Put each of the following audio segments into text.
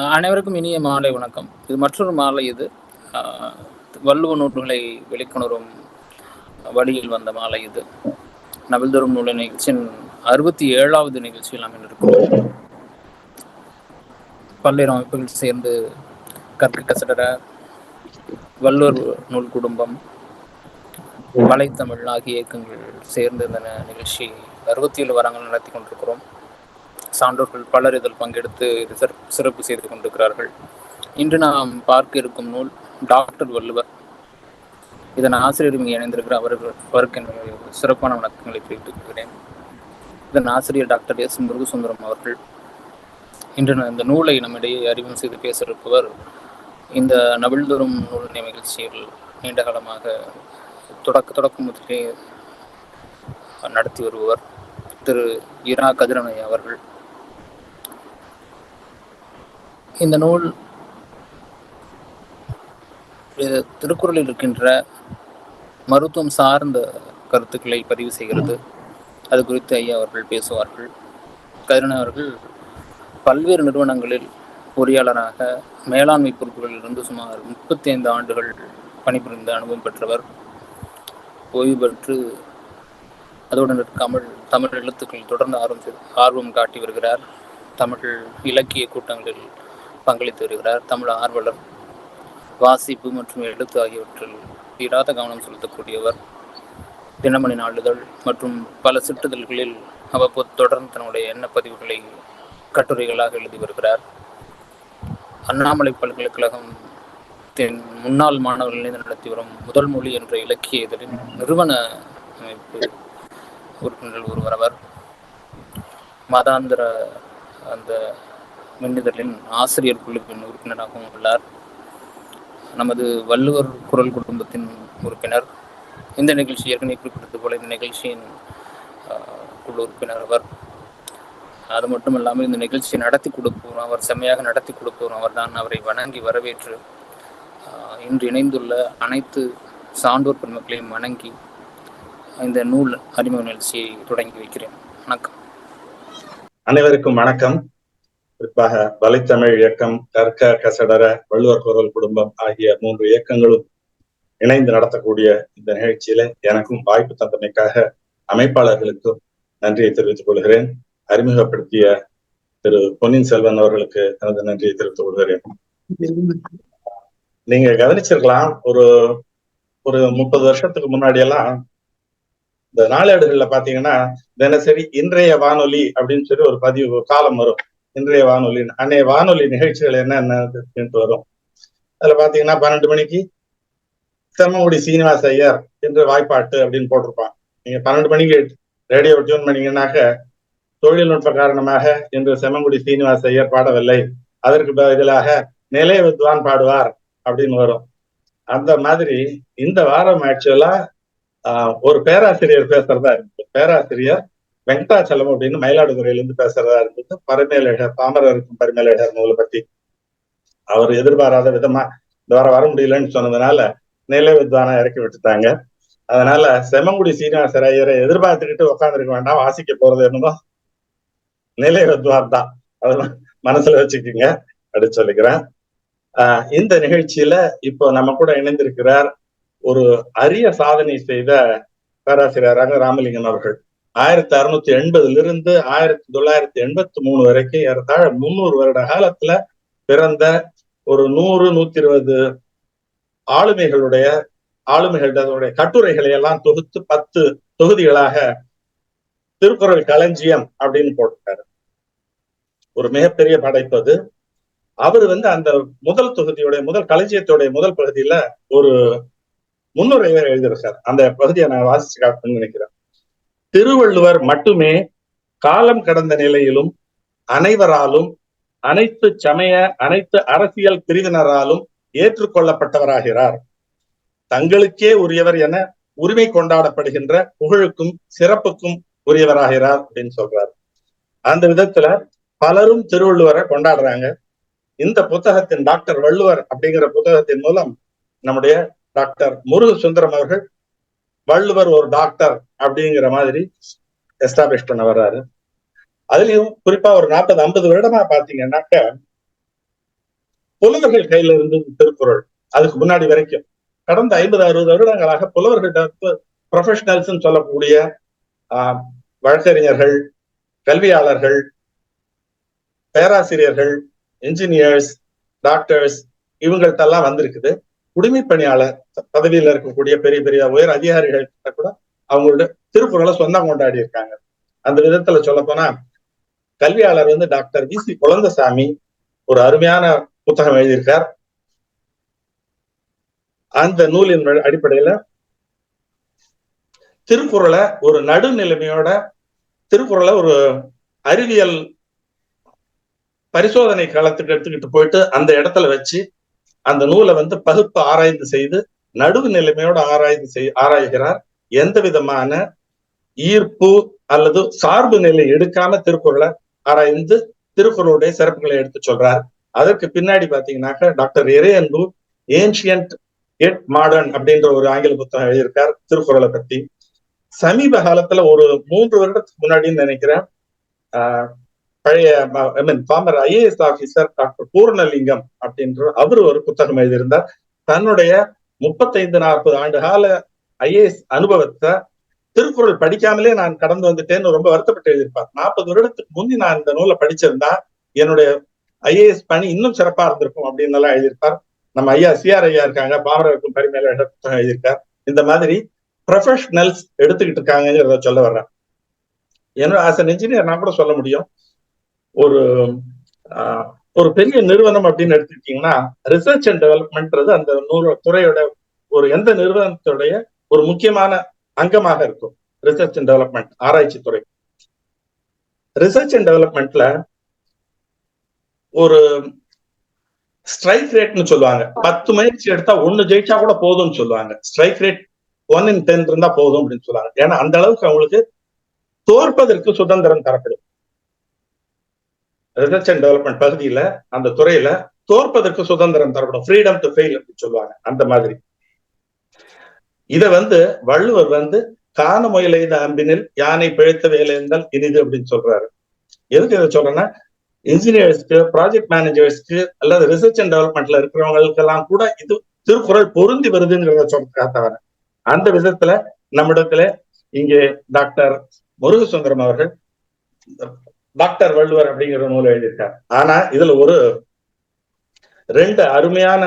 அனைவருக்கும் இனிய மாலை வணக்கம். இது மற்றொரு மாலை இது. வள்ளுவ நூல்களை வெளிக்கொணரும் வழியில் வந்த மாலை இது. நவில்தரும் நூலை நிகழ்ச்சியின் 67வது நிகழ்ச்சியில் நாம் இருக்கிறோம். பல்வேறு அமைப்புகள் சேர்ந்து கற்க கசடர வள்ளுவர் நூல் குடும்பம், வலைத்தமிழ் ஆகிய இயக்கங்கள் சேர்ந்து இந்த நிகழ்ச்சி 67 வாரங்கள் நடத்தி கொண்டிருக்கிறோம். சான்றோர்கள் பலர் இதில் பங்கெடுத்து சிறப்பு செய்து கொண்டிருக்கிறார்கள். இன்று நாம் பார்க்க இருக்கும் நூல் டாக்டர் வள்ளுவர். இதன் ஆசிரியர் இங்கே இணைந்திருக்கிற அவருக்கு என்னுடைய சிறப்பான வணக்கங்களை தெரிவித்துக்கிறேன். இதன் ஆசிரியர் டாக்டர் எஸ் முருகசுந்தரம் அவர்கள். இன்று இந்த நூலை நம்மிடையே அறிமுகம் செய்து பேச இருப்பவர் இந்த நவில்தோறும் நூல் நிகழ்ச்சியில் நீண்ட காலமாக தொடக்க முதலே நடத்தி வருபவர் திரு இரா கதிரவன் அவர்கள். இந்த நூல் திருக்குறளில் இருக்கின்ற மருத்துவம் சார்ந்த கருத்துக்களை பதிவு செய்கிறது. அது குறித்து ஐயா அவர்கள் பேசுவார்கள். கதிரவன் அவர்கள் பல்வேறு நிறுவனங்களில் பொறியாளராக மேலாண்மை பொறுப்புகளில் இருந்து சுமார் 35 ஆண்டுகள் பணிபுரிந்த அனுபவம் பெற்றவர். ஓய்வு பெற்று அதோடு நிற்காமல் தமிழ் எழுத்துக்களில் தொடர்ந்து ஆர்வம் காட்டி வருகிறார். தமிழ் இலக்கிய கூட்டங்களில் பங்களித்து வருகிறார். தமிழ் ஆர்வலர், வாசிப்பு மற்றும் எழுத்து ஆகியவற்றில் தீராத கவனம் செலுத்தக்கூடியவர். தினமணி நாளிதழ் மற்றும் பல சிற்றிதழ்களில் அவ்வப்போது தொடர்ந்து தன்னுடைய எண்ண பதிவுகளை கட்டுரைகளாக எழுதி வருகிறார். அண்ணாமலை பல்கலைக்கழகத்தின் முன்னாள் மாணவர்களிலிருந்து நடத்தி வரும் முதல் மொழி என்ற இலக்கிய இதழின் நிறுவன அமைப்பு உறுப்பினர்கள் ஒருவர் அவர். மாதாந்திர அந்த மின்னிதழின் ஆசிரியர் குழுவின் உறுப்பினராகவும் உள்ளார். நமது வள்ளுவர் குரல் குடும்பத்தின் உறுப்பினர். இந்த நிகழ்ச்சி ஏற்கனவே குறிப்பிட்டது போல இந்த நிகழ்ச்சியின் குழு உறுப்பினர் அவர். அது மட்டும் இல்லாமல் இந்த நிகழ்ச்சியை நடத்தி கொடுப்போம், அவர் செம்மையாக நடத்தி கொடுப்போம் அவர் தான். அவரை வணங்கி வரவேற்று இன்று இணைந்துள்ள அனைத்து சான்றோர் பெருமக்களையும் வணங்கி இந்த நூல் அறிமுக நிகழ்ச்சியை தொடங்கி வைக்கிறேன். வணக்கம். அனைவருக்கும் வணக்கம். குறிப்பாக வலைத்தமிழ் இயக்கம், கற்க கசடர, வள்ளுவர் குரல் குடும்பம் ஆகிய 3 இயக்கங்களும் இணைந்து நடத்தக்கூடிய இந்த நிகழ்ச்சியில எனக்கும் வாய்ப்பு தந்தமைக்காக அமைப்பாளர்களுக்கும் நன்றியை தெரிவித்துக் கொள்கிறேன். அறிமுகப்படுத்திய திரு பொன்னியின் செல்வன் அவர்களுக்கு எனது நன்றியை தெரிவித்துக் கொள்கிறேன். நீங்க கவனிச்சிருக்கலாம், ஒரு 30 வருஷத்துக்கு முன்னாடி எல்லாம் இந்த நாளேடுகள்ல பாத்தீங்கன்னா தினசரி இன்றைய வானொலி அப்படின்னு சொல்லி ஒரு பதிவு காலம் வரும். இன்றைய வானொலி, அன்னைய வானொலி நிகழ்ச்சிகள் என்னன்னு வரும். அதுல பாத்தீங்கன்னா 12 மணிக்கு செம்மங்குடி சீனிவாச ஐயர் என்று வாய்ப்பாட்டு அப்படின்னு போட்டிருப்பான். நீங்க 12 மணிக்கு ரேடியோ டியூன் பண்ணீங்கன்னாக்க தொழில்நுட்ப காரணமாக இன்று செம்மங்குடி சீனிவாச ஐயர் பாடவில்லை, அதற்கு பதிலாக நிலைய வித்வான் பாடுவார் அப்படின்னு வரும். அந்த மாதிரி இந்த வாரம் ஆக்சுவலா ஒரு பேராசிரியர் பேசுறதா இருந்தது. பேராசிரியர் வெங்கடாச்சலம் அப்படின்னு மயிலாடுதுறையிலிருந்து பேசுறதா இருந்தது. பரிமேலழகர், பாமரருக்கும் பரிமேலழகர் நூலை பத்தி. அவர் எதிர்பாராத விதமா இந்த வாரம் வர முடியலன்னு சொன்னதுனால நிலை வித்வானா இறக்கி விட்டுட்டாங்க. அதனால செம்மங்குடி சீனிவாசர் ஐயரை எதிர்பார்த்துக்கிட்டு உட்காந்துருக்க வேண்டாம், வாசிக்க போறது என்னமோ நிலை வித்வான் தான், அதெல்லாம் மனசுல வச்சுக்கோங்க அப்படின்னு சொல்லிக்கிறேன். இந்த நிகழ்ச்சியில இப்போ நம்ம கூட இணைந்திருக்கிறார் ஒரு அரிய சாதனை செய்த பேராசிரியராக ராமலிங்கன் அவர்கள். 1680 1983 வரைக்கும் ஏறத்தாழ 300 வருட காலத்துல பிறந்த ஒரு 100-120 ஆளுமைகளுடைய கட்டுரைகளை எல்லாம் தொகுத்து 10 தொகுதிகளாக திருக்குறள் களஞ்சியம் அப்படின்னு போட்டிருக்காரு. ஒரு மிகப்பெரிய படைப்பது. அவர் அந்த முதல் தொகுதியுடைய முதல் களஞ்சியத்துடைய முதல் பகுதியில ஒரு முன்னுரையை எழுதியிருக்கார். அந்த பகுதியை நான் வாசிச்சு காட்டணும்னு நினைக்கிறேன். திருவள்ளுவர் மட்டுமே காலம் கடந்த நிலையிலும் அனைவராலும், அனைத்து சமய, அனைத்து அரசியல் பிரிவினராலும் ஏற்றுக்கொள்ளப்பட்டவராகிறார். தங்களுக்கே உரியவர் என உரிமை கொண்டாடப்படுகின்ற புகழுக்கும் சிறப்புக்கும் உரியவராகிறார் அப்படின்னு சொல்றாரு. அந்த விதத்துல பலரும் திருவள்ளுவரை கொண்டாடுறாங்க. இந்த புத்தகத்தின் டாக்டர் வள்ளுவர் அப்படிங்கிற புத்தகத்தின் மூலம் நம்முடைய டாக்டர் முருகசுந்தரம் அவர்கள் வள்ளுவர் ஒரு டாக்டர் அப்படிங்கிற மாதிரி எஸ்டாபிஷ் பண்ண வர்றாரு. அதுலயும் குறிப்பா ஒரு 40-50 வருடமா பாத்தீங்கன்னாக்க புலவர்கள் கையில இருந்து திருக்குறள். அதுக்கு முன்னாடி வரைக்கும் கடந்த 50-60 வருடங்களாக புலவர்கள்ட்ட ப்ரொஃபஷனல்ஸ் சொல்லக்கூடிய வழக்கறிஞர்கள், கல்வியாளர்கள், பேராசிரியர்கள், இன்ஜினியர்ஸ், டாக்டர்ஸ் இவங்கள்ட்டெல்லாம் வந்திருக்குது. குடிமை பணியாளர் பதவியில இருக்கக்கூடிய பெரிய பெரிய உயர் அதிகாரிகள் கூட அவங்களோட திருக்குறளை சொந்தம் கொண்டாடி இருக்காங்க. அந்த விதத்துல சொல்ல போனா கல்வியாளர் டாக்டர் வி.சி. குழந்தசாமி ஒரு அருமையான புத்தகம் எழுதியிருக்கார். அந்த நூலின் அடிப்படையில திருக்குறளை ஒரு நடுநிலைமையோட, திருக்குறளை ஒரு அறிவியல் பரிசோதனை களத்துக்கு எடுத்துக்கிட்டு போயிட்டு அந்த இடத்துல வச்சு அந்த நூலை பகுப்பு ஆராய்ந்து செய்து நடுவு நிலைமையோட ஆராய்கிறார். எந்த விதமான ஈர்ப்பு அல்லது சார்பு நிலை எடுக்காம திருக்குறளை ஆராய்ந்து திருக்குறளுடைய சிறப்புகளை எடுத்து சொல்றார். அதற்கு பின்னாடி பாத்தீங்கன்னாக்க டாக்டர் இறையன்பு ஏன்ஷியன்ட் எட் மாடர்ன் அப்படின்ற ஒரு ஆங்கில புத்தகம் எழுதியிருக்கார் திருக்குறளை பத்தி. சமீப காலத்துல ஒரு 3 வருடத்துக்கு முன்னாடின்னு நினைக்கிறேன், பழைய ஃபார்மர் ஐஏஎஸ் ஆபீசர் டாக்டர் பூர்ணலிங்கம் அப்படின்ற அவரு ஒரு புத்தகம் எழுதியிருந்தார். தன்னுடைய 35-40 ஆண்டு கால ஐஏஎஸ் அனுபவத்தை திருக்குறள் படிக்காமலே நான் கடந்து வந்துட்டேன்னு ரொம்ப வருத்தப்பட்டு எழுதியிருப்பார். 40 வருடத்துக்கு முந்தி நான் இந்த நூலை படிச்சிருந்தா என்னுடைய ஐஏஎஸ் பணி இன்னும் சிறப்பா இருந்திருக்கும் அப்படின்னு எல்லாம் எழுதியிருப்பார். நம்ம ஐயா சிஆர் ஐயா இருக்காங்க, பாமரருக்கும் பரிமையில புத்தகம் எழுதியிருக்கார். இந்த மாதிரி ப்ரொஃபஷனல்ஸ் எடுத்துக்கிட்டு இருக்காங்கிறத சொல்ல வர்றேன். என்னோட ஆஸ் அன் இன்ஜினியர் நான் கூட சொல்ல முடியும், ஒரு பெரிய நிறுவனம் அப்படின்னு எடுத்துக்கிட்டீங்கன்னா ரிசர்ச் அண்ட் டெவலப்மெண்ட்ன்றது அந்த துறையோட ஒரு எந்த நிறுவனத்துடைய ஒரு முக்கியமான அங்கமாக இருக்கும். ரிசர்ச் அண்ட் டெவலப்மெண்ட், ஆராய்ச்சி துறை. ரிசர்ச் அண்ட் டெவலப்மெண்ட்ல ஒரு ஸ்ட்ரைக் ரேட்னு சொல்லுவாங்க. 10 முயற்சி எடுத்தா 1 ஜெயிச்சா கூட போதும்னு சொல்லுவாங்க. ஸ்ட்ரைக் ரேட் 1 in 10 இருந்தா போதும் அப்படின்னு சொல்லுவாங்க. ஏன்னா அந்த அளவுக்கு அவங்களுக்கு தோற்பதற்கு சுதந்திரம் தரப்படும். ரிசர்ச் அண்ட் டெவலப்மெண்ட் பகுதியில அந்த துறையில தோற்பதற்கு சுதந்திரம் தரப்படும். ஃப்ரீடம் டு ஃபெயில் அப்படின்னு சொல்லுவாங்க. அந்த மாதிரி இத வள்ளுவர் காண முயலெய்த அம்பினில் யானை பிழைத்த வேலைந்தால் இனிது அப்படின்னு சொல்றாரு. எதுக்கு இதை சொல்றேன்னா, இன்ஜினியர்ஸ்க்கு, ப்ராஜெக்ட் மேனேஜர்ஸ்க்கு அல்லது ரிசர்ச் அண்ட் டெவலப்மெண்ட்ல இருக்கிறவங்களுக்கெல்லாம் கூட இது திருக்குறள் பொருந்தி வருதுங்கிறத சொல்றதுக்காக தவிர, அந்த விதத்துல நம்மிடத்துல இங்கே டாக்டர் முருகசுந்தரம் அவர்கள் டாக்டர் வள்ளுவர் அப்படிங்கிற நூலை எழுதியிருக்கார். ஆனா இதுல ஒரு 2 அருமையான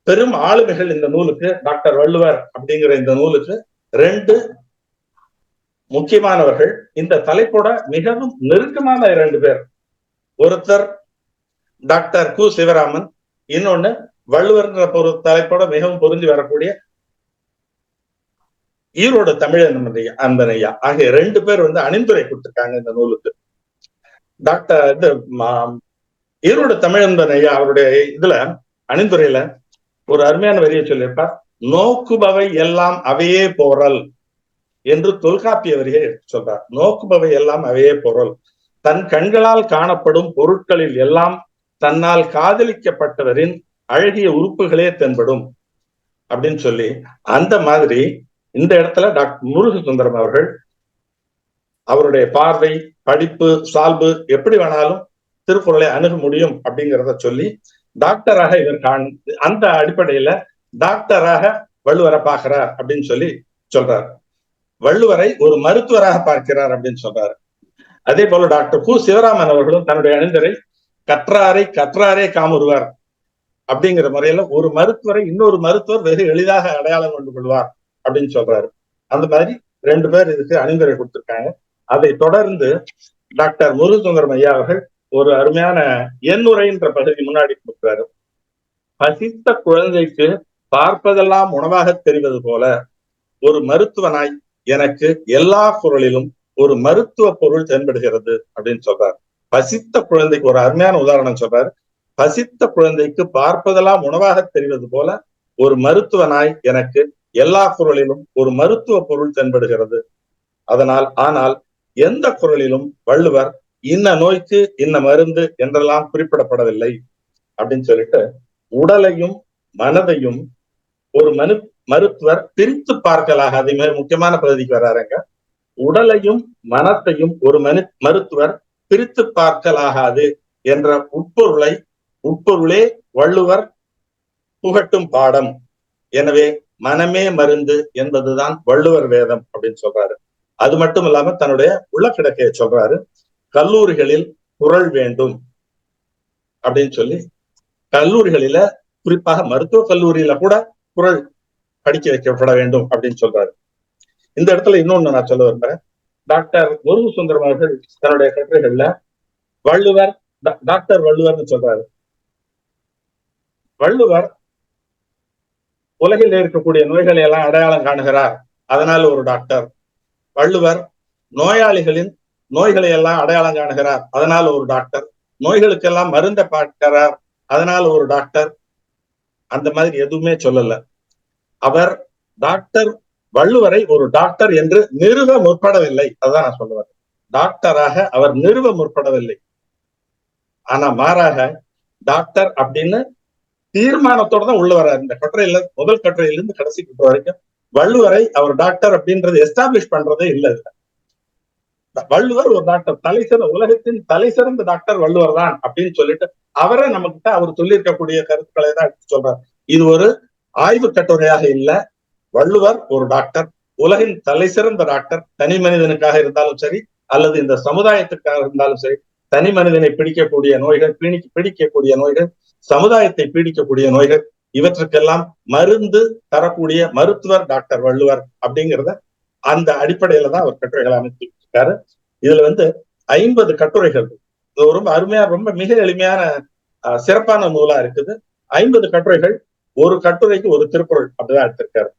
பெரும் ஆளுமைகள் இந்த நூலுக்கு, டாக்டர் வள்ளுவர் அப்படிங்கிற இந்த நூலுக்கு 2 முக்கியமானவர்கள். இந்த தலைப்போட மிகவும் நெருக்கமான 2 பேர். ஒருத்தர் டாக்டர் கு. சிவராமன், இன்னொன்னு வள்ளுவர்ன்ற ஒரு தலைப்போட மிகவும் பொருந்தி வரக்கூடிய ஈரோடு தமிழன்பனையா ஆகிய 2 பேர் அணிந்துரை கொடுத்திருக்காங்க இந்த நூலுக்கு. டாக்டர் ஈரோடு தமிழன்பனையா அவருடைய இதுல அணிந்துரையில ஒரு அருமையான வரியை சொல்லியிருப்பார். நோக்குபவை எல்லாம் அவையே போறல் என்று தொல்காப்பிய வரியை எடுத்து சொல்றார். நோக்குபவை எல்லாம் அவையே பொருள், தன் கண்களால் காணப்படும் பொருட்களில் எல்லாம் தன்னால் காதலிக்கப்பட்டவரின் அழகிய உறுப்புகளே தென்படும் அப்படின்னு சொல்லி, அந்த மாதிரி இந்த இடத்துல டாக்டர் முருகசுந்தரம் அவர்கள் அவருடைய பார்வை, படிப்பு, சால்பு எப்படி வேணாலும் திருக்குறளை அணுக முடியும் அப்படிங்கிறத சொல்லி டாக்டராக இவர் அந்த அடிப்படையில டாக்டராக வள்ளுவரை பார்க்கிறார் அப்படின்னு சொல்லி சொல்றார். வள்ளுவரை ஒரு மருத்துவராக பார்க்கிறார் அப்படின்னு சொல்றாரு. அதே போல டாக்டர் கு. சிவராமன் அவர்களும் தன்னுடைய அணிந்தரை கற்றாரே காமுறுவார் அப்படிங்கிற முறையில ஒரு மருத்துவரை இன்னொரு மருத்துவர் வெகு எளிதாக அடையாளம் கொண்டு கொள்வார் அப்படின்னு சொல்றாரு. அந்த மாதிரி 2 பேர் இதுக்கு அணிந்துரை கொடுத்திருக்காங்க. அதை தொடர்ந்து டாக்டர் முருகசுந்தரம் ஐயா அவர்கள் ஒரு அருமையான எண்ணுரைன்ற பகுதி முன்னாடி கொடுக்கிறாரு. பசித்த குழந்தைக்கு பார்ப்பதெல்லாம் உணவாக தெரிவது போல ஒரு மருத்துவனாய் எனக்கு எல்லா குறளிலும் ஒரு மருத்துவ பொருள் தென்படுகிறது அப்படின்னு சொல்றாரு. பசித்த குழந்தைக்கு ஒரு அருமையான உதாரணம் சொல்றாரு. பசித்த குழந்தைக்கு பார்ப்பதெல்லாம் உணவாக தெரிவது போல ஒரு மருத்துவனாய் எனக்கு எல்லா குறளிலும் ஒரு மருத்துவ பொருள் தென்படுகிறது. ஆனால் எந்த குறளிலும் வள்ளுவர் இன்ன நோய்க்கு இன்ன மருந்து என்றெல்லாம் குறிப்பிடப்படவில்லை அப்படின்னு சொல்லிட்டு, உடலையும் மனதையும் ஒரு மருத்துவர் பிரித்து பார்க்கலாக, அதே மாதிரி முக்கியமான பகுதிக்கு வர்றாருங்க. உடலையும் மனத்தையும் ஒரு மருத்துவர் பிரித்து பார்க்கலாகாது என்ற உட்பொருளை உட்பொருளே வள்ளுவர் புகட்டும் பாடம். எனவே மனமே மருந்து என்பதுதான் வள்ளுவர் வேதம் அப்படின்னு சொல்றாரு. அது மட்டும் இல்லாம தன்னுடைய உள்ளக்கிடக்கைய சொல்றாரு. கல்லூரிகளில் குறள் வேண்டும் அப்படின்னு சொல்லி, கல்லூரிகளில குறிப்பாக மருத்துவ கல்லூரியில கூட குறள் படிக்க வைக்கப்பட வேண்டும் அப்படின்னு சொல்றாரு. இந்த இடத்துல இன்னொன்னு நான் சொல்ல விரும்புறேன். டாக்டர் முருகு சுந்தரம் அவர்கள் தன்னுடைய கட்டுரைகள்ல வள்ளுவர், டாக்டர் வள்ளுவர்னு சொல்றாரு. வள்ளுவர் உலகில் இருக்கக்கூடிய நோய்களை எல்லாம் அடையாளம் காணுகிறார், அதனால ஒரு டாக்டர். வள்ளுவர் நோயாளிகளின் நோய்களை எல்லாம் அடையாளம் காணுகிறார், அதனால ஒரு டாக்டர். நோய்களுக்கெல்லாம் மருந்தை பார்க்கிறார், அதனால ஒரு டாக்டர். அந்த மாதிரி எதுவுமே சொல்லல. அவர் டாக்டர் வள்ளுவரை ஒரு டாக்டர் என்று நிறுவ முற்படவில்லை. அதான் நான் சொல்லுவேன். டாக்டராக அவர் நிறுவ முற்படவில்லை. ஆனா மாறாக டாக்டர் அப்படின்னு தீர்மானத்தோட தான் உள்ள வர்றாரு. இந்த கட்டுரையில முதல் கட்டுரையிலிருந்து கடைசி கட்டுரை வரைக்கும் வள்ளுவரை அவர் டாக்டர் அப்படின்றது எஸ்டாப்ளிஷ் பண்றதே இல்லை. வள்ளுவர் ஒரு டாக்டர், தலை சிறந்த உலகத்தின் தலை சிறந்த டாக்டர் வள்ளுவர் தான் அப்படின்னு சொல்லிட்டு அவரை நமக்கிட்ட அவர் சொல்லி இருக்கக்கூடிய கருத்துக்களை தான் எடுத்து சொல்றாரு. இது ஒரு ஆய்வு கட்டுரையாக இல்ல. வள்ளுவர் ஒரு டாக்டர், உலகின் தலை சிறந்த டாக்டர். தனி மனிதனுக்காக இருந்தாலும் சரி, அல்லது இந்த சமுதாயத்துக்காக இருந்தாலும் சரி, தனி மனிதனை பிடிக்கக்கூடிய நோய்கள், பிடிக்கக்கூடிய நோய்கள், சமுதாயத்தை பீடிக்கக்கூடிய நோய்கள், இவற்றுக்கெல்லாம் மருந்து தரக்கூடிய மருத்துவர் டாக்டர் வள்ளுவர் அப்படிங்கிறத அந்த அடிப்படையில தான் அவர் கட்டுரைகளை அமைச்சிருக்காரு. இதுல 50 கட்டுரைகள் ரொம்ப அருமையா, ரொம்ப மிக எளிமையான சிறப்பான நூலா இருக்குது. 50 கட்டுரைகள், ஒரு கட்டுரைக்கு ஒரு திருக்குறள் அப்படிதான் எடுத்திருக்காரு.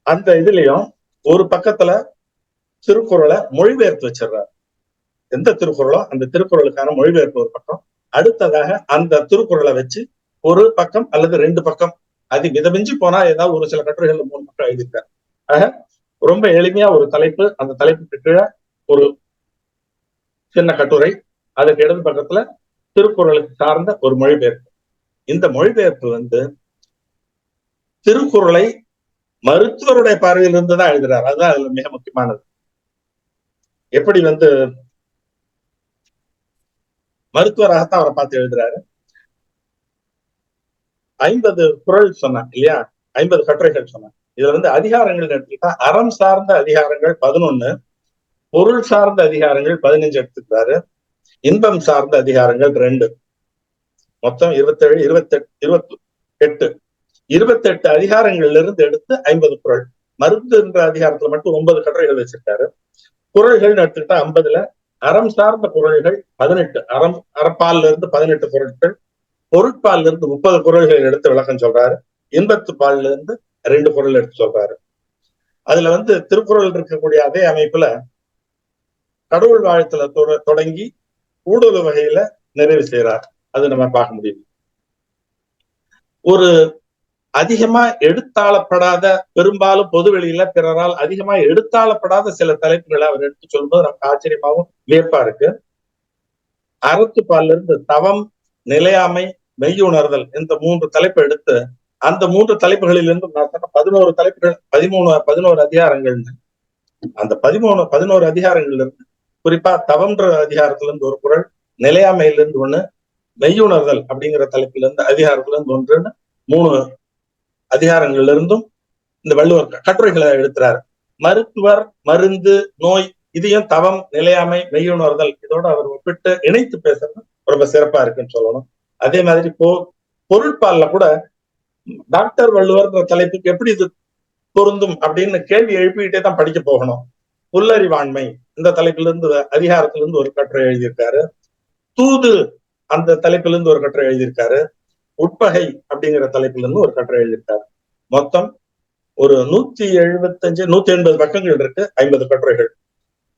அந்த இதுலயும் ஒரு பக்கத்துல திருக்குறளை மொழிபெயர்த்து வச்சிடுறாரு. எந்த திருக்குறளோ அந்த திருக்குறளுக்கான மொழிபெயர்ப்பு ஒரு பக்கம், அடுத்ததாக அந்த திருக்குறளை வச்சு ஒரு பக்கம் அல்லது 2 பக்கம், அது மிதமிஞ்சி போனா ஏதாவது ஒரு சில கட்டுரைகள் 3 பக்கம் எழுதியிருக்காரு. ஆக ரொம்ப எளிமையா ஒரு தலைப்பு, அந்த தலைப்புக்கு கீழே ஒரு சின்ன கட்டுரை, அதுக்கு இடது பக்கத்துல திருக்குறளுக்கு சார்ந்த ஒரு மொழிபெயர்ப்பு. இந்த மொழிபெயர்ப்பு திருக்குறளை மருத்துவருடைய பார்வையில் இருந்து தான் எழுதுறாரு. அதுதான் அதுல மிக முக்கியமானது. எப்படி மருத்துவராகத்தான் அவரை பார்த்து எழுதுறாரு. 50 குறள் சொன்னான் இல்லையா, 50 கட்டுரைகள் சொன்னான். இதுல அதிகாரங்கள் எடுத்துக்கிட்டா அறம் சார்ந்த அதிகாரங்கள் 11, பொருள் சார்ந்த அதிகாரங்கள் 15 எடுத்துக்கிறாரு, இன்பம் சார்ந்த அதிகாரங்கள் 2, மொத்தம் 27, 28 28 அதிகாரங்கள்ல இருந்து எடுத்து 50 குறள். மருந்து என்ற அதிகாரத்துல மட்டும் 9 கட்டுரைகள் வச்சிருக்காரு. குறள்கள் எடுத்துக்கிட்டா 50ல அறம் சார்ந்த குறள்கள் 18, அறப்பால்ல இருந்து 18 குறள்கள், பொருட்பால்ல இருந்து 30 குறள்கள் எடுத்து விளக்கம் சொல்றாரு, இன்பத்து பால்ல இருந்து 2 குறள் எடுத்து சொல்றாரு. அதுல திருக்குறள் இருக்கக்கூடிய அதே அமைப்புல கடவுள் வாழ்த்துல தொடங்கி ஊடுல வகையில நிறைவு செய்யறார். அது நம்ம பார்க்க முடியும். ஒரு அதிகமா எடுத்தாளப்படாத, பெரும்பாலும் பொதுவெளியில பிறரால் அதிகமா எடுத்தாளப்படாத சில தலைப்புகளை அவர் எடுத்து சொல்லும்போது நமக்கு ஆச்சரியமாகவும் வியப்பா இருக்கு. அறத்துப்பால்ல இருந்து தவம், நிலையாமை, மெய்யுணர்தல் இந்த 3 தலைப்பை எடுத்து அந்த 3 தலைப்புகளில் இருந்து 11 தலைப்புகள், 11 அதிகாரங்கள். அந்த 11 அதிகாரங்கள்ல இருந்து குறிப்பா தவம்ன்ற அதிகாரத்துல இருந்து ஒரு குறள், நிலையாமையில இருந்து 1, மெய்யுணர்தல் அப்படிங்கிற தலைப்புல இருந்து அதிகாரத்துல இருந்து 1ன்னு 3 அதிகாரங்கள்ல இருந்தும் இந்த வள்ளுவர் கட்டுரைகளை எடுத்துறாரு. மருத்துவர், மருந்து, நோய், இதையும் தவம், நிலையாமை, மெய்யுணர்தல் இதோட அவர் ஒப்பிட்டு இணைத்து பேசுறது ரொம்ப சிறப்பா இருக்குன்னு சொல்லணும். அதே மாதிரி பொருட்பால்ல கூட டாக்டர் வள்ளுவர்ன்ற தலைப்புக்கு எப்படி இது பொருந்தும் அப்படின்னு கேள்வி எழுப்பிக்கிட்டே தான் படிக்க போகணும். புல்லறிவாண்மை இந்த தலைப்புல இருந்து அதிகாரத்திலிருந்து ஒரு கட்டுரை எழுதியிருக்காரு. தூது அந்த தலைப்புல இருந்து ஒரு கட்டுரை எழுதியிருக்காரு. உட்பகை அப்படிங்கிற தலைப்புல இருந்து ஒரு கட்டுரை எழுதியிருக்காரு. மொத்தம் ஒரு 175, 180 பக்கங்கள் இருக்கு. 50 கட்டுரைகள்.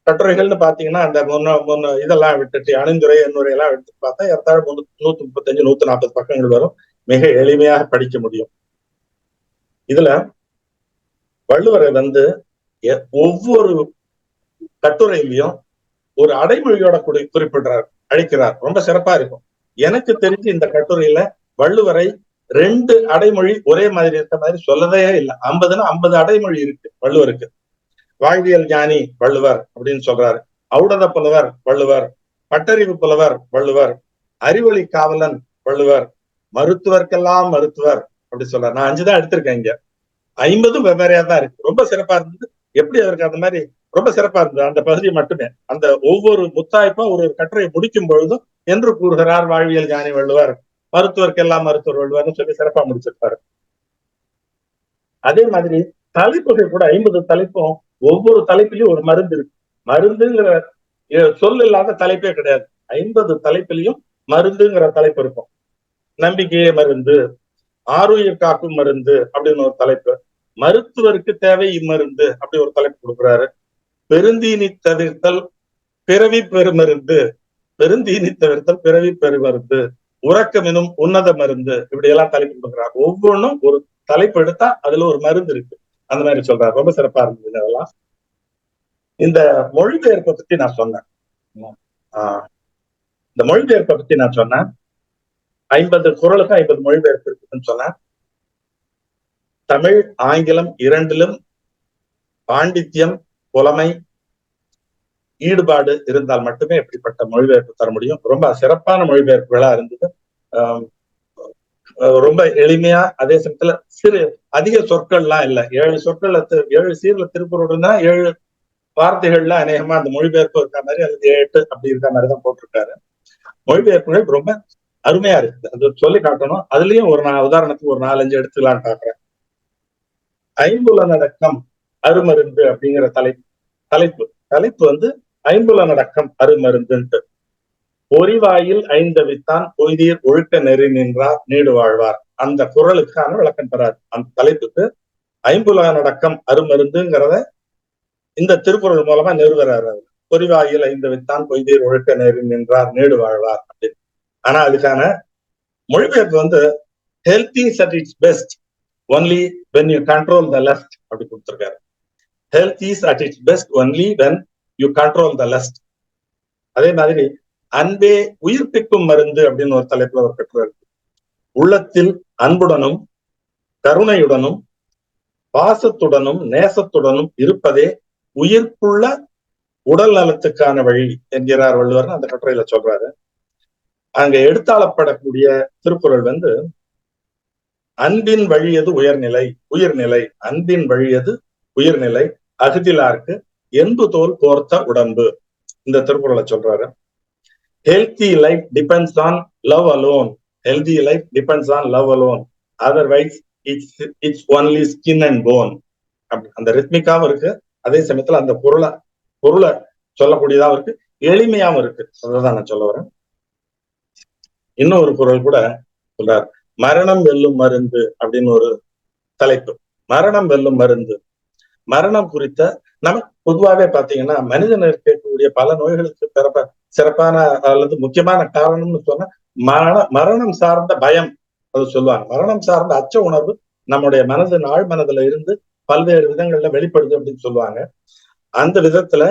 கட்டுரைகள்னு பாத்தீங்கன்னா அந்த முன்ன இதெல்லாம் விட்டுட்டு அணிந்துரை, எண்ணுரை எல்லாம் எடுத்து பார்த்தா ஏறத்தாழ 135, 140 பக்கங்கள் வரும். மிக எளிமையாக படிக்க முடியும். இதுல வள்ளுவரை ஒவ்வொரு கட்டுரையிலையும் ஒரு அடைமொழியோட குறிப்பிடுறார், அழைக்கிறார். ரொம்ப சிறப்பா இருக்கும். எனக்கு தெரிஞ்சு இந்த கட்டுரையில வள்ளுவரை 2 அடைமொழி ஒரே மாதிரி இருக்க மாதிரி சொல்லதே இல்லை. 50ன்னா 50 அடைமொழி இருக்கு வள்ளுவருக்கு. வாழ்வியல் ஞானி வள்ளுவர் அப்படின்னு சொல்றாரு, ஔடத புலவர் வள்ளுவர், பட்டறிவு புலவர் வள்ளுவர், அறிவொளி காவலன் வள்ளுவர், மருத்துவர்க்கெல்லாம் மருத்துவர் அப்படி சொல்றாரு. நான் 5 தான் எடுத்திருக்கேன் இங்க, 50 வெவ்வேறையா தான் இருக்கு. ரொம்ப சிறப்பா இருந்தது. எப்படி அவருக்கு அந்த மாதிரி ரொம்ப சிறப்பா இருந்தது அந்த பகுதி மட்டுமே. அந்த ஒவ்வொரு முத்தாய்ப்பும் ஒரு கட்டுரையை முடிக்கும் பொழுதும் என்று கூறுகிறார் வாழ்வியல் ஞானி வள்ளுவர், மருத்துவர்க்கெல்லாம் மருத்துவர் வள்ளுவர்னு சொல்லி சிறப்பா முடிச்சிருப்பாரு. அதே மாதிரி தலைப்புகள் கூட 50 தலைப்பும் ஒவ்வொரு தலைப்பிலையும் ஒரு மருந்து இருக்கு. மருந்துங்கிற சொல் இல்லாத தலைப்பே கிடையாது. 50 தலைப்பிலையும் மருந்துங்கிற தலைப்பு இருக்கும். நம்பிக்கையே மருந்து, ஆருயிர் காக்கும் மருந்து அப்படின்னு ஒரு தலைப்பு, மருத்துவருக்கு தேவை இம்மருந்து அப்படி ஒரு தலைப்பு கொடுக்குறாரு. பெருந்தீனி தவிர்த்தல் பிறவி பெருமருந்து, பெருந்தீனி தவிர்த்தல் பிறவி பெருமருந்து, உறக்கம் எனும் உன்னத மருந்து, இப்படி எல்லாம் தலைப்பு கொடுக்குறாரு. ஒவ்வொன்றும் ஒரு தலைப்பு எடுத்தா அதுல ஒரு மருந்து இருக்கு, அந்த மாதிரி சொல்றாரு. ரொம்ப சிறப்பா இருந்தது அதெல்லாம். இந்த மொழிபெயர்ப்பை பத்தி நான் சொன்னேன். இந்த மொழிபெயர்ப்பை பத்தி நான் சொன்னேன். 50 குறளுக்கு 50 மொழிபெயர்ப்பு இருக்குன்னு சொன்னேன். தமிழ் ஆங்கிலம் இரண்டிலும் பாண்டித்யம் புலமை ஈடுபாடு இருந்தால் மட்டுமே எப்படிப்பட்ட மொழிபெயர்ப்பு தர முடியும். ரொம்ப சிறப்பான மொழிபெயர்ப்புகளா இருந்தது. ரொம்ப எளிமையா, அதே சமயத்துல அதிக சொற்கள்லாம் இல்ல. 7 சொற்கள் 7 சீர்ல திருக்குறள் இருந்தா 7 வார்த்தைகள்ல அநேகமா அந்த மொழிபெயர்ப்பு இருக்க மாதிரி அல்லது 8 அப்படி இருக்க மாதிரிதான் போட்டிருக்காரு. மொழிபெயர்ப்புகள் ரொம்ப அருமையா இருக்குது, அது சொல்லி காட்டணும். அதுலயும் உதாரணத்துக்கு ஒரு 4-5 எடுத்துக்கலான்னு பாக்குறேன். ஐம்புலனடக்கம் அருமருந்து அப்படிங்கிற தலைப்பு வந்து ஐம்புலனடக்கம் அருமருந்துன்ட்டு. பொறிவாயில் ஐந்தவித்தான் பொய்தீர் ஒழுக்க நெறி நின்றார் நீடு வாழ்வார், அந்த குறளுக்கான விளக்கம் பெறாரு. அந்த தலைப்புக்கு ஐம்புலனடக்கம் அருமருந்துங்கிறத இந்த திருக்குறள் மூலமா நிறுவறாரு. பொறிவாயில் ஐந்தவித்தான் பொய்தீர் ஒழுக்க நெறி நின்றார் நீடு வாழ்வார் அப்படின்னு. ஆனா அதுக்கான மொழிபெயர்ப்பு வந்து health is at it's best only when you control the lust அப்படி கொடுத்திருக்காரு. Health is at its best only when you control the lust. அதே மாதிரி அன்பே உயிர்ப்பிக்கும் மருந்து அப்படின்னு ஒரு தலைப்புல ஒரு கட்டுரை. உள்ளத்தில் அன்புடனும் கருணையுடனும் பாசத்துடனும் நேசத்துடனும் இருப்பதே உயிர்ப்புள்ள உடல் நலத்துக்கான வழி என்கிறார் வள்ளுவர் அந்த கட்டுரையில சொல்றாரு. அங்க எடுத்தாளப்படக்கூடிய திருக்குறள் வந்து அன்பின் வழியது உயிர்நிலை, அன்பின் வழியது உயிர்நிலை, அகுதிலார்க்கு என்பு தோல் போர்த்த உடம்பு, இந்த திருக்குறளை சொல்றாரு. Healthy life depends on love alone, healthy life depends on love alone, otherwise it's only skin and phone. அந்த ரித்மிக்காவும் இருக்கு, அதே சமயத்துல அந்த பொருளை சொல்லக்கூடியதாகவும் இருக்கு, எளிமையாவும் இருக்கு. அதான் நான் சொல்ல வரேன். இன்னும் ஒரு குறள் கூட சொல்றாரு, மரணம் வெல்லும் மருந்து அப்படின்னு ஒரு தலைப்பு. மரணம் வெல்லும் மருந்து, மரணம் குறித்த நமக்கு பொதுவாகவே பாத்தீங்கன்னா மனிதன் இருக்கக்கூடிய பல நோய்களுக்கு சிறப்பான அல்லது முக்கியமான காரணம்னு சொன்னா மரணம் சார்ந்த பயம், அது சொல்லுவாங்க. மரணம் சார்ந்த அச்ச உணர்வு நம்முடைய மனதின் ஆழ் மனதுல இருந்து பல்வேறு விதங்கள்ல வெளிப்படுது அப்படின்னு சொல்லுவாங்க. அந்த விதத்துல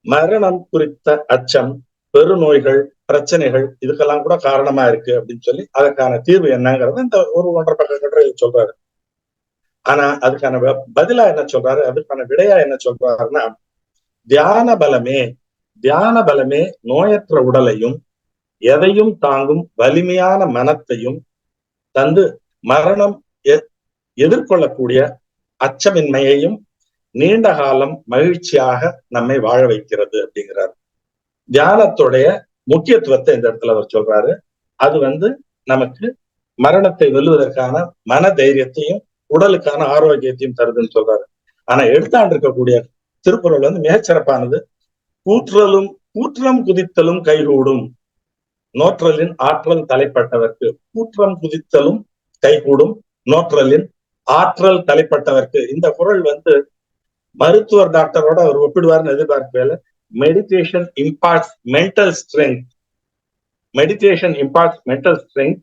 மரணம் குறித்த அச்சம், பெருநோய்கள், பிரச்சனைகள் இதுக்கெல்லாம் கூட காரணமா இருக்கு அப்படின்னு சொல்லி அதற்கான தீர்வு என்னங்கிறத இந்த 1.5 பக்க கட்டுரையில் சொல்றாரு. ஆனா அதுக்கான பதிலா என்ன சொல்றாரு, அதுக்கான விடையா என்ன சொல்றாருன்னா, தியான பலமே நோயற்ற உடலையும் எதையும் தாங்கும் வலிமையான மனத்தையும் தந்து மரணம் எதிர்கொள்ளக்கூடிய அச்சமின்மையையும் நீண்ட காலம் மகிழ்ச்சியாக நம்மை வாழ வைக்கிறது அப்படிங்கிறார். தியானத்துடைய முக்கியத்துவத்தை இந்த இடத்துல அவர் சொல்றாரு. அது வந்து நமக்கு மரணத்தை வெல்லுவதற்கான மன தைரியத்தையும் உடலுக்கான ஆரோக்கியத்தையும் தருதுன்னு சொல்றாரு. ஆனா எடுத்தாண்டு இருக்கக்கூடிய திருக்குறள் வந்து மிகச்சிறப்பானது. கூற்றம் குதித்தலும் கைகூடும், நோற்றலின் ஆற்றல் தலைப்பட்டவர்க்கு. கூற்றம் குதித்தலும் கைகூடும், நோற்றலின் ஆற்றல் தலைப்பட்டவர்க்கு. இந்த குறள் வந்து மருத்துவர் டாக்டரோட அவர் ஒப்பிடுவார்னு எதிர்பார்க்கல. Meditation imparts mental strength, meditation imparts mental strength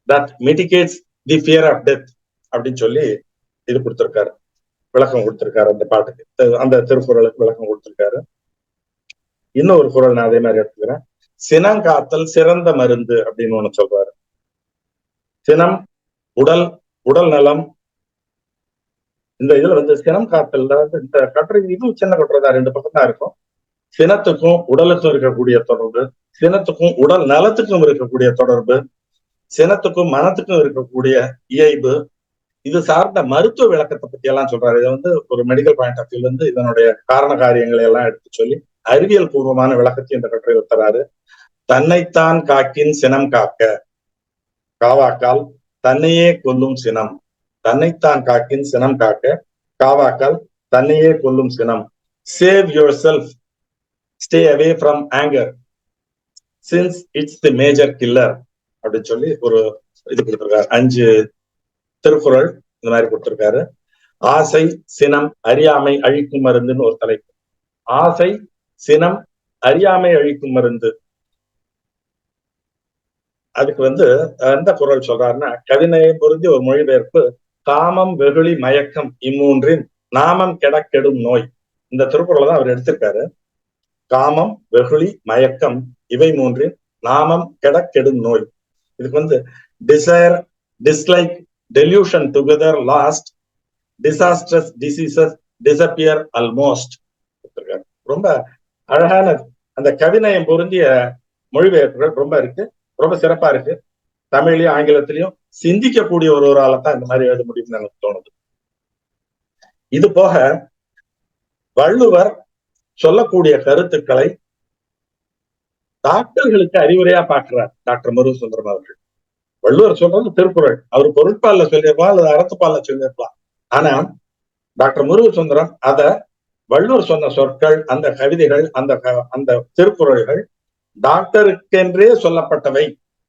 that mitigates the fear of death அப்படின்னு சொல்லி இது கொடுத்திருக்காரு, விளக்கம் கொடுத்திருக்காரு அந்த பாட்டுக்கு, அந்த திருக்குறளுக்கு விளக்கம் கொடுத்திருக்காரு. இன்னும் ஒரு குறள் நான் அதே மாதிரி எடுத்துக்கிறேன். சினங்காத்தல் சிறந்த மருந்து அப்படின்னு ஒண்ணு சொல்றாரு. சினம் உடல் நலம். இந்த இதுல வந்து சினம் காத்தல், இந்த கட்டுரை இதுவும் சின்ன கட்டுரை தான், 2 பக்கம் தான் இருக்கும். சினத்துக்கும் உடலுக்கும் இருக்கக்கூடிய தொடர்பு, சினத்துக்கும் உடல் நலத்துக்கும் இருக்கக்கூடிய தொடர்பு, சினத்துக்கும் மனத்துக்கும் இருக்கக்கூடிய இயல்பு, இது சார்ந்த மருத்துவ விளக்கத்தை பத்தி எல்லாம் சொல்றாரு. இதை வந்து ஒரு மெடிக்கல் பாயிண்ட் ஆஃப் வியூல இருந்து இதனுடைய காரண காரியங்களை எல்லாம் எடுத்து சொல்லி அறிவியல் பூர்வமான விளக்கத்தையும் இந்த கட்டுரையில் தராரு. தன்னைத்தான் காக்கின் சினம் காக்க, காவாக்கால் தன்னையே கொல்லும் சினம். தன்னைத்தான் காக்கின் சினம் காக்க, காவாக்கால் தன்னையே கொல்லும் சினம். Save your self, stay away from anger, since it's the major killer அப்படின்னு சொல்லி ஒரு இது கொடுத்திருக்காரு. 5 திருக்குறள் இந்த மாதிரி கொடுத்திருக்காரு. ஆசை, சினம், அறியாமை அழிக்கும் மருந்துன்னு ஒரு தலைப்பு. ஆசை, சினம், அறியாமை அழிக்கும் மருந்து. அதுக்கு வந்து எந்த குறள் சொல்றாருன்னா, கவிநயை பொருந்தி ஒரு மொழிபெயர்ப்பு, காமம், வெகுளி, மயக்கம் இம்மூன்றின் நாமம் கெடக்கெடும் நோய். இந்த திருக்குறளை தான் அவர் எடுத்திருக்காரு. காமம், வெகுளி, மயக்கம் இவை மூன்றின் நாமம் கெடக்கெடும் நோய். இதுக்கு வந்து desire, dislike, delusion together lost, disastrous diseases disappear almost. ரொம்ப அழகான அந்த கவிநயம் பொருந்திய மொழிபெயர்ப்புகள் ரொம்ப இருக்கு, ரொம்ப சிறப்பா இருக்கு. தமிழ்லயும் ஆங்கிலத்திலையும் சிந்திக்கக்கூடிய ஒருவரால தான் இந்த மாதிரி எழுத முடியும்னு எனக்கு தோணுது. இது போக வள்ளுவர் சொல்லக்கூடிய கருத்துக்களை டாக்டர்களுக்கு அறிவுரையா பார்க்கிறார் டாக்டர் மருதுசுந்தரம் அவர்கள். வள்ளுவர் சொல்றது திருக்குறள், அவர் பொருட்பால்ல சொல்லியிருக்கலாம் அல்லது அறத்துப்பால்ல சொல்லியிருக்கலாம். ஆனா டாக்டர் முருகசுந்தரம் அத வள்ளுவர் சொன்ன சொற்கள், அந்த கவிதைகள், அந்த திருக்குறள்கள் டாக்டருக்கென்றே சொல்லப்பட்டவை,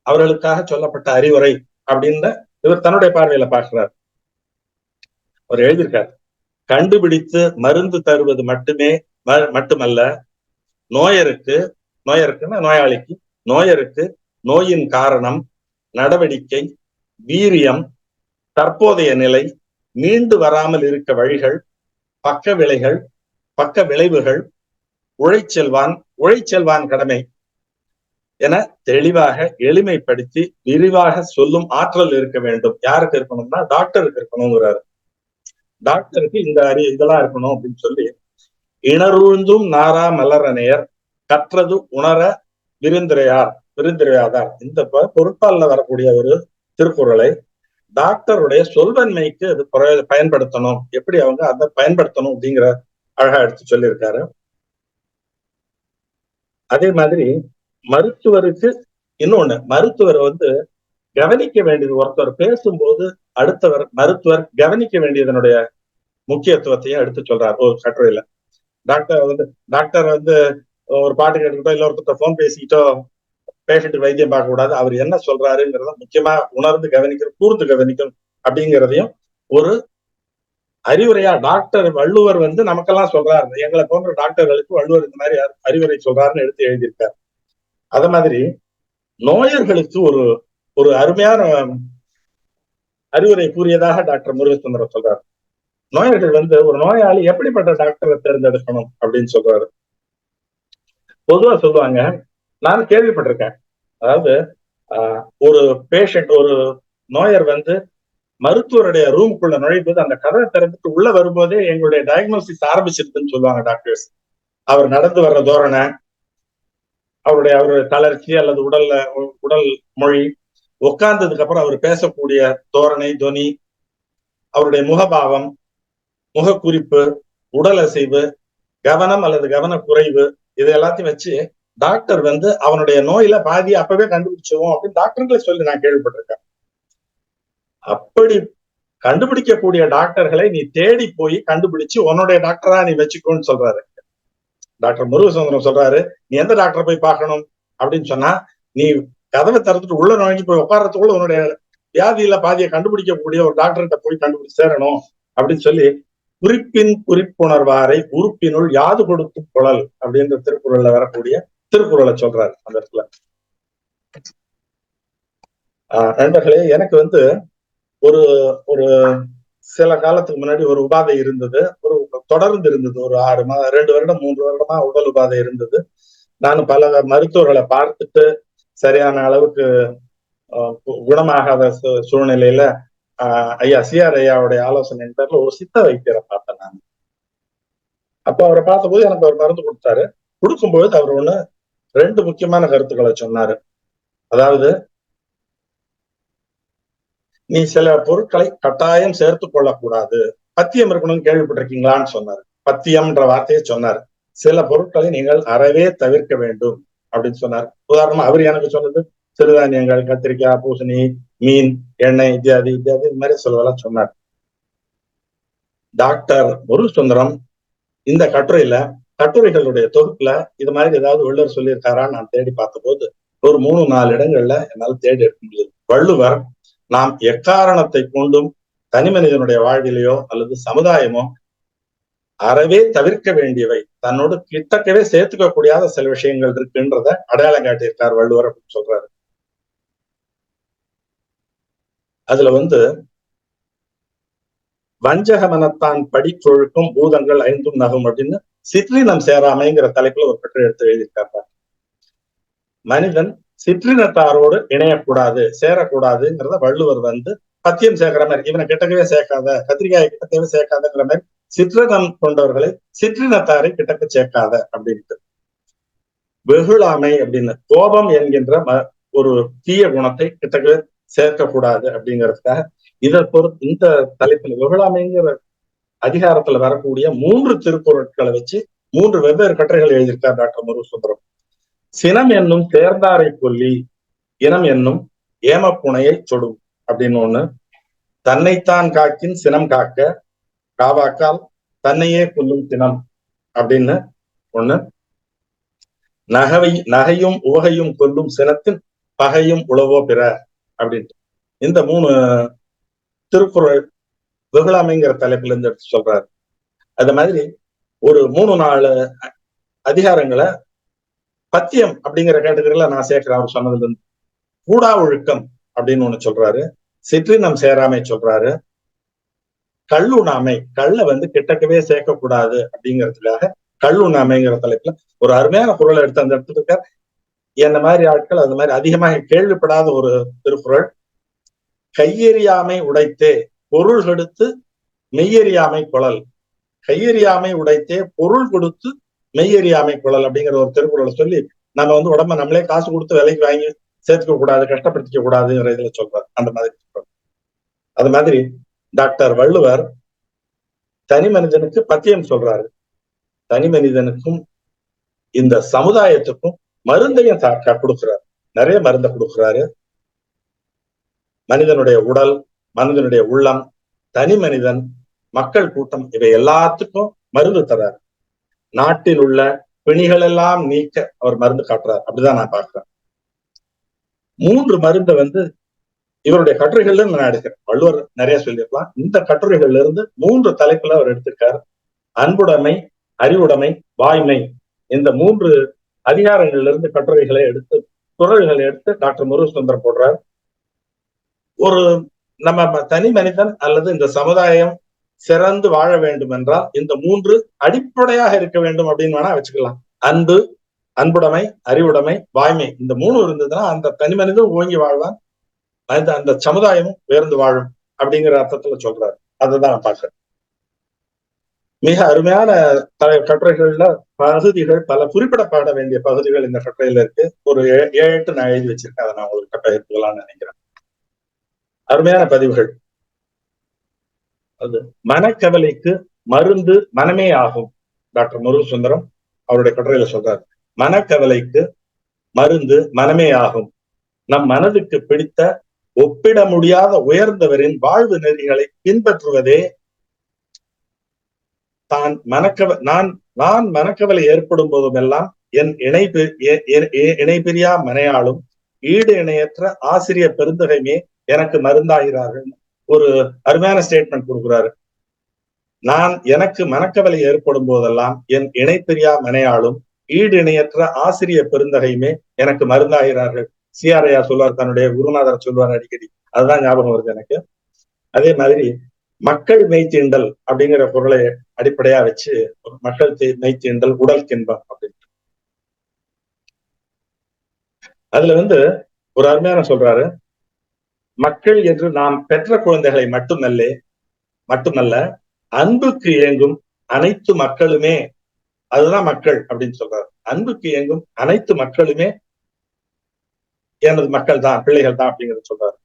அவர்களுக்காக சொல்லப்பட்ட அறிவுரை அப்படின்னு இவர் தன்னுடைய பார்வையில பார்க்கிறார். அவர் எழுதியிருக்கார், கண்டுபிடித்து மருந்து தருவது மட்டுமல்ல, நோயாளிக்கு நோயருக்கு நோயின் காரணம், நடவடிக்கை, வீரியம், தற்போதைய நிலை, மீண்டு வராமல் இருக்க வழிகள், பக்க விளைவுகள், உழைச்செல்வான் கடமை என தெளிவாக எளிமைப்படுத்தி விரிவாக சொல்லும் ஆற்றல் இருக்க வேண்டும். யாருக்கு இருக்கணும்னா டாக்டருக்கு இருக்கணுங்கிறாரு. டாக்டருக்கு இதெல்லாம் இருக்கணும் அப்படின்னு சொல்லி, இணர்ந்தும் நாரா மலரணையர் கற்றது உணர விருந்திரையாதார். இந்த பொருட்பால்ல வரக்கூடிய ஒரு திருக்குறளை டாக்டருடைய சொல்வன்மைக்கு அது பயன்படுத்தணும், எப்படி அவங்க அதை பயன்படுத்தணும் அப்படிங்கிற அழகா எடுத்து சொல்லியிருக்காரு. அதே மாதிரி மருத்துவருக்கு இன்னொன்னு, மருத்துவர் வந்து கவனிக்க வேண்டியது, ஒருத்தர் பேசும்போது மருத்துவர் கவனிக்க வேண்டியதனுடைய முக்கியத்துவத்தையும் எடுத்து சொல்றாரு ஒரு கட்டுரையில. டாக்டர் வந்து ஒரு பாட்டு கேட்டுக்கிட்டோ இல்ல ஒருத்தர் போன் பேசிக்கிட்டோ பேஷண்ட்டுக்கு வைத்தியம் பார்க்க கூடாது, அவர் என்ன சொல்றாருங்கிறத முக்கியமா உணர்ந்து கூர்ந்து கவனிக்கும் அப்படிங்கிறதையும் ஒரு அறிவுரையா டாக்டர் வள்ளுவர் வந்து நமக்கெல்லாம் சொல்றாரு, எங்களை போன்ற டாக்டர்களுக்கு வள்ளுவர் இந்த மாதிரி அறிவுரை சொல்றாருன்னு எடுத்து எழுதியிருக்காரு. அத மாதிரி நோயர்களுக்கு ஒரு அருமையான அறிவுரை கூறியதாக டாக்டர் முருகசுந்தரம் சொல்றாரு. நோயர்கள் வந்து ஒரு நோயாளி எப்படிப்பட்ட டாக்டரை தேர்ந்தெடுக்கணும் அப்படின்னு சொல்றாரு. பொதுவா சொல்லுவாங்க, நான் கேள்விப்பட்டிருக்கேன், அதாவது ஒரு பேஷண்ட், ஒரு நோயர் வந்து மருத்துவருடைய ரூமுக்குள்ள நுழைப்போது அந்த கதவை திறந்துட்டு உள்ள வரும்போதே எங்களுடைய டயக்னோசிஸ் ஆரம்பிச்சிருக்குன்னு சொல்லுவாங்க டாக்டர்ஸ். அவர் நடந்து வர்ற தோரணை, அவருடைய தளர்ச்சி அல்லது உடல் மொழி, உட்கார்ந்ததுக்கு அப்புறம் அவர் பேசக்கூடிய தோரணை, தொனி, அவருடைய முகபாவம், முகக்குறிப்பு, உடல் அசைவு, கவனம் அல்லது கவனக்குறைவு, இது எல்லாத்தையும் வச்சு டாக்டர் வந்து அவனுடைய நோயில பாதி அப்பவே கண்டுபிடிச்சுவோம் அப்படின்னு டாக்டர்களை சொல்லி நான் கேள்விப்பட்டிருக்கேன். அப்படி கண்டுபிடிக்கக்கூடிய டாக்டர்களை நீ தேடி போய் கண்டுபிடிச்சு உன்னுடைய டாக்டரா நீ வச்சுக்கோன்னு சொல்றாரு டாக்டர் முருகசுந்தரம். சொல்றாரு, நீ எந்த டாக்டரை போய் பார்க்கணும் அப்படின்னு சொன்னா, நீ கதவை திறந்துட்டு உள்ள நுழைஞ்சு போய் உட்கார்றதுக்குள்ள உன்னுடைய வியாதியில பாதியை கண்டுபிடிக்கக்கூடிய ஒரு டாக்டர்கிட்ட போய் கண்டுபிடிச்சு சேரணும் அப்படின்னு சொல்லி, குறிப்பின் குறிப்புணர்வாரை உறுப்பினுள் யாது கொடுத்து குழல் அப்படின்ற திருக்குறள்ல வரக்கூடிய திருக்குறளை சொல்றாரு அந்த இடத்துல. நண்பர்களே, எனக்கு வந்து ஒரு சில காலத்துக்கு முன்னாடி ஒரு உபாதை இருந்தது, தொடர்ந்து இருந்தது, ஒரு 6 மாதம் 2 வருடம் 3 வருடமா உடல் உபாதை இருந்தது. நான் பல மருத்துவர்களை பார்த்துட்டு சரியான அளவுக்கு குணமாகாத சூழ்நிலையில ஐயா சிஆர் ஐயாவுடைய ஆலோசனையின் பேர்ல ஒரு சித்த வைத்தியரை பார்த்தேன் நான். அப்ப அவரை பார்த்தபோது எனக்கு ஒரு மருந்து கொடுத்தாரு. கொடுக்கும்போது அவர் ஒண்ணு 2 முக்கியமான கருத்துக்களை சொன்னாரு. அதாவது, நீ சில பொருட்களை கட்டாயம் சேர்த்துக் கொள்ளக்கூடாது. பத்தியம் இருக்கணும்னு கேள்விப்பட்டிருக்கீங்களான்னு சொன்னாரு. பத்தியம்ன்ற வார்த்தையை சொன்னார். சில பொருட்களை நீங்கள் அறவே தவிர்க்க வேண்டும் அப்படின்னு சொன்னார். உதாரணமா அவர் எனக்கு சொன்னது சிறுதானியங்கள், கத்திரிக்காய், பூசணி, மீன், எண்ணெய் இத்தியாதி இத்தியாதி இந்த மாதிரி சொல்லலாம் சொன்னார். டாக்டர் முருகசுந்தரம் இந்த கட்டுரைகளுடைய தொகுப்புல இது மாதிரி ஏதாவது வள்ளுவர் சொல்லியிருக்காரான்னு நான் தேடி பார்த்த போது ஒரு 3-4 இடங்கள்ல என்னால் தேடி எடுக்க முடியுது. வள்ளுவர் நாம் எக்காரணத்தை கொண்டும் தனி மனிதனுடைய வாழ்விலையோ அல்லது சமுதாயமோ அறவே தவிர்க்க வேண்டியவை, தன்னோடு கிட்டக்கவே சேர்த்துக்க கூடியாத சில விஷயங்கள் இருக்குன்றத அடையாளம் காட்டியிருக்கார் வள்ளுவர் அப்படின்னு சொல்றாரு. அதுல வஞ்சக மனத்தான் படிச்சொழுக்கும் பூதங்கள் 5 நகும் அப்படின்னு சிற்றினம் சேராமைங்கிற தலைப்புல ஒரு கட்டுரை எடுத்து எழுதியிருக்காரு. மனிதன் சிற்றினத்தாரோடு இணையக்கூடாது, சேரக்கூடாதுங்கிறத வள்ளுவர் பத்தியம் சேர்க்கிற மாதிரி, இவனை கிட்டக்கவே சேர்க்காத, கத்திரிக்காய் கிட்டக்கவே சேர்க்காதங்கிற மாதிரி சிற்றினம் கொண்டவர்களை சிற்றினத்தாரை கிட்டக்க சேர்க்காத அப்படின்ட்டு. வெகுளாமை அப்படின்னு கோபம் என்கின்ற ஒரு தீய குணத்தை கிட்டக்கவே சேர்க்கக்கூடாது அப்படிங்கிறதுக்காக இந்த தலைப்புல வெகுளாமைங்கிற அதிகாரத்துல வரக்கூடிய 3 திருக்குறட்களை வச்சு 3 வெவ்வேறு கட்டுரைகள் எழுதியிருக்கார் டாக்டர் முருகசுந்தரம். சினம் என்னும் தேர்ந்தாரை கொல்லி, இனம் என்னும் ஏமப்புனையை சொடும் அப்படின்னு ஒண்ணு. தன்னைத்தான் காக்கின் சினம் காக்க, காவாக்கால் தன்னையே கொல்லும் சினம் அப்படின்னு ஒண்ணு. நகையும் உவகையும் கொல்லும் சினத்தின் பகையும் உளவோ பிற அப்படின்ட்டு இந்த 3 திருக்குறள் வெகுளாமைங்கிற தலைப்புல இருந்து எடுத்து சொல்றாரு. அது மாதிரி ஒரு 3-4 அதிகாரங்களை பத்தியம் அப்படிங்கிற கேட்டகரியில நான் சேர்க்கிறேன். அவர் சொன்னதுல இருந்து கூடா ஒழுக்கம் அப்படின்னு ஒண்ணு சொல்றாரு, சிற்றினம் சேராமை சொல்றாரு, கள்ளுணாமை, கள்ள கிட்டக்கவே சேர்க்கக்கூடாது அப்படிங்கிறதுக்காக கள்ளுணாமைங்கிற தலைப்புல ஒரு அருமையான குரலை எடுத்து அந்த இடத்துல இருக்கார். என்ன மாதிரி ஆட்கள் அது மாதிரி அதிகமாக கேள்விப்படாத ஒரு திருக்குறள். கையெறியாமை உடைத்தே பொருள் கொடுத்து மெய்யறியாமை குழல், கையெறியாமை உடைத்தே பொருள் கொடுத்து மெய்யறியாமை குழல் அப்படிங்கிற ஒரு திருக்குறளை சொல்லி நம்ம உடம்ப நம்மளே காசு கொடுத்து விலைக்கு வாங்கி சேர்த்துக்க கூடாது, கஷ்டப்படுத்திக்க கூடாதுங்கிற இதுல சொல்றாரு. அந்த மாதிரி அது மாதிரி டாக்டர் வள்ளுவர் தனி மனிதனுக்கு பத்தியம் சொல்றாரு. தனி மனிதனுக்கும் இந்த சமுதாயத்துக்கும் மருந்தையும் கொடுக்கிறாரு, நிறைய மருந்தை கொடுக்கிறாரு. மனிதனுடைய உடல், மனிதனுடைய உள்ளம், தனி மனிதன், மக்கள் கூட்டம், இவை எல்லாத்துக்கும் மருந்து தர்றாரு. நாட்டில் உள்ள பிணிகள் எல்லாம் நீக்க அவர் மருந்து காட்டுறாரு. அப்படிதான் நான் பார்க்கிறேன். 3 மருந்தை இவருடைய கட்டுரைகள்ல நான் எடுக்கிறேன். வள்ளுவர் நிறைய சொல்லியிருக்கலாம். இந்த கட்டுரைகள்ல இருந்து 3 தலைப்புல அவர் எடுத்திருக்காரு. அன்புடைமை, அறிவுடைமை, வாய்மை, இந்த 3 அதிகாரங்கள்ல இருந்து கட்டுரைகளை எடுத்து, குறள்களை எடுத்து டாக்டர் முருகசுந்தரம் போடுறார். ஒரு நம்ம தனி மனிதன் அல்லது இந்த சமுதாயம் சிறந்து வாழ வேண்டும் என்றால் இந்த 3 அடிப்படையாக இருக்க வேண்டும் அப்படின்னு வேணா வச்சுக்கலாம். அன்பு, அன்புடைமை, அறிவுடைமை, வாய்மை, இந்த 3 இருந்ததுன்னா அந்த தனி மனிதன் ஓங்கி வாழ்வான், அந்த சமுதாயமும் உயர்ந்து வாழும் அப்படிங்கிற அர்த்தத்துல சொல்றாரு. அதுதான் நான் பார்க்கிறேன். மிக அருமையான கட்டுரைகள்ல பகுதிகள், பல குறிப்பிடப்பட வேண்டிய பகுதிகள் இந்த கட்டுரையில இருக்கு. ஒரு 7-8 நான் எழுதி வச்சிருக்கேன். அதை நான் உங்களுக்கு பகிர்ந்துக்கலாம்னு நினைக்கிறேன். அருமையான பதிவுகள். அது மனக்கவலைக்கு மருந்து மனமே ஆகும். டாக்டர் முருகசுந்தரம் அவருடைய கட்டுரையில சொல்றாரு, மனக்கவலைக்கு மருந்து மனமே ஆகும். நம் மனதுக்கு பிடித்த ஒப்பிட முடியாத உயர்ந்தவரின் வாழ்வு நெறிகளை பின்பற்றுவதே நான் மனக்கவலை ஏற்படும் போதுமெல்லாம் என் இணைபிரியா மனையாளும் ஈடு இணையற்ற ஆசிரியர் பெருந்தகைமே எனக்கு மருந்தாகிறார்கள். ஒரு அருமையான ஸ்டேட்மெண்ட் கொடுக்குறாரு. எனக்கு மனக்கவலை ஏற்படும் போதெல்லாம் என் இணைப்பிரியா மனையாளும் ஈடு இணையற்ற ஆசிரியர் பெருந்தகையுமே எனக்கு மருந்தாகிறார்கள். சிஆர்ஐயா சொல்வார், தன்னுடைய குருநாதர் சொல்வார் அடிக்கடி. அதுதான் ஞாபகம் வருது எனக்கு. அதே மாதிரி மக்கள் மெய்த்தீண்டல் அப்படிங்கிற பொருளை அடிப்படையா வச்சு மக்கள் மெய்த்தீண்டல் உடல் கின்பம் அப்படின்னு அதுல ஒரு அருமையான சொல்றாரு, மக்கள் என்று நாம் பெற்ற குழந்தைகளை மட்டுமல்ல அன்புக்கு இயங்கும் அனைத்து மக்களுமே அதுதான் மக்கள் அப்படின்னு சொல்றாரு. அன்புக்கு இயங்கும் அனைத்து மக்களுமே எனது மக்கள் தான், பிள்ளைகள் தான் அப்படிங்கிறது சொல்றாரு.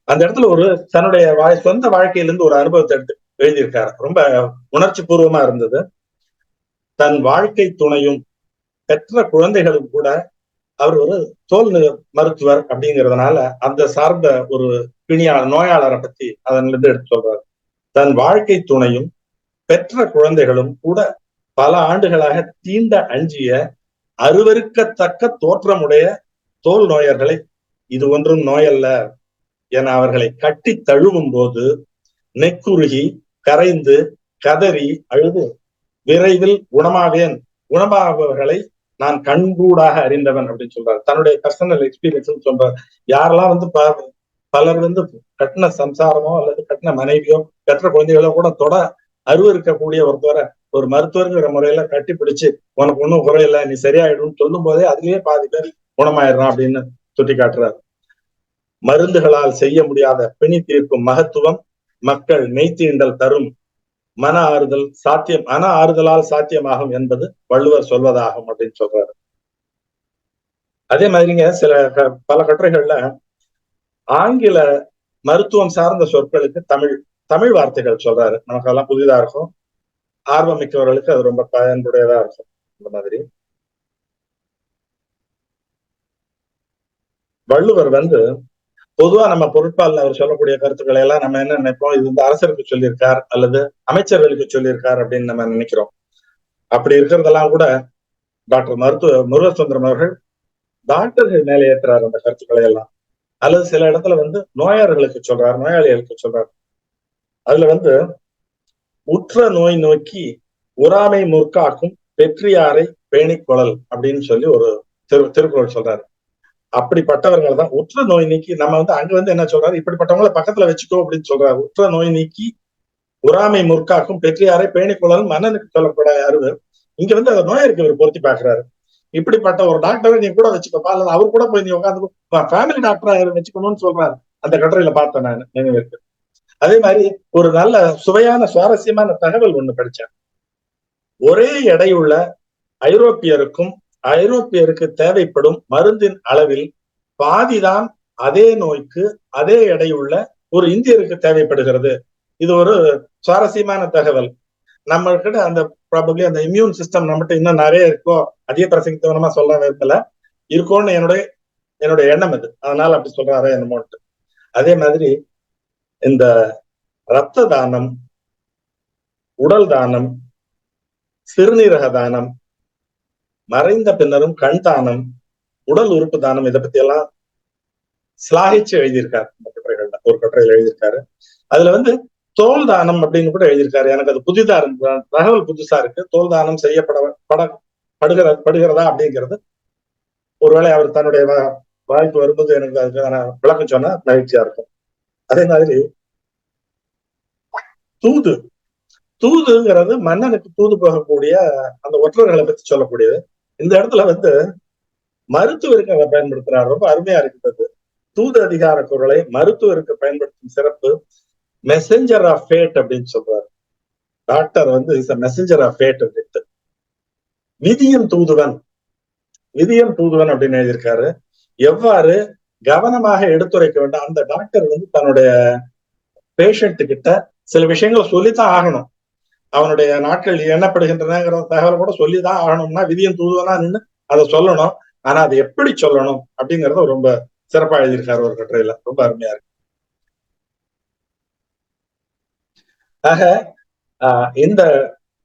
அந்த இடத்துல ஒரு தன்னுடைய சொந்த வாழ்க்கையிலிருந்து ஒரு அனுபவத்தை எடுத்து எழுதியிருக்காரு. ரொம்ப உணர்ச்சி பூர்வமா இருந்தது. தன் வாழ்க்கை துணையும் பெற்ற குழந்தைகளும் கூட அவர் ஒரு தோல் மருத்துவர் அப்படிங்கிறதுனால அந்த சார்ந்த ஒரு நோயாளரை பத்தி அதனிலிருந்து எடுத்து சொல்றாரு. தன் வாழ்க்கை துணையும் பெற்ற குழந்தைகளும் கூட பல ஆண்டுகளாக தீண்ட அஞ்சிய அருவருக்கத்தக்க தோற்றமுடைய தோல் நோயர்களை இது ஒன்றும் நோயல்ல என அவர்களை கட்டி தழுவும் போது நெக்குருகி கரைந்து கதறி அழுது விரைவில் குணமாவேன், குணமாபவர்களை நான் கண்கூடாக அறிந்தவன் அப்படின்னு சொல்றாரு. தன்னுடைய பர்சனல் எக்ஸ்பீரியன்ஸ் சொல்றாரு. யாரெல்லாம் வந்து பலர் வந்து கட்டின சம்சாரமோ அல்லது கட்டின மனைவியோ பெற்ற குழந்தைகளோ கூட தொட அருவருக்கக்கூடிய ஒருத்தவரை ஒரு மருத்துவர்கிற முறையில கட்டி பிடிச்சு உனக்கு ஒன்றும் குறையில்லை, நீ சரியாயிடும் சொல்லும் போதே அதுலயே பாதி பேர் குணமாயிடுறான் அப்படின்னு சுட்டி காட்டுறாரு. மருந்துகளால் செய்ய முடியாத பிணி தீர்க்கும் மகத்துவம் மக்கள் மெய்த்தீண்டல் தரும் மன ஆறுதலால் சாத்தியமாகும் என்பது வள்ளுவர் சொல்வதாகும் அப்படின்னு சொல்றாரு. அதே மாதிரிங்க பல கட்டுரைகள்ல ஆங்கில மருத்துவம் சார்ந்த சொற்களுக்கு தமிழ் வார்த்தைகள் சொல்றாரு. நமக்கு எல்லாம் புதிதா இருக்கும், ஆர்வம் மிக்கவர்களுக்கு அது ரொம்ப பயன்புடையதா இருக்கும். இந்த மாதிரி வள்ளுவர் வந்து பொதுவா நம்ம பொருட்பால் அவர் சொல்லக்கூடிய கருத்துக்களை எல்லாம் நம்ம என்ன நினைப்போம், இது வந்து அரசருக்கு சொல்லியிருக்கார் அல்லது அமைச்சர்களுக்கு சொல்லியிருக்கார் அப்படின்னு நம்ம நினைக்கிறோம். அப்படி இருக்கிறதெல்லாம் கூட டாக்டர் முருகசுந்தரம் அவர்கள் டாக்டர்கள் மேலே ஏற்றுறாரு அந்த கருத்துக்களை எல்லாம். அல்லது சில இடத்துல வந்து நோயாளிகளுக்கு சொல்றார். அதுல வந்து உற்ற நோய் நோக்கி உறாமை முற்காக்கும் பெற்றியாரை பேணிக்கொள்ளல் அப்படின்னு சொல்லி ஒரு திருக்குறள் சொல்றாரு. அப்படிப்பட்டவர்கள் தான் உற்ற நோய் நீக்கி, நம்ம வந்து அங்க வந்து என்ன சொல்றாரு, இப்படிப்பட்டவங்களை பக்கத்துல வச்சுக்கோ அப்படின்னு சொல்றாரு. உற்ற நோய் நீக்கி உறாமை முற்காக்கும் பெற்றியாரை பேணிக்கொள்ளல் மன்னனுக்கு சொல்லப்பட அறிவு. இங்க வந்து அந்த நோயருக்கு இவர் பொருத்தி பாக்குறாரு. இப்படிப்பட்ட ஒரு டாக்டரை நீ கூட வச்சுக்கப்பா, அல்லது அவர் கூட போய் நீ உட்காந்து ஃபேமிலி டாக்டரா வச்சுக்கணும்னு சொல்றாரு. அந்த கட்டுரையில பார்த்தேன் நான் நினைவிற்கு. அதே மாதிரி ஒரு நல்ல சுவையான சுவாரஸ்யமான தகவல் ஒண்ணு படிச்சேன். ஒரே எடையுள்ள ஐரோப்பியருக்கு தேவைப்படும் மருந்தின் அளவில் பாதிதான் அதே நோய்க்கு அதே எடையுள்ள ஒரு இந்தியருக்கு தேவைப்படுகிறது. இது ஒரு சுவாரஸ்யமான தகவல். நம்ம கிட்ட அந்த ப்ராபப்ளி அந்த இம்யூன் சிஸ்டம் நம்மகிட்ட இன்னும் நிறைய இருக்கோ, அதிக பிரசங்கித்தவனமா சொல்ல விரும்பல, இருக்கும்னு என்னுடைய எண்ணம் இது. அதனால அப்படி சொல்றாரு என்னமோட்டு. அதே மாதிரி இந்த இரத்த தானம், உடல் தானம், சிறுநீரக தானம், மறைந்த பின்னரும் கண் தானம், உடல் உறுப்பு தானம், இதை பத்தி எல்லாம் சிலாகிச்சு எழுதியிருக்காரு. இந்த கட்டுரைகள்ல ஒரு கட்டுரையில எழுதியிருக்காரு. அதுல வந்து தோல் தானம் அப்படின்னு கூட எழுதியிருக்காரு. எனக்கு அது புதிதா இருக்கு, தகவல் புதுசா இருக்கு. தோல் தானம் படுகிறதா அப்படிங்கிறது ஒருவேளை அவர் தன்னுடைய வாய்ப்பு வரும்போது எனக்கு அதுக்கான விளக்கம் சொன்னா மகிழ்ச்சியா இருக்கும். அதே மாதிரி தூதுங்கிறது மன்னனுக்கு தூது போகக்கூடிய அந்த ஒற்றர்களை பத்தி சொல்லக்கூடியது. இந்த இடத்துல வந்து மருத்துவருக்கு அதை பயன்படுத்துறாரு. ரொம்ப அருமையா இருக்கிறது. தூது அதிகார குரலை மருத்துவருக்கு பயன்படுத்தும் சிறப்பு மெசஞ்சர் ஆஃப் ஃபேட் அப்படின்னு சொல்றாரு. டாக்டர் வந்து இஸ் மெசஞ்சர் ஆஃப் ஃபேட் அப்படின்ட்டு. விதியின் தூதுவன் அப்படின்னு எழுதியிருக்காரு. எவ்வாறு கவனமாக எடுத்துரைக்க வேண்டும். அந்த டாக்டர் வந்து தன்னுடைய பேஷண்ட் கிட்ட சில விஷயங்களை சொல்லித்தான் ஆகணும். அவனுடைய நாட்கள் எண்ணப்படுகின்றனங்கிற தகவல் கூட சொல்லிதான் ஆகணும்னா விதியின் தூதுவனா நின்று அதை சொல்லணும். ஆனா அதை எப்படி சொல்லணும் அப்படிங்கறத ரொம்ப சிறப்பா எழுதியிருக்காரு ஒரு கட்டுரையில. ரொம்ப அருமையா இருக்கு. ஆக இந்த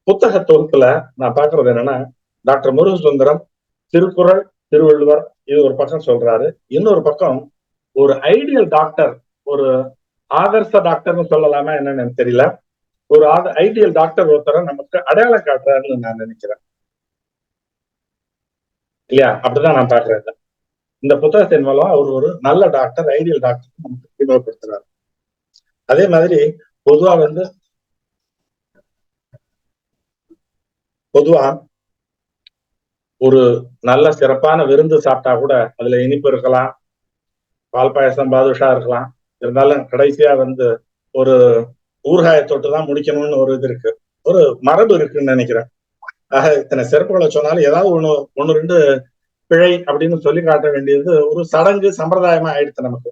புத்தக தொகுப்புல நான் பாக்குறது என்னன்னா, டாக்டர் முருகசுந்தரம் திருக்குறள், திருவள்ளுவர் இது ஒரு பக்கம் சொல்றாரு. இன்னொரு பக்கம் ஒரு ஐடியல் டாக்டர், ஒரு ஆதர்ச டாக்டர்னு சொல்லலாமா என்னன்னு எனக்கு தெரியல, ஒரு ஐடியல் டாக்டர் ஒருத்தரை நமக்கு அடையாளம் காட்டுறாருன்னு நான் நினைக்கிறேன். இல்லையா? அப்படிதான் நான் பாக்குறேன். இந்த புத்தகத்தின் மூலம் அவர் ஒரு நல்ல டாக்டர், ஐடியல் டாக்டர் நமக்கு அறிமுகப்படுத்துறாரு. அதே மாதிரி பொதுவா ஒரு நல்ல சிறப்பான விருந்து சாப்பிட்டா கூட அதுல இனிப்பு இருக்கலாம், பால் பாயசம் பாதுஷா இருக்கலாம். இருந்தாலும் கடைசியா வந்து ஒரு ஊறுகாய தொட்டு தான் முடிக்கணும்னு ஒரு இது இருக்கு, ஒரு மரபு இருக்குன்னு நினைக்கிறேன். ஆக இத்தனை சிறப்புகளை சொன்னாலும் ஏதாவது ஒண்ணு ரெண்டு பிழை அப்படின்னு சொல்லி காட்ட வேண்டியது ஒரு சடங்கு சம்பிரதாயமா ஆயிடுச்சு நமக்கு.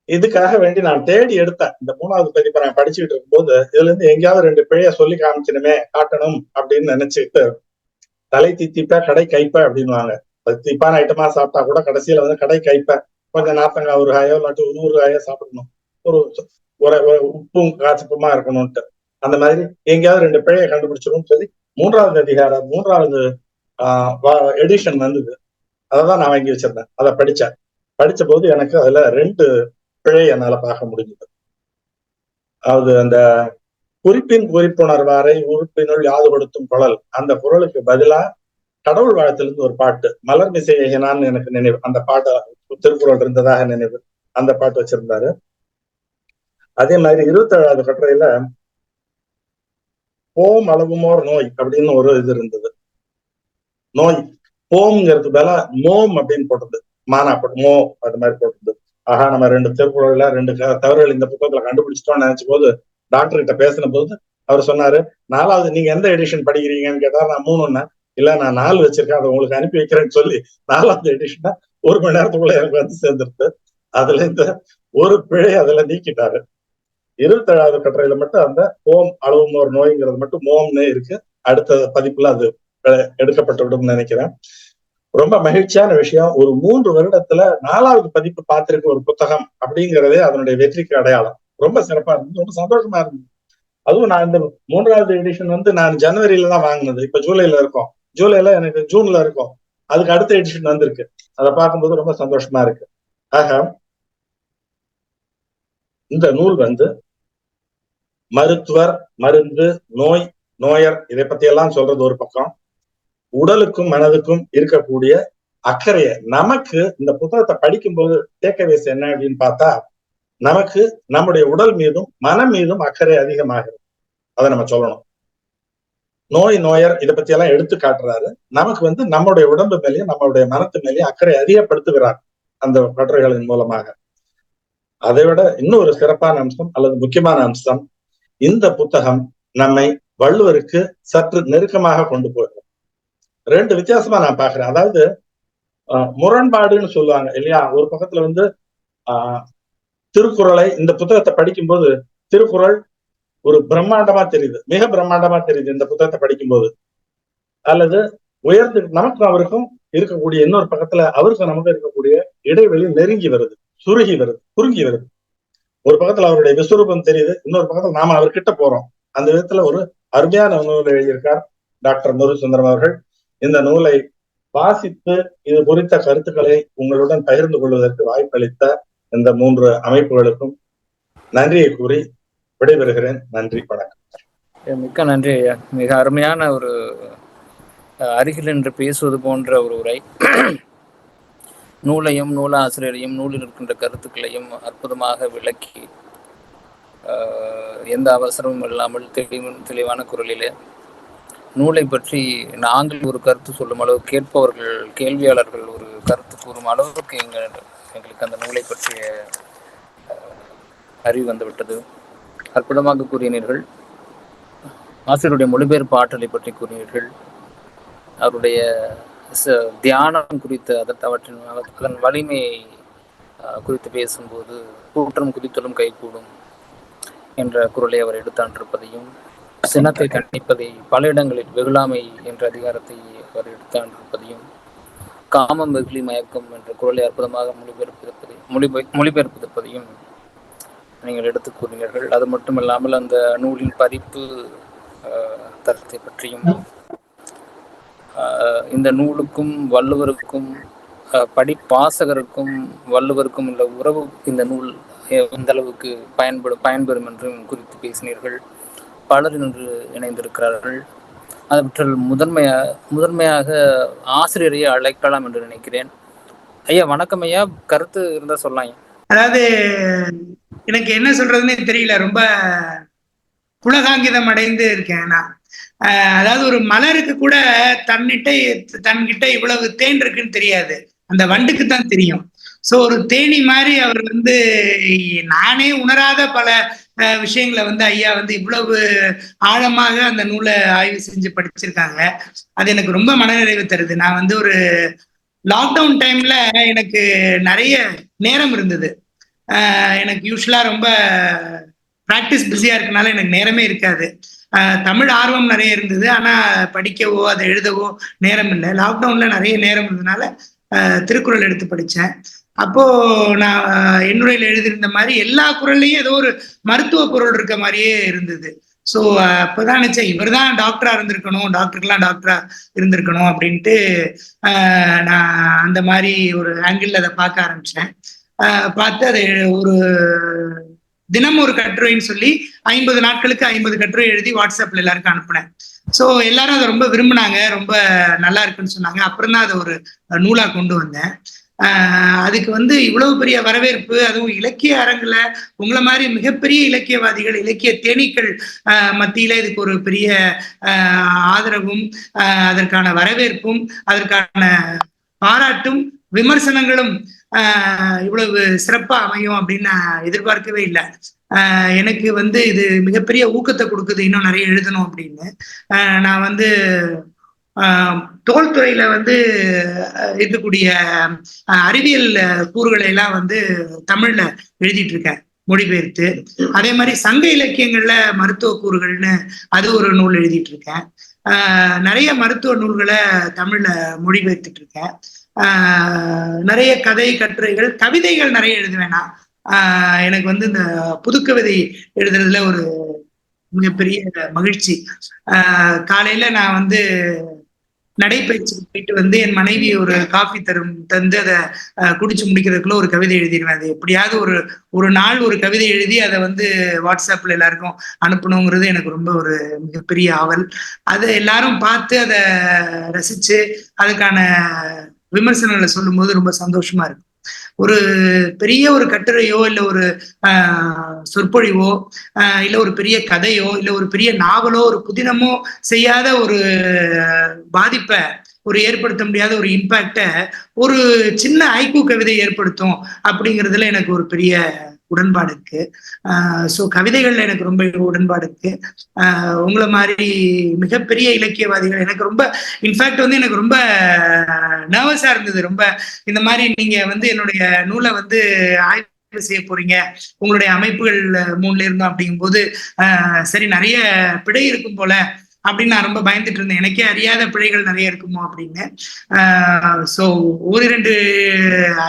இதுக்காக வேண்டி நான் தேடி எடுத்தேன். இந்த 3வது பதிப்பை நான் படிச்சுட்டு இருக்கும்போது இதுல இருந்து எங்கேயாவது 2 பிழைய சொல்லி காமிக்கணுமே, காட்டணும் அப்படின்னு நினைச்சுட்டு, தலை தித்திப்ப கடை கைப்ப அப்படின்வாங்க. திப்பான ஐட்டமா சாப்பிட்டா கூட கடைசியில வந்து கடை கைப்ப, கொஞ்சம் நாத்தங்காய் ஒரு காயோ இல்லாட்டி 100 காயோ சாப்பிடணும், ஒரு உப்பும் காய்ச்சப்புமா இருக்கணும்ட்டு. அந்த மாதிரி எங்கேயாவது 2 பிழையை கண்டுபிடிச்சிடும் சொல்லி 3வது அதிகாரம் 3வது எடிஷன் வந்தது. அதான் நான் வாங்கி வச்சிருந்தேன். அதை படிச்சேன். படிச்ச போது எனக்கு அதுல 2 பிழை என்னால பார்க்க முடிஞ்சது. அதாவது அந்த குறிப்பின் குறிப்புணர்வாரை உறுப்பினுள் யாதுபடுத்தும் குரல், அந்த குரலுக்கு பதிலா கடவுள் வாழ்த்திலிருந்து ஒரு பாட்டு, மலர் மிசையனான்னு எனக்கு நினைவு, அந்த பாட்டு திருக்குறள் இருந்ததாக நினைவு, அந்த பாட்டு வச்சிருந்தாரு. அதே மாதிரி 27வது கட்டுரையில போம் அளவுமோர் நோய் அப்படின்னு ஒரு இது இருந்தது. நோய் போம்ங்கிறது பதிலா மோம் அப்படின்னு போட்டது, மானா மோ அது மாதிரி போட்டது. ஆஹா, நம்ம 2 திருக்குறள்ல 2 தவறுகள் இந்த புத்தகத்துல கண்டுபிடிச்சிட்டோம்னு நினைச்ச போது டாக்டர் கிட்ட பேசின போது அவர் சொன்னாரு, 4வது நீங்க எந்த எடிஷன் படிக்கிறீங்கன்னு கேட்டா நான் 3ன்னு, இல்ல நான் 4 வச்சிருக்கேன், அதை உங்களுக்கு அனுப்பி வைக்கிறேன்னு சொல்லி 4வது எடிஷனா 1 மணி நேரத்துக்குள்ள எனக்கு வந்து சேர்ந்துருக்கு. அதுல இந்த ஒரு பிழை அதுல நீக்கிட்டாரு. 27வது கட்டுரையில மட்டும் அந்த போம் அளவுமோர் நோய்ங்கிறது மட்டும் மோம்னே இருக்கு. அடுத்த பதிப்புல அது எடுக்கப்பட்டு விடும் நினைக்கிறேன். ரொம்ப மகிழ்ச்சியான விஷயம், ஒரு 3 வருடத்துல 4வது பதிப்பு பார்த்திருக்க ஒரு புத்தகம் அப்படிங்கிறதே அதனுடைய வெற்றிக்கு அடையாளம். ரொம்ப சிறப்பா இருந்தது, ரொம்ப சந்தோஷமா இருந்தது. அதுவும் நான் இந்த 3வது எடிஷன் வந்து நான் ஜனவரியில தான் வாங்கினது. இப்ப ஜூலைல இருக்கோம், ஜூலைல எனக்கு ஜூன்ல இருக்கும், அதுக்கு அடுத்த எடிஷன் வந்திருக்கு. அதை பார்க்கும்போது ரொம்ப சந்தோஷமா இருக்கு. ஆக இந்த நூல் வந்து மருத்துவர், மருந்து, நோய், நோயர் இதை பத்தி எல்லாம் சொல்றது ஒரு பக்கம், உடலுக்கும் மனதுக்கும் இருக்கக்கூடிய அக்கறைய நமக்கு இந்த புத்தகத்தை படிக்கும்போது டேக்அவேஸ் என்ன அப்படின்னு பார்த்தா, நமக்கு நம்முடைய உடல் மீதும் மனம் மீதும் அக்கறை அதிகமாகிறது. அதை நம்ம சொல்லணும். நோய், நோயர் இதை பத்தி எல்லாம் எடுத்து காட்டுறாரு. நமக்கு வந்து நம்முடைய உடம்பு மேலேயும் நம்மளுடைய மனத்து மேலேயும் அக்கறை அதிகப்படுத்துகிறார் அந்த கட்டுரைகளின் மூலமாக. அதை விட இன்னொரு சிறப்பான அம்சம் அல்லது முக்கியமான அம்சம், இந்த புத்தகம் நம்மை வள்ளுவருக்கு சற்று நெருக்கமாக கொண்டு போகிறது. 2 வித்தியாசமா நான் பாக்குறேன். அதாவது முரண்பாடுன்னு சொல்லுவாங்க இல்லையா. ஒரு பக்கத்துல வந்து திருக்குறளை இந்த புத்தகத்தை படிக்கும்போது திருக்குறள் ஒரு பிரம்மாண்டமா தெரியுது, மிக பிரம்மாண்டமா தெரியுது இந்த புத்தகத்தை படிக்கும்போது. அல்லது உயர்ந்து நமக்கும் அவருக்கும் இருக்கக்கூடிய இன்னொரு பக்கத்துல அவருக்கும் நமக்கு இருக்கக்கூடிய இடைவெளி நெருங்கி வருது, சுருங்கி வருது. ஒரு பக்கத்துல அவருடைய விஸ்வரூபம் தெரியுது, இன்னொரு பக்கத்துல நாம அவர்கிட்ட போறோம். அந்த விதத்துல ஒரு அருமையான நூலை எழுதியிருக்கார் டாக்டர் முருகசுந்தரம் அவர்கள். இந்த நூலை வாசித்து இது குறித்த கருத்துக்களை உங்களுடன் பகிர்ந்து கொள்வதற்கு வாய்ப்பளித்த இந்த 3 அமைப்புகளுக்கும் நன்றியை கூறி விடைபெறுகிறேன். நன்றி, வணக்கம். மிக்க நன்றி ஐயா. மிக அருமையான ஒரு அருகில் என்று பேசுவது போன்ற ஒரு உரை. நூலையும் நூலாசிரியரையும் நூலில் இருக்கின்ற கருத்துக்களையும் அற்புதமாக விளக்கி எந்த அவசரமும் இல்லாமல் தெளிவான குரலிலே நூலை பற்றி நாங்கள் ஒரு கருத்து சொல்லும் அளவு, கேட்பவர்கள் கேள்வியாளர்கள் ஒரு கருத்து கூறும் அளவுக்கு எங்களுக்கு அந்த நூலை பற்றிய அறிவு வந்துவிட்டது. அற்புதமாக கூறினீர்கள். ஆசிரியருடைய மொழிபெயர்ப்பு ஆற்றலை பற்றி கூறினீர்கள். அவருடைய தியானம் குறித்து அதன் வலிமையை குறித்து பேசும்போது கூற்றம் குதித்தலும் கைகூடும் என்ற குரலை அவர் எடுத்தாண்டிருப்பதையும், சினத்தை தணிப்பதை பல இடங்களில் வெகுளாமை என்ற அதிகாரத்தை அவர் எடுத்தாண்டிருப்பதையும், காமம் வெகுளி மயக்கம் என்ற குரலை அற்புதமாக மொழிபெயர்ப்பதையும் நீங்கள் எடுத்து கூறினீர்கள். அது மட்டுமில்லாமல் அந்த நூலின் பதிப்பு தரத்தை பற்றியும், இந்த நூலுக்கும் வள்ளுவருக்கும் படிப்பாசகருக்கும் வள்ளுவருக்கும் உள்ள உறவு இந்த நூல் எந்த அளவுக்கு பயன்பெறும் என்றும் குறித்து பேசினீர்கள். பலர் இன்று இணைந்திருக்கிறார்கள். அவற்றில் முதன்மையாக ஆசிரியரையே அழைக்கலாம் என்று நினைக்கிறேன். ஐயா வணக்கம் ஐயா, கருத்து இருந்தா சொல்லலாம். அதாவது எனக்கு என்ன சொல்றதுன்னு தெரியல, ரொம்ப புலகாங்கிதம் அடைந்து இருக்கேன் நான். அதாவது ஒரு மலருக்கு கூட தன்கிட்ட இவ்வளவு தேன் இருக்குன்னு தெரியாது, அந்த வண்டுக்கு தான் தெரியும். சோ ஒரு தேனி மாதிரி அவர் வந்து நானே உணராத பல விஷயங்களை வந்து ஐயா வந்து இவ்வளவு ஆழமாக அந்த நூலை ஆய்வு செஞ்சு படிச்சிருக்காங்க. அது எனக்கு ரொம்ப மனநிறைவு தருது. நான் வந்து ஒரு லாக்டவுன் டைம்ல எனக்கு நிறைய நேரம் இருந்தது. எனக்கு யூஸ்வலா ரொம்ப ப்ராக்டிஸ் பிஸியா இருக்கனால எனக்கு நேரமே இருக்காது. தமிழ் ஆர்வம் நிறைய இருந்தது, ஆனா படிக்கவோ அதை எழுதவோ நேரம் இல்லை. லாக்டவுன்ல நிறைய நேரம் இருந்ததுனால திருக்குறள் எடுத்து படித்தேன். அப்போ நான் என்னுரையில் எழுதியிருந்த மாதிரி எல்லா குறள்லையும் ஏதோ ஒரு மருத்துவ பொருள் இருக்க மாதிரியே இருந்தது. ஸோ அப்போதான் நினைச்சேன், இவர் தான் டாக்டரா இருந்திருக்கணும், டாக்டருக்கெல்லாம் டாக்டரா இருந்திருக்கணும் அப்படின்ட்டு நான் அந்த மாதிரி ஒரு ஆங்கிள் அதை பார்க்க ஆரம்பிச்சேன். பார்த்து அதை ஒரு தினம் ஒரு கட்டுரைன்னு சொல்லி 50 நாட்களுக்கு 50 கட்டுரை எழுதி வாட்ஸ்அப்ல எல்லாருக்கும் அனுப்புனேன். ஸோ எல்லாரும் அதை ரொம்ப விரும்பினாங்க, ரொம்ப நல்லா இருக்குன்னு சொன்னாங்க. அப்புறம் தான் அதை ஒரு நூலா கொண்டு வந்தேன். அதுக்கு வந்து இவ்வளவு பெரிய வரவேற்பு, அதுவும் இலக்கிய அரங்குல உங்களை மாதிரி மிகப்பெரிய இலக்கியவாதிகள், இலக்கிய தேனீக்கள் மத்தியில இதுக்கு ஒரு பெரிய ஆதரவும், அதற்கான வரவேற்பும், அதற்கான பாராட்டும் விமர்சனங்களும் இவ்வளவு சிறப்பா அமையும் அப்படின்னு நான் எதிர்பார்க்கவே இல்லை. எனக்கு வந்து இது மிகப்பெரிய ஊக்கத்தை கொடுக்குது, இன்னும் நிறைய எழுதணும் அப்படின்னு. நான் வந்து தோல்துறையில வந்து இருக்கக்கூடிய அறிவியல் கூறுகளை எல்லாம் வந்து தமிழ்ல எழுதிட்டு இருக்கேன், மொழிபெயர்த்து. அதே மாதிரி சங்க இலக்கியங்கள்ல மருத்துவ கூறுகள்னு அது ஒரு நூல் எழுதிட்டு இருக்கேன். நிறைய மருத்துவ நூல்களை தமிழ்ல மொழிபெயர்த்துட்டு இருக்கேன். நிறைய கதை, கட்டுரைகள், கவிதைகள் நிறைய எழுதுவேன் நான். எனக்கு வந்து இந்த புதுக்கவிதை எழுதுறதுல ஒரு மிகப்பெரிய மகிழ்ச்சி. காலையில நான் வந்து நடைப்பயிற்சிக்கு போயிட்டு வந்து என் மனைவி ஒரு காஃபி தந்து அதை குடிச்சு முடிக்கிறதுக்குள்ள ஒரு கவிதை எழுதிடுவேன். அது எப்படியாவது ஒரு நாள் ஒரு கவிதை எழுதி அதை வந்து வாட்ஸ்அப்ல எல்லாருக்கும் அனுப்பணுங்கிறது எனக்கு ரொம்ப ஒரு மிகப்பெரிய ஆவல். அதை எல்லாரும் பார்த்து அதை ரசிச்சு அதுக்கான விமர்சனங்களை சொல்லும் போது ரொம்ப சந்தோஷமா இருக்கு. ஒரு பெரிய ஒரு கட்டுரையோ இல்ல ஒரு சொற்பொழிவோ இல்ல ஒரு பெரிய கதையோ இல்ல ஒரு பெரிய நாவலோ ஒரு புதினமோ செய்யாத ஒரு பாதிப்பை, ஒரு ஏற்படுத்த முடியாத ஒரு இம்பாக்ட ஒரு சின்ன ஐக்கூ கவிதை ஏற்படுத்தும் அப்படிங்கிறதுல எனக்கு ஒரு பெரிய உடன்பாடு இருக்கு. ஸோ கவிதைகள்ல எனக்கு ரொம்ப உடன்பாடு இருக்கு. உங்களை மாதிரி மிகப்பெரிய இலக்கியவாதிகள் எனக்கு ரொம்ப, இன்ஃபேக்ட் வந்து எனக்கு ரொம்ப நர்வஸா இருந்தது. ரொம்ப இந்த மாதிரி நீங்க வந்து என்னுடைய நூலை வந்து ஆய்வு செய்ய போறீங்க, உங்களுடைய அமைப்புகள் 3ல இருந்தோம் அப்படிங்கும்போது சரி நிறைய பிழை இருக்கும் போல அப்படின்னு நான் ரொம்ப பயந்துட்டு இருந்தேன். எனக்கே அறியாத பிழைகள் நிறைய இருக்குமோ அப்படின்னு. ஸோ 1-2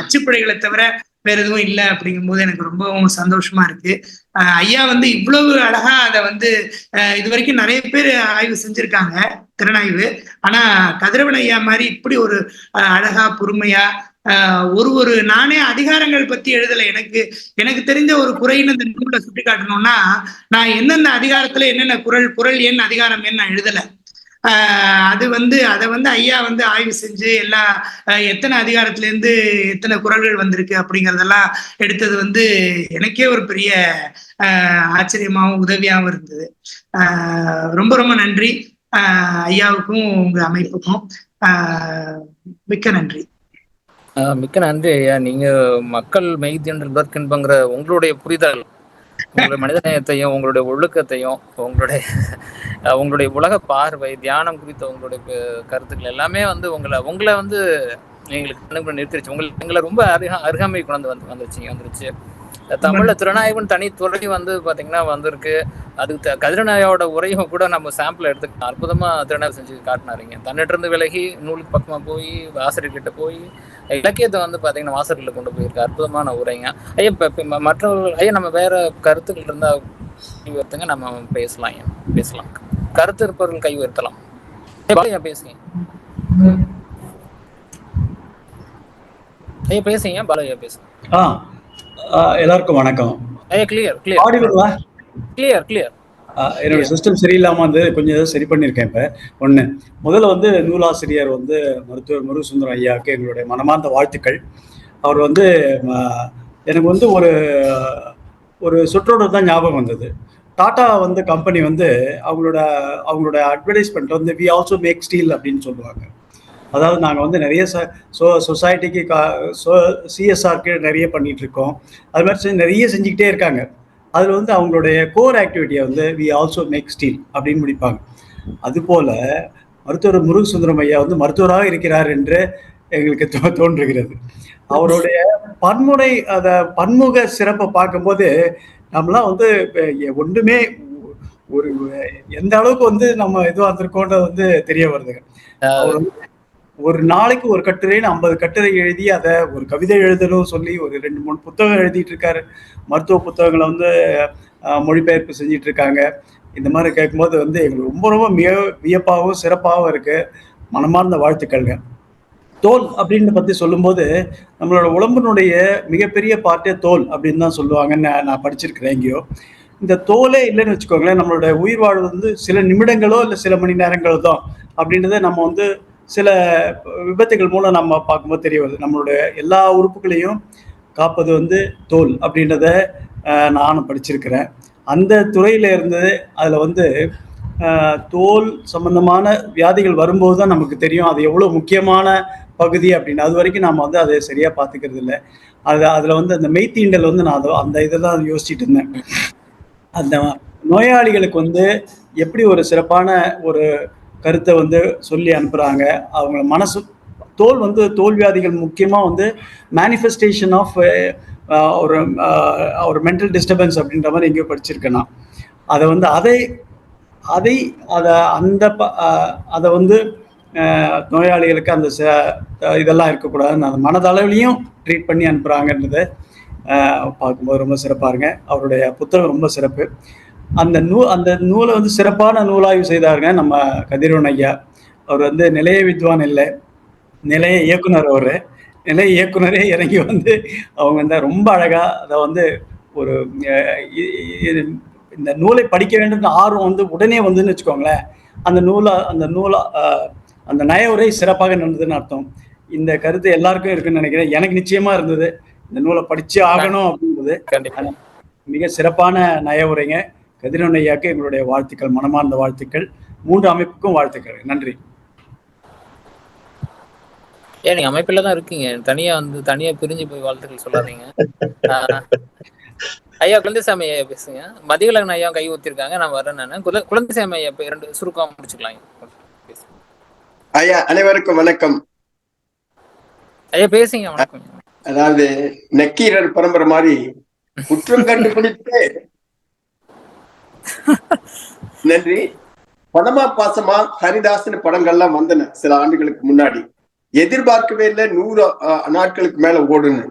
அச்சுப்பிழைகளை தவிர வேற எதுவும் இல்லை அப்படிங்கும்போது எனக்கு ரொம்பவும் சந்தோஷமா இருக்கு. ஐயா வந்து இவ்வளவு அழகா அதை வந்து இது வரைக்கும் நிறைய பேர் ஆய்வு செஞ்சிருக்காங்க, திறனாய்வு. ஆனா கதிரவன் ஐயா மாதிரி இப்படி ஒரு அழகா பொறுமையா ஒரு நானே அதிகாரங்கள் பத்தி எழுதலை. எனக்கு தெரிஞ்ச ஒரு குறைன்னு இந்த நூலை சுட்டி காட்டணும்னா, நான் எந்தெந்த அதிகாரத்துல என்னென்ன குறள் எண் அதிகாரம் எண் நான் எழுதலை. அது வந்து அதை வந்து ஐயா வந்து ஆய்வு செஞ்சு எல்லா எத்தனை அதிகாரத்துல இருந்து எத்தனை குறள்கள் வந்திருக்கு அப்படிங்கறதெல்லாம் எடுத்தது வந்து எனக்கே ஒரு பெரிய ஆச்சரியமாகவும் உதவியாகவும் இருந்தது. ரொம்ப ரொம்ப நன்றி ஐயாவுக்கும் உங்க அமைப்புக்கும். மிக்க நன்றி. மிக்க நன்றி ஐயா. நீங்க மக்கள் மெய்தியன்பங்கிற உங்களுடைய புரிதல், உங்களுடைய மனிதநேயத்தையும் உங்களுடைய ஒழுக்கத்தையும் உங்களுடைய உலக பார்வை, தியானம் குறித்த உங்களுடைய கருத்துக்கள் எல்லாமே வந்து உங்களை வந்து எங்களுக்கு நிறுத்திருச்சு. எங்களை ரொம்ப அருகாமை கொண்டு வந்துருச்சு. தமிழ்ல திறனாய்வுன்னு தனி துறை வந்து பாத்தீங்கன்னா வந்திருக்கு. அதுக்கு கதிரனாயோட உரையும் கூட நம்ம சாம்பிள் எடுத்துக்கலாம். அற்புதமா திறனாய்வு செஞ்சு காட்டினாருங்க. தன்னிட்ட இருந்து விலகி நூலுக்கு பக்கமா போய் ஆசிரியர்கிட்ட போய் இலக்கியத்தை வந்து பாத்தீங்கன்னா வாசகர்களை கொண்டு போயிருக்க அற்புதமான உரைங்க ஐயா. மற்றவர்கள் ஐயா நம்ம வேற கருத்துக்கள் இருந்தா கை உயர்த்துங்க, நம்ம பேசலாம். கருத்து இருப்பவர்கள் கை உயர்த்தலாம். பேசுங்க ஐயா, பேசுங்க பாலையா, பேசுங்க. எல்லாருக்கும் வணக்கம். கிளியர். என்னோட சிஸ்டம் சரியில்லாம வந்து கொஞ்சம் ஏதாவது சரி பண்ணியிருக்கேன். இப்போ முதல்ல வந்து நூலாசிரியர் வந்து மருத்துவர் முருகசுந்தரம் ஐயாவுக்கு எங்களுடைய மனமார்ந்த வாழ்த்துக்கள். அவர் வந்து எனக்கு வந்து ஒரு சொற்றொடர் தான் ஞாபகம் வந்தது. டாடா வந்து கம்பெனி வந்து அவங்களோட அட்வர்டைஸ்மெண்ட் வந்து வி ஆல்சோ மேக் ஸ்டீல் அப்படின்னு சொல்லுவாங்க. அதாவது நாங்கள் வந்து நிறைய சொசைட்டிக்கு சிஎஸ்ஆருக்கு நிறைய பண்ணிட்டு இருக்கோம். அது மாதிரி நிறைய செஞ்சுக்கிட்டே இருக்காங்க. அதில் வந்து அவங்களுடைய கோர் ஆக்டிவிட்டியை வந்து வி ஆல்சோ மேக் ஸ்டீல் அப்படின்னு முடிப்பாங்க. அதுபோல மருத்துவர் முருகசுந்தரம் ஐயா வந்து மருத்துவராக இருக்கிறார் என்று எங்களுக்கு தோன்றுகிறது. அவருடைய பன்முக சிறப்பை பார்க்கும்போது நம்மளாம் வந்து ஒன்றுமே ஒரு எந்த அளவுக்கு வந்து நம்ம இதுவாக இருந்திருக்கோன்றது வந்து தெரிய வருதுங்க. அவர் வந்து ஒரு நாளைக்கு ஒரு கட்டுரைன்னு 50 கட்டுரை எழுதி அதை ஒரு கவிதை எழுதணும் சொல்லி ஒரு 2-3 புத்தகம் எழுதிட்டு இருக்காரு. மருத்துவ புத்தகங்களை வந்து மொழிபெயர்ப்பு செஞ்சிட்டு இருக்காங்க. இந்த மாதிரி கேட்கும்போது வந்து எங்களுக்கு ரொம்ப ரொம்ப மிக வியப்பாகவும் சிறப்பாகவும் இருக்கு. மனமார்ந்த வாழ்த்துக்கள்ங்க. தோல் அப்படின்னு பத்தி சொல்லும்போது நம்மளோட உடம்பினுடைய மிகப்பெரிய பார்ட்டே தோல் அப்படின்னு தான் சொல்லுவாங்கன்னு நான் படிச்சிருக்கிறேன் எங்கேயோ. இந்த தோலே இல்லைன்னு வச்சுக்கோங்களேன், நம்மளோட உயிர் வாழ்வு வந்து சில நிமிடங்களோ இல்லை சில மணி நேரங்களோ தான் அப்படின்றத நம்ம வந்து சில விபத்துகள் மூலம் நம்ம பார்க்கும்போது தெரிய வருது. நம்மளோட எல்லா உறுப்புகளையும் காப்பது வந்து தோல் அப்படின்றத நானும் படிச்சிருக்கிறேன். அந்த துறையில இருந்து அதில் வந்து தோல் சம்பந்தமான வியாதிகள் வரும்போது தான் நமக்கு தெரியும் அது எவ்வளோ முக்கியமான பகுதி அப்படின்னு. அது வரைக்கும் நாம் வந்து அதை சரியாக பார்த்துக்கிறது இல்லை. அதில் வந்து அந்த மெய்த்தீண்டல் வந்து நான் அந்த இதை தான் யோசிச்சுட்டு இருந்தேன். அந்த நோயாளிகளுக்கு வந்து எப்படி ஒரு சிறப்பான ஒரு கருத்தை வந்து சொல்லி அனுப்புகிறாங்க. அவங்க மனசு தோல் வந்து தோல் வியாதிகள் முக்கியமாக வந்து மேனிஃபெஸ்டேஷன் ஆஃப் ஒரு மென்டல் டிஸ்டர்பன்ஸ் அப்படின்ற மாதிரி எங்கேயோ படிச்சிருக்கேன் நான். அதை வந்து அதை வந்து நோயாளிகளுக்கு அந்த இதெல்லாம் இருக்கக்கூடாதுன்னு அந்த மனதளவுலையும் ட்ரீட் பண்ணி அனுப்புகிறாங்கன்றதை பார்க்கும்போது ரொம்ப சிறப்பாக இருங்க. அவருடைய புத்தகம் ரொம்ப சிறப்பு. அந்த நூலை வந்து சிறப்பான நூலாய்வு செய்தாருங்க நம்ம கதிரவன் ஐயா. அவர் வந்து நிலைய வித்வான் இல்லை, நிலைய இயக்குனர். அவர் நிலைய இயக்குனரே இறங்கி வந்து அவங்க வந்து ரொம்ப அழகா அதை வந்து ஒரு இந்த நூலை படிக்க வேண்டும் ஆர்வம் வந்து உடனே வந்துன்னு வச்சுக்கோங்களேன். அந்த நய உரை சிறப்பாக நடந்ததுன்னு அர்த்தம். இந்த கருத்து எல்லாருக்கும் இருக்குன்னு நினைக்கிறேன். எனக்கு நிச்சயமா இருந்தது இந்த நூலை படிச்சு ஆகணும் அப்படின்றது. மிக சிறப்பான நய உரைங்க. கதிரவன் ஐயாக்கு எங்களுடைய வாழ்த்துக்கள், மனமார்ந்த வாழ்த்துக்கள். 3 அமைப்புக்கும் வாழ்த்துக்கள். நன்றி. நீங்க அமைப்புல தான் இருக்கீங்க, தனியா பிரிஞ்சு போய் வாழ்த்துக்கள் சொல்லாதீங்க. ஐயா குழந்தைசாமி ஐயா பேசுங்க. மதியழகன் ஐயா கை ஊத்திருக்காங்க, நான் வரேன். நான் குழந்தைசாமி ஐயா 2 சுருக்கம் முடிச்சுக்கலாம். ஐயா அனைவருக்கும் வணக்கம். ஐயா பேசுங்க. வணக்கம். அதாவது நக்கீரர் பரம்பரை மாதிரி குற்றம் கண்டுபிடித்து நன்றி. பணமா பாசமா ஹரிதாசன் படங்கள்லாம் வந்தன சில ஆண்டுகளுக்கு முன்னாடி. எதிர்பார்க்கவே இல்லை 100 நாட்களுக்கு மேல ஓடுன்னு.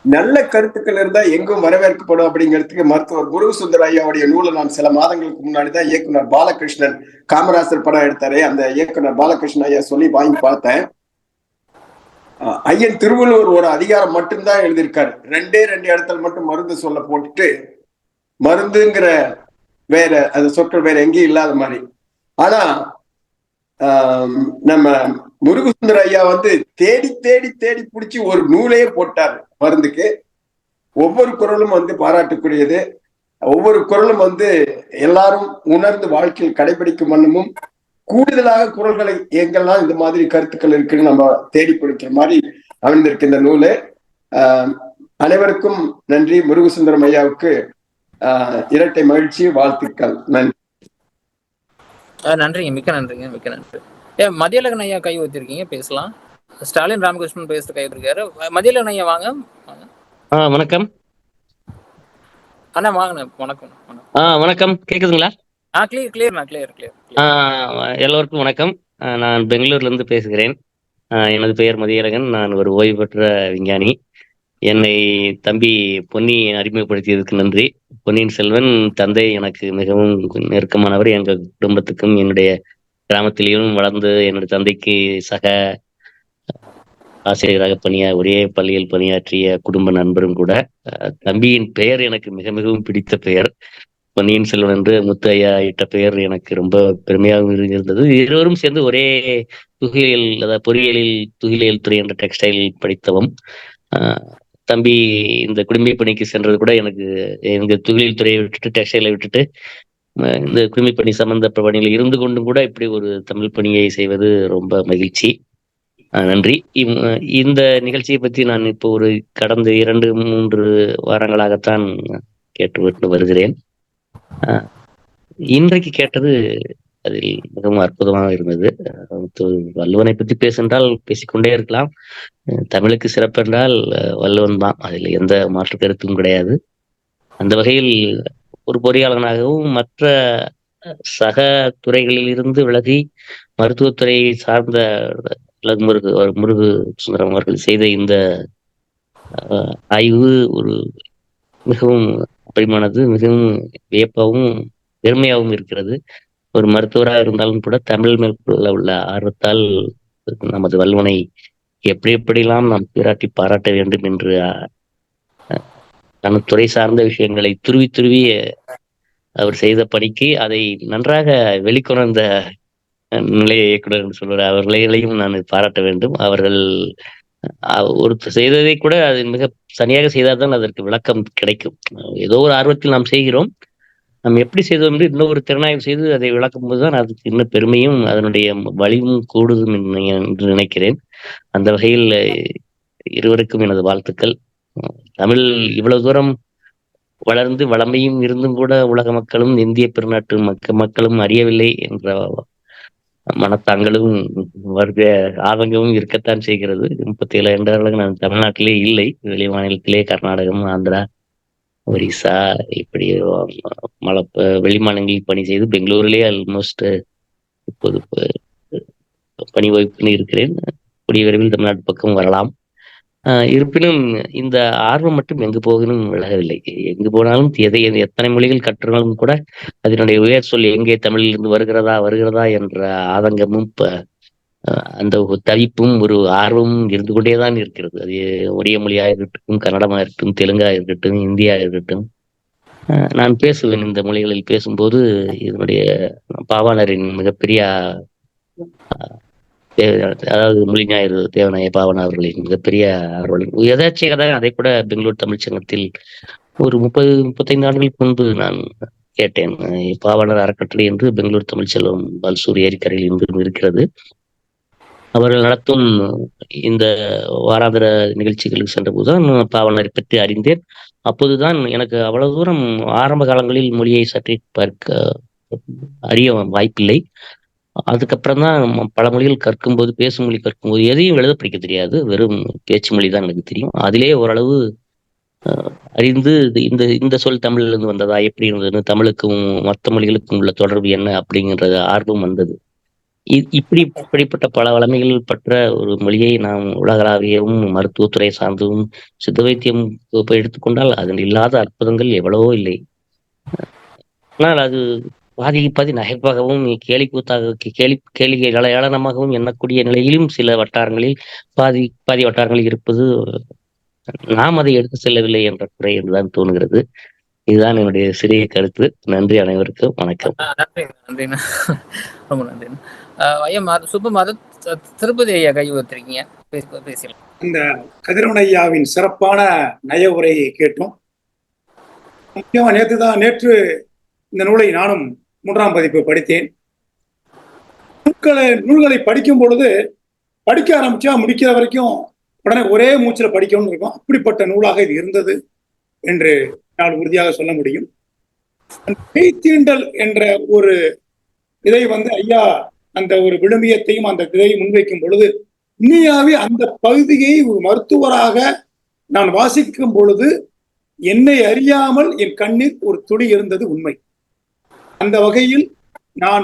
நல்ல கருத்துக்கள் இருந்தா எங்கும் வரவேற்கப்படும் அப்படிங்கிறதுக்கு மருத்துவர் முருகசுந்தர ஐயாவுடைய நூலை நான் சில மாதங்களுக்கு முன்னாடிதான் இயக்குனர் பாலகிருஷ்ணன் காமராசர் படம் எடுத்தாரு. அந்த இயக்குனர் பாலகிருஷ்ணன் ஐயா சொல்லி வாங்கி பார்த்தேன். ஐயன் திருவள்ளுவர் ஒரு அதிகாரம் மட்டும்தான் எழுதியிருக்காரு. 2 இடத்துல மட்டும் மருந்து சொல்ல போட்டுட்டு மருந்துங்கிற வேற அது சொற்கள் வேற எங்கேயும் இல்லாத மாதிரி. ஆனா நம்ம முருகசுந்தர ஐயா வந்து தேடி தேடி தேடி பிடிச்சி ஒரு நூலையே போட்டார் மருந்துக்கு. ஒவ்வொரு குரலும் வந்து பாராட்டுக்குரியது. ஒவ்வொரு குரலும் வந்து எல்லாரும் உணர்ந்து வாழ்க்கையில் கடைபிடிக்கும் வண்ணமும் கூடுதலாக குரல்களை எங்கெல்லாம் இந்த மாதிரி கருத்துக்கள் இருக்குன்னு நம்ம தேடி பிடிக்கிற மாதிரி அமைந்திருக்கு இந்த நூலு. அனைவருக்கும் நன்றி. முருகசுந்தரம் ஐயாவுக்கு இரட்டை மகிழ்ச்சி, வாழ்த்துக்கள். நன்றி. நன்றிங்க, மிக்க நன்றிங்க, மிக்க நன்றி. மதியழகன் ஐயா கை ஊத்திருக்கீங்க, பேசலாம். ஸ்டாலின் ராமகிருஷ்ணன் பேசுறது கை ஊத்திருக்காரு. மதியழகன் ஐயா வாங்க. வணக்கம் அண்ணா வாங்க. வணக்கம். வணக்கம், கேக்குதுங்களா? கிளியர். எல்லோருக்கும் வணக்கம். நான் பெங்களூர்ல இருந்து பேசுகிறேன். எனது பெயர் மதியழகன். நான் ஒரு ஓய்வு பெற்ற விஞ்ஞானி. என்னை தம்பி பொன்னி அறிமுகப்படுத்தியதுக்கு நன்றி. பொன்னியின் செல்வன் தந்தை எனக்கு மிகவும் நெருக்கமானவர். எங்கள் குடும்பத்துக்கும் என்னுடைய கிராமத்திலேயும் வளர்ந்து என்னுடைய தந்தைக்கு சக ஆசிரியராக ஒரே பள்ளியில் பணியாற்றிய குடும்ப நண்பரும் கூட. தம்பியின் பெயர் எனக்கு மிக மிகவும் பிடித்த பெயர். பொன்னியின் செல்வன் என்று முத்து ஐயா இட்ட பெயர் எனக்கு ரொம்ப பெருமையாக இருந்தது. இருவரும் சேர்ந்து ஒரே துகிலியல், அதாவது பொறியியலில் துகிலியல் துறை என்ற டெக்ஸ்டைல் படித்தவும். தம்பி இந்த குடிமை பணிக்கு சென்றது கூட எனக்கு துகிலியல் துறையை விட்டுட்டு டெக்ஸ்டைலை விட்டுட்டு இந்த குடிமை பணி சம்பந்த பணியில் இருந்து கொண்டும் கூட இப்படி ஒரு தமிழ் பணியை செய்வது ரொம்ப மகிழ்ச்சி. நன்றி. இந்த நிகழ்ச்சியை பற்றி நான் இப்போ கடந்த 2-3 வாரங்களாகத்தான் கேட்டு வருகிறேன். இன்றைக்கு கேட்டது அதில் மிகவும் அற்புதமாக இருந்தது. வள்ளுவனை பற்றி பேசென்றால் பேசிக்கொண்டே இருக்கலாம். தமிழுக்கு சிறப்பென்றால் வள்ளுவன் தான், அதில் எந்த மாற்று கருத்தும் கிடையாது. அந்த வகையில் ஒரு பொறியாளனாகவும் மற்ற சக துறைகளில் இருந்து விலகி மருத்துவத்துறையை சார்ந்த முருகு சுந்தரம் அவர்கள் செய்த இந்த ஆய்வு ஒரு மிகவும் பரிமானது, மிகவும் வியப்பாகவும் பெருமையாகவும் இருக்கிறது. ஒரு மருத்துவராக இருந்தாலும் கூட தமிழ் மேல் உள்ள ஆர்வத்தால் நமது வள்ளுவனை எப்படி எப்படிலாம் நாம் பாராட்ட வேண்டும் என்று தன் துறை சார்ந்த விஷயங்களை துருவி துருவி அவர் செய்த பணிக்கு அதை நன்றாக வெளிக்கொணர்ந்த நிலைய இயக்குனர் என்று சொல்வார், அவர்களையும் நான் பாராட்ட வேண்டும். அவர்கள் ஒரு செய்ததை கூட அது மிக சரியாக செய்தால்தான் அதற்கு விளக்கம் கிடைக்கும். ஏதோ ஒரு ஆர்வத்தில் நாம் செய்கிறோம், நாம் எப்படி செய்தோம் என்று இன்னொரு திறனாய்வு செய்து அதை விளக்கும் போதுதான் அதுக்கு இன்னும் பெருமையும் அதனுடைய வலிவும் கூடுதும் என்று நினைக்கிறேன். அந்த வகையில் இருவருக்கும் எனது வாழ்த்துக்கள். தமிழ் இவ்வளவு தூரம் வளர்ந்து வளமையும் இருந்தும் கூட உலக மக்களும் இந்திய பெருநாட்டு மக்களும் அறியவில்லை என்ற மனத்தாங்களும் வருக ஆதங்கமும் இருக்கத்தான் செய்கிறது. 37 ஆண்டுகளாக நான் தமிழ்நாட்டிலே இல்லை, வெளி மாநிலத்திலே கர்நாடகம், ஆந்திரா, ஒரிசா, இப்படி வெளி மாநிலங்களில் பணி செய்து பெங்களூரிலே ஆல்மோஸ்ட் இப்போது பணி வாய்ப்புன்னு இருக்கிறேன். கூடிய விரைவில் தமிழ்நாட்டு பக்கம் வரலாம். இருப்பினும் இந்த ஆர்வம் மட்டும் எங்கு போகணும் விலகவில்லை. எங்கு போனாலும் எத்தனை மொழிகள் கற்றாலும் கூட அதனுடைய உயர் சொல் எங்கே தமிழிலிருந்து வருகிறதா என்ற ஆதங்கமும் அந்த தவிப்பும் ஒரு ஆர்வமும் இருந்து கொண்டேதான் இருக்கிறது. அது ஒடிய மொழியாக இருக்கட்டும், கன்னடமாக இருக்கட்டும், தெலுங்காக இருக்கட்டும், இந்தியா இருக்கட்டும். நான் பேசுவேன் இந்த மொழிகளில். பேசும்போது இதனுடைய பாவாணரின் மிகப்பெரிய அதாவது மொழி ஞாயிறு தேவநாய பாவனா அவர்களின் மிகப்பெரிய எதாச்சியாக அதை கூட பெங்களூர் தமிழ்ச்சங்கத்தில் ஒரு 35 ஆண்டுகளுக்கு முன்பு நான் கேட்டேன். பாவனர் அறக்கட்டளை என்று பெங்களூர் தமிழ்ச்செல்வம் பல்சூர் ஏரிக்கரையில் இன்றும் இருக்கிறது. அவர்கள் நடத்தும் இந்த வாராந்திர நிகழ்ச்சிகளுக்கு சென்ற போதுதான் பாவனரை பற்றி அறிந்தேன். அப்போதுதான் எனக்கு அவ்வளவு தூரம் ஆரம்ப காலங்களில் மொழியை சற்றி அறிய வாய்ப்பில்லை. அதுக்கப்புறம் தான் பல மொழிகள் கற்கும்போது, பேசும் மொழி கற்கும்போது எதையும் எழுத படிக்க தெரியாது, வெறும் பேச்சு மொழி தான் எனக்கு தெரியும். அதிலே ஓரளவு அறிந்து இந்த சொல் தமிழ்ல இருந்து வந்ததா, எப்படி இருந்ததுன்னு, தமிழுக்கும் மற்ற மொழிகளுக்கும் உள்ள தொடர்பு என்ன அப்படிங்கிற ஆர்வம் வந்தது. இப்படிப்பட்ட பல வளமைகள் பற்ற ஒரு மொழியை நாம் உலகளாவியவும் மருத்துவத்துறை சார்ந்தும் சித்த வைத்தியம் எடுத்துக்கொண்டால் அதில் இல்லாத அற்புதங்கள் எவ்வளவோ இல்லை. ஆனால் அது பாதி நகைப்பாகவும் கேளிக்கை ஏளனமாகவும் எண்ணக்கூடிய நிலையிலும் சில வட்டாரங்களில் பாதி வட்டாரங்களில் இருப்பது நாம் அதை எடுத்து செல்லவில்லை என்ற குறை என்றுதான் தோணுகிறது. இதுதான் என்னுடைய சிறிய கருத்து. நன்றி, அனைவருக்கும் வணக்கம். நன்றிண்ணா, ரொம்ப நன்றிண்ணா. ஐயா திருப்பதி ஐயா கை ஊத்திருக்கீங்க, பேசலாம். இந்த கதிரவன் ஐயாவின் சிறப்பான நய உரையை கேட்டோம். முக்கியமா நேற்று இந்த நூலை நானும் 3ஆம் பதிப்பு படித்தேன். நூல்களை படிக்கும் பொழுது படிக்க ஆரம்பிச்சா முடிக்கிற வரைக்கும் உடனே ஒரே மூச்சில் படிக்கணும்னு இருக்கும். அப்படிப்பட்ட நூலாக இது இருந்தது என்று நான் உறுதியாக சொல்ல முடியும். மெய்த்தீண்டல் என்ற ஒரு இதை ஐயா அந்த ஒரு விழுமியத்தையும் அந்த இதை முன்வைக்கும் பொழுது உண்மையாவே அந்த பகுதியை ஒரு மருத்துவராக நான் வாசிக்கும் பொழுது என்னை அறியாமல் என் கண்ணீர் ஒரு துளி இருந்தது உண்மை. அந்த வகையில் நான்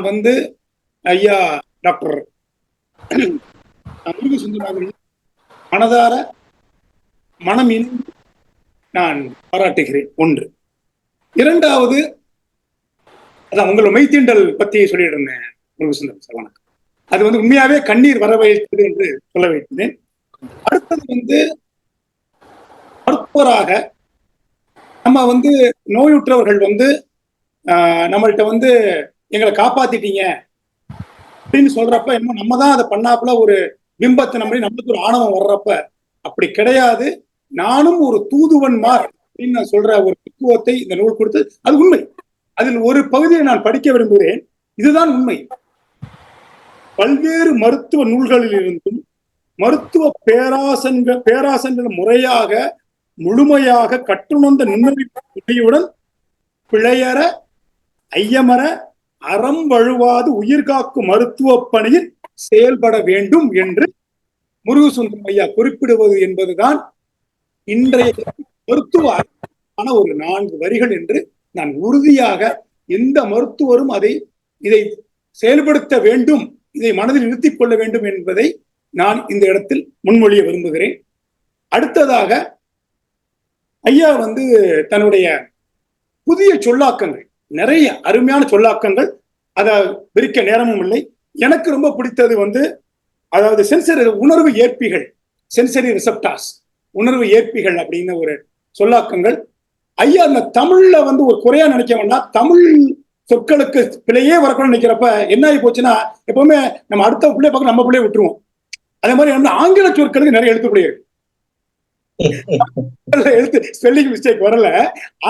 ஐயா டாக்டர் முருகு சுந்தரம் அவர்கள் மனதார மனம் இணைந்து நான் பாராட்டுகிறேன். ஒன்று. இரண்டாவது, அதான் உங்களை மெய்த்தீண்டல் பத்தி சொல்லிட்டு இருந்தேன் முருகு சுந்தரம் சார், வணக்கம். அது உண்மையாவே கண்ணீர் வர வைத்தது என்று சொல்ல வைத்தேன். அடுத்தது மருத்துவராக நம்ம நோயுற்றவர்கள் நம்மள்கிட்ட எங்களை காப்பாத்திட்டீங்க அப்படின்னு சொல்றப்ப என்னமோ நம்ம தான் அதை பண்ணாப்புல ஒரு பிம்பத்தை நம்மளுக்கு ஒரு ஆணவம் வர்றப்ப அப்படி கிடையாது. நானும் ஒரு தூதுவன்மார் அப்படின்னு நான் சொல்ற ஒரு பக்குவத்தை இந்த நூல் கொடுத்து அது உண்மை. அதில் ஒரு பகுதியை நான் படிக்க விரும்புகிறேன். இதுதான் உண்மை. பல்வேறு மருத்துவ நூல்களில் இருந்தும் மருத்துவ பேராசன்கள் முறையாக முழுமையாக கற்றுணர்ந்த நுண்ணறிவுடன் பிழையற ஐயமர அறம் வழுவாது உயிர்காக்கும் மருத்துவ பணியில் செயல்பட வேண்டும் என்று முருகசுந்தரம் ஐயா குறிப்பிடுவது என்பதுதான் இன்றைய மருத்துவ ஒரு 4 வரிகள் என்று நான் உறுதியாக எந்த மருத்துவரும் இதை செயல்படுத்த வேண்டும், இதை மனதில் நிறுத்திக் கொள்ள வேண்டும் என்பதை நான் இந்த இடத்தில் முன்மொழிய விரும்புகிறேன். அடுத்ததாக ஐயா தன்னுடைய புதிய சொல்லாக்கங்கள், நிறைய அருமையான சொல்லாக்கங்கள், அதை விரிக்க நேரமும் இல்லை. எனக்கு ரொம்ப பிடித்தது அதாவது உணர்வு ஏற்பிகள், சென்சரி ரிசெப்டார்ஸ், உணர்வு ஏற்பிகள் அப்படின்னு ஒரு சொல்லாக்கங்கள். ஐயா அந்த தமிழ்ல ஒரு குறையா நினைக்க வேண்டாம். தமிழ் சொற்களுக்கு பிழையே வரக்கூடாது நினைக்கிறப்ப என்ன ஆகி போச்சுன்னா, எப்பவுமே நம்ம அடுத்த பிள்ளைய பார்க்க நம்ம பிள்ளைய விட்டுருவோம். அதே மாதிரி ஆங்கில சொற்களுக்கு நிறைய எழுத்து பிள்ளை எழுத்து ஸ்பெல்லிங் மிஸ்டேக் வரல.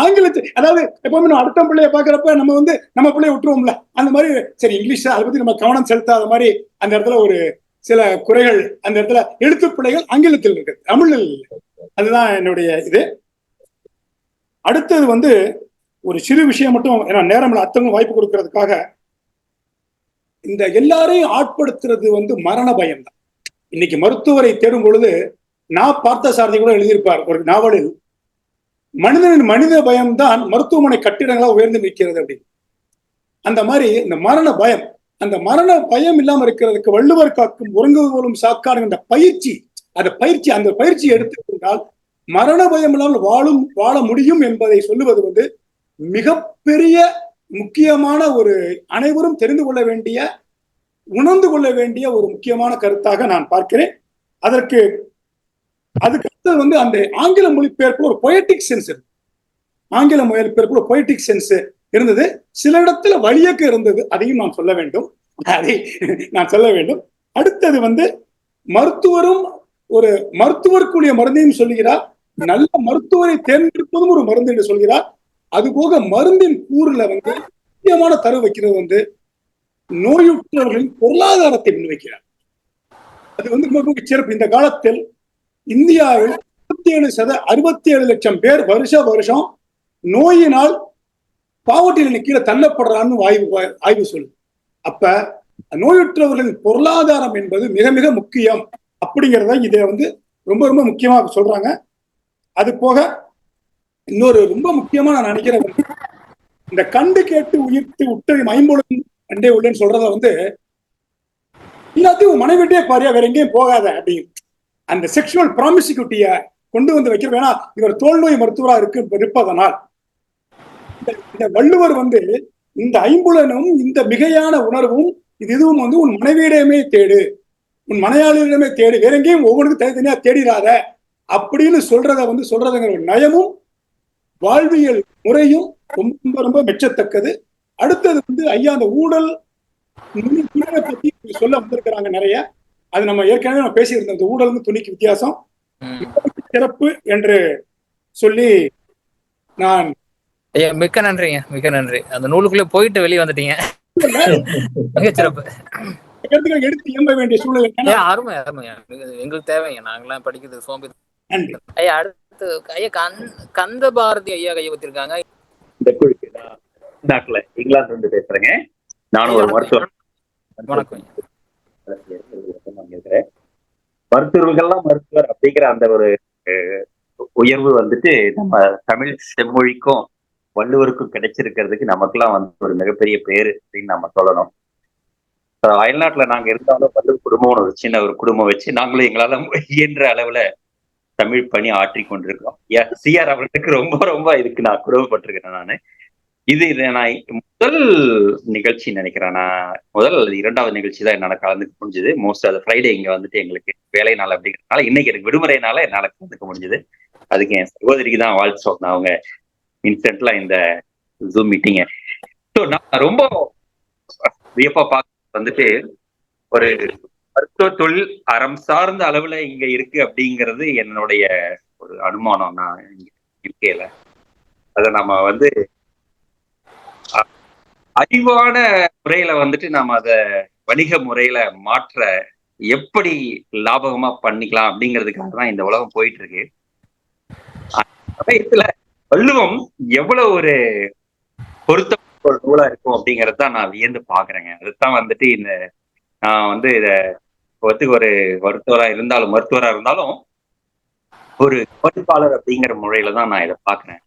ஆங்கிலத்து அதாவது எப்பவுமே நம்ம அடுத்த பிள்ளைய பாக்குறப்ப நம்ம பிள்ளைய விட்டுருவோம்ல, அந்த மாதிரி சரி இங்கிலீஷ் அதை பத்தி நம்ம கவனம் செலுத்தாத மாதிரி அந்த இடத்துல ஒரு சில குறைகள், அந்த இடத்துல எழுத்து பிள்ளைகள் ஆங்கிலத்தில் இருக்கு, தமிழில் இல்லை. அதுதான் என்னுடைய இது. அடுத்தது ஒரு சிறு விஷயம் மட்டும், ஏன்னா நேரம் அத்தவங்க வாய்ப்பு கொடுக்கறதுக்காக, இந்த எல்லாரையும் ஆட்படுத்துறது மரண பயம் தான். இன்னைக்கு மருத்துவரை தேடும் பொழுது நான் பார்த்த சாரதி கூட எழுதியிருப்பார் ஒரு நாவலில், மனிதனின் மனித பயம்தான் மருத்துவமனை கட்டிடங்களா உயர்ந்து நிற்கிறது அப்படின்னு. அந்த மாதிரி இந்த மரண பயம், அந்த மரண பயம் இல்லாம இருக்கிறதுக்கு வள்ளுவர் காக்கும் உறங்குவோலும் சாக்காடு என்ற பயிற்சி, அந்த பயிற்சி எடுத்துக்கொண்டால் மரண பயம் இல்லாமல் வாழ முடியும் என்பதை சொல்லுவது மிகப்பெரிய முக்கியமான ஒரு அனைவரும் தெரிந்து கொள்ள வேண்டிய, உணர்ந்து கொள்ள வேண்டிய ஒரு முக்கியமான கருத்தாக நான் பார்க்கிறேன். அதுக்கு அடுத்தது அந்த ஆங்கில மொழிபெயர்ப்புல ஒரு பொயட்டிக் சென்ஸ் இருக்கு. ஆங்கில மொழிபெயர்ப்புல பொயட்டிக் சென்ஸ் இருந்தது, சில இடத்துல வழியக்க இருந்தது, அதையும் நான் சொல்ல வேண்டும். அடுத்தது மருத்துவரும் ஒரு மருத்துவருக்குரிய மருந்தையும் சொல்லுகிறார், நல்ல மருத்துவரை தேர்ந்தெடுப்பதும் ஒரு மருந்து என்று சொல்கிறார். அதுபோக மருந்தின் கூறுல முக்கியமான தரவு வைக்கிறது நோயுற்றவர்களின் பொருளாதாரத்தை முன்வைக்கிறார். அது மிக சிறப்பு. இந்த காலத்தில் இந்தியாவில் 67 லட்சம் பேர் வருஷம் நோயினால் பாவர்ட்டி கீழே தள்ளப்படுறான்னு ஆய்வு சொல்லுது. அப்ப நோயுற்றவர்களின் பொருளாதாரம் என்பது மிக மிக முக்கியம் அப்படிங்கிறத இதை ரொம்ப ரொம்ப முக்கியமா சொல்றாங்க. அது போக இன்னொரு ரொம்ப முக்கியமா நான் நினைக்கிறேன், இந்த கண்டு கேட்டு உயிர்த்து உற்று ஐம்பொழுதும் கண்டே உள்ளேன்னு சொல்றத எல்லாத்தையும் மனைவிட்டே பாரியா, வேற எங்கேயும் போகாத அப்படின்னு அந்த செக்ஷுவல் ப்ராமிசிக்யூட்டிய கொண்டு வைக்கிற, வேணா இவர் தோல்நோய் மருத்துவரா இருப்பதனால் இந்த வள்ளுவர் இந்த ஐம்புலனும் இந்த மிகையான உணர்வும் இதுவும் உன் மனைவியிடமே தேடு, உன் மனையாளிடமே தேடு, வேற எங்கேயும் ஒவ்வொன்றுக்கும் தனித்தனியா தேடிடாத அப்படின்னு சொல்றதுங்கிற ஒரு நயமும் வாழ்வியல் முறையும் ரொம்ப ரொம்ப மெச்சத்தக்கது. அடுத்தது ஐயா அந்த ஊழல் பத்தி சொல்ல வந்திருக்கிறாங்க நிறைய. அது நம்ம ஏற்கனவே நம்ம பேசியிருந்தோம், இந்த ஊழல் துணிக்கு வித்தியாசம் சிறப்பு என்று சொல்லி நான் மிக்க நன்றிங்க, மிக்க நன்றி. அந்த நூலுக்குள்ள போயிட்டு வெளியே வந்துட்டீங்க, மிக சிறப்பு. எடுத்து இயம்ப வேண்டிய சூழ்நிலை அருமை அருமை, எங்களுக்கு தேவைங்க, நாங்கெல்லாம் படிக்கிறது சோம்பி. ஐயா அடுத்து ஐயா கந்த பாரதி ஐயா கையை வச்சிருக்காங்க. இங்கிலாந்து இருந்து பேசுறேங்க. நானும் ஒரு மருத்துவர். வணக்கம். மருத்துவர்கள்லாம் மருத்துவர் அப்படிங்கிற அந்த ஒரு உயர்வு நம்ம தமிழ் செம்மொழிக்கும் வள்ளுவருக்கும் கிடைச்சிருக்கிறதுக்கு நமக்குலாம் ஒரு மிகப்பெரிய பேரு அப்படின்னு நம்ம சொல்லணும். அயல்நாட்டுல நாங்க இருந்தாலும் வள்ளுவர் குடும்பம் ஒரு சின்ன ஒரு குடும்பம் வச்சு நாங்களும் எங்களால இயன்ற அளவுல தமிழ் பணி ஆற்றி கொண்டிருக்கோம். சிஆர் அவர்களுக்கு ரொம்ப ரொம்ப இதுக்கு நான் குடும்பப்பட்டிருக்கிறேன். நான் நான் முதல் நிகழ்ச்சி நினைக்கிறேன், நான் இரண்டாவது நிகழ்ச்சி தான் என்னால கலந்துக்க முடிஞ்சது. மோஸ்ட் அது ஃப்ரைடே இங்க எங்களுக்கு வேலை நாள் அப்படிங்கிறதுனால இன்னைக்கு எனக்கு விடுமுறைனால என்னால கலந்துக்க முடிஞ்சது. அதுக்கு என் சகோதரிக்கு தான் வாழ்த்து சொன்னேன், அவங்க இன்ஸ்டன்ட்ல இந்த ஜூம் மீட்டிங்க. ஸோ நான் ரொம்ப வியப்பா பார்க்க ஒரு மருத்துவ தொழில் அறம் சார்ந்த அளவுல இங்க இருக்கு அப்படிங்கிறது என்னுடைய ஒரு அனுமானம். நான் யூகேல அதை நம்ம அறிவான முறையில நாம அத வணிக முறையில மாற்ற எப்படி லாபகமா பண்ணிக்கலாம் அப்படிங்கிறதுக்காக தான் இந்த உலகம் போயிட்டு இருக்கு. சமயத்துல வள்ளுவம் எவ்வளவு ஒரு பொருத்தமான ஒரு நூலா இருக்கும் அப்படிங்கறத தான் நான் வியந்து பாக்குறேங்க. அதுதான் வந்துட்டு இந்த நான் வந்து இத ஒரு மருத்துவரா இருந்தாலும் ஒரு கவனிப்பாளர் அப்படிங்கிற முறையில தான் நான் இதை பாக்குறேன்.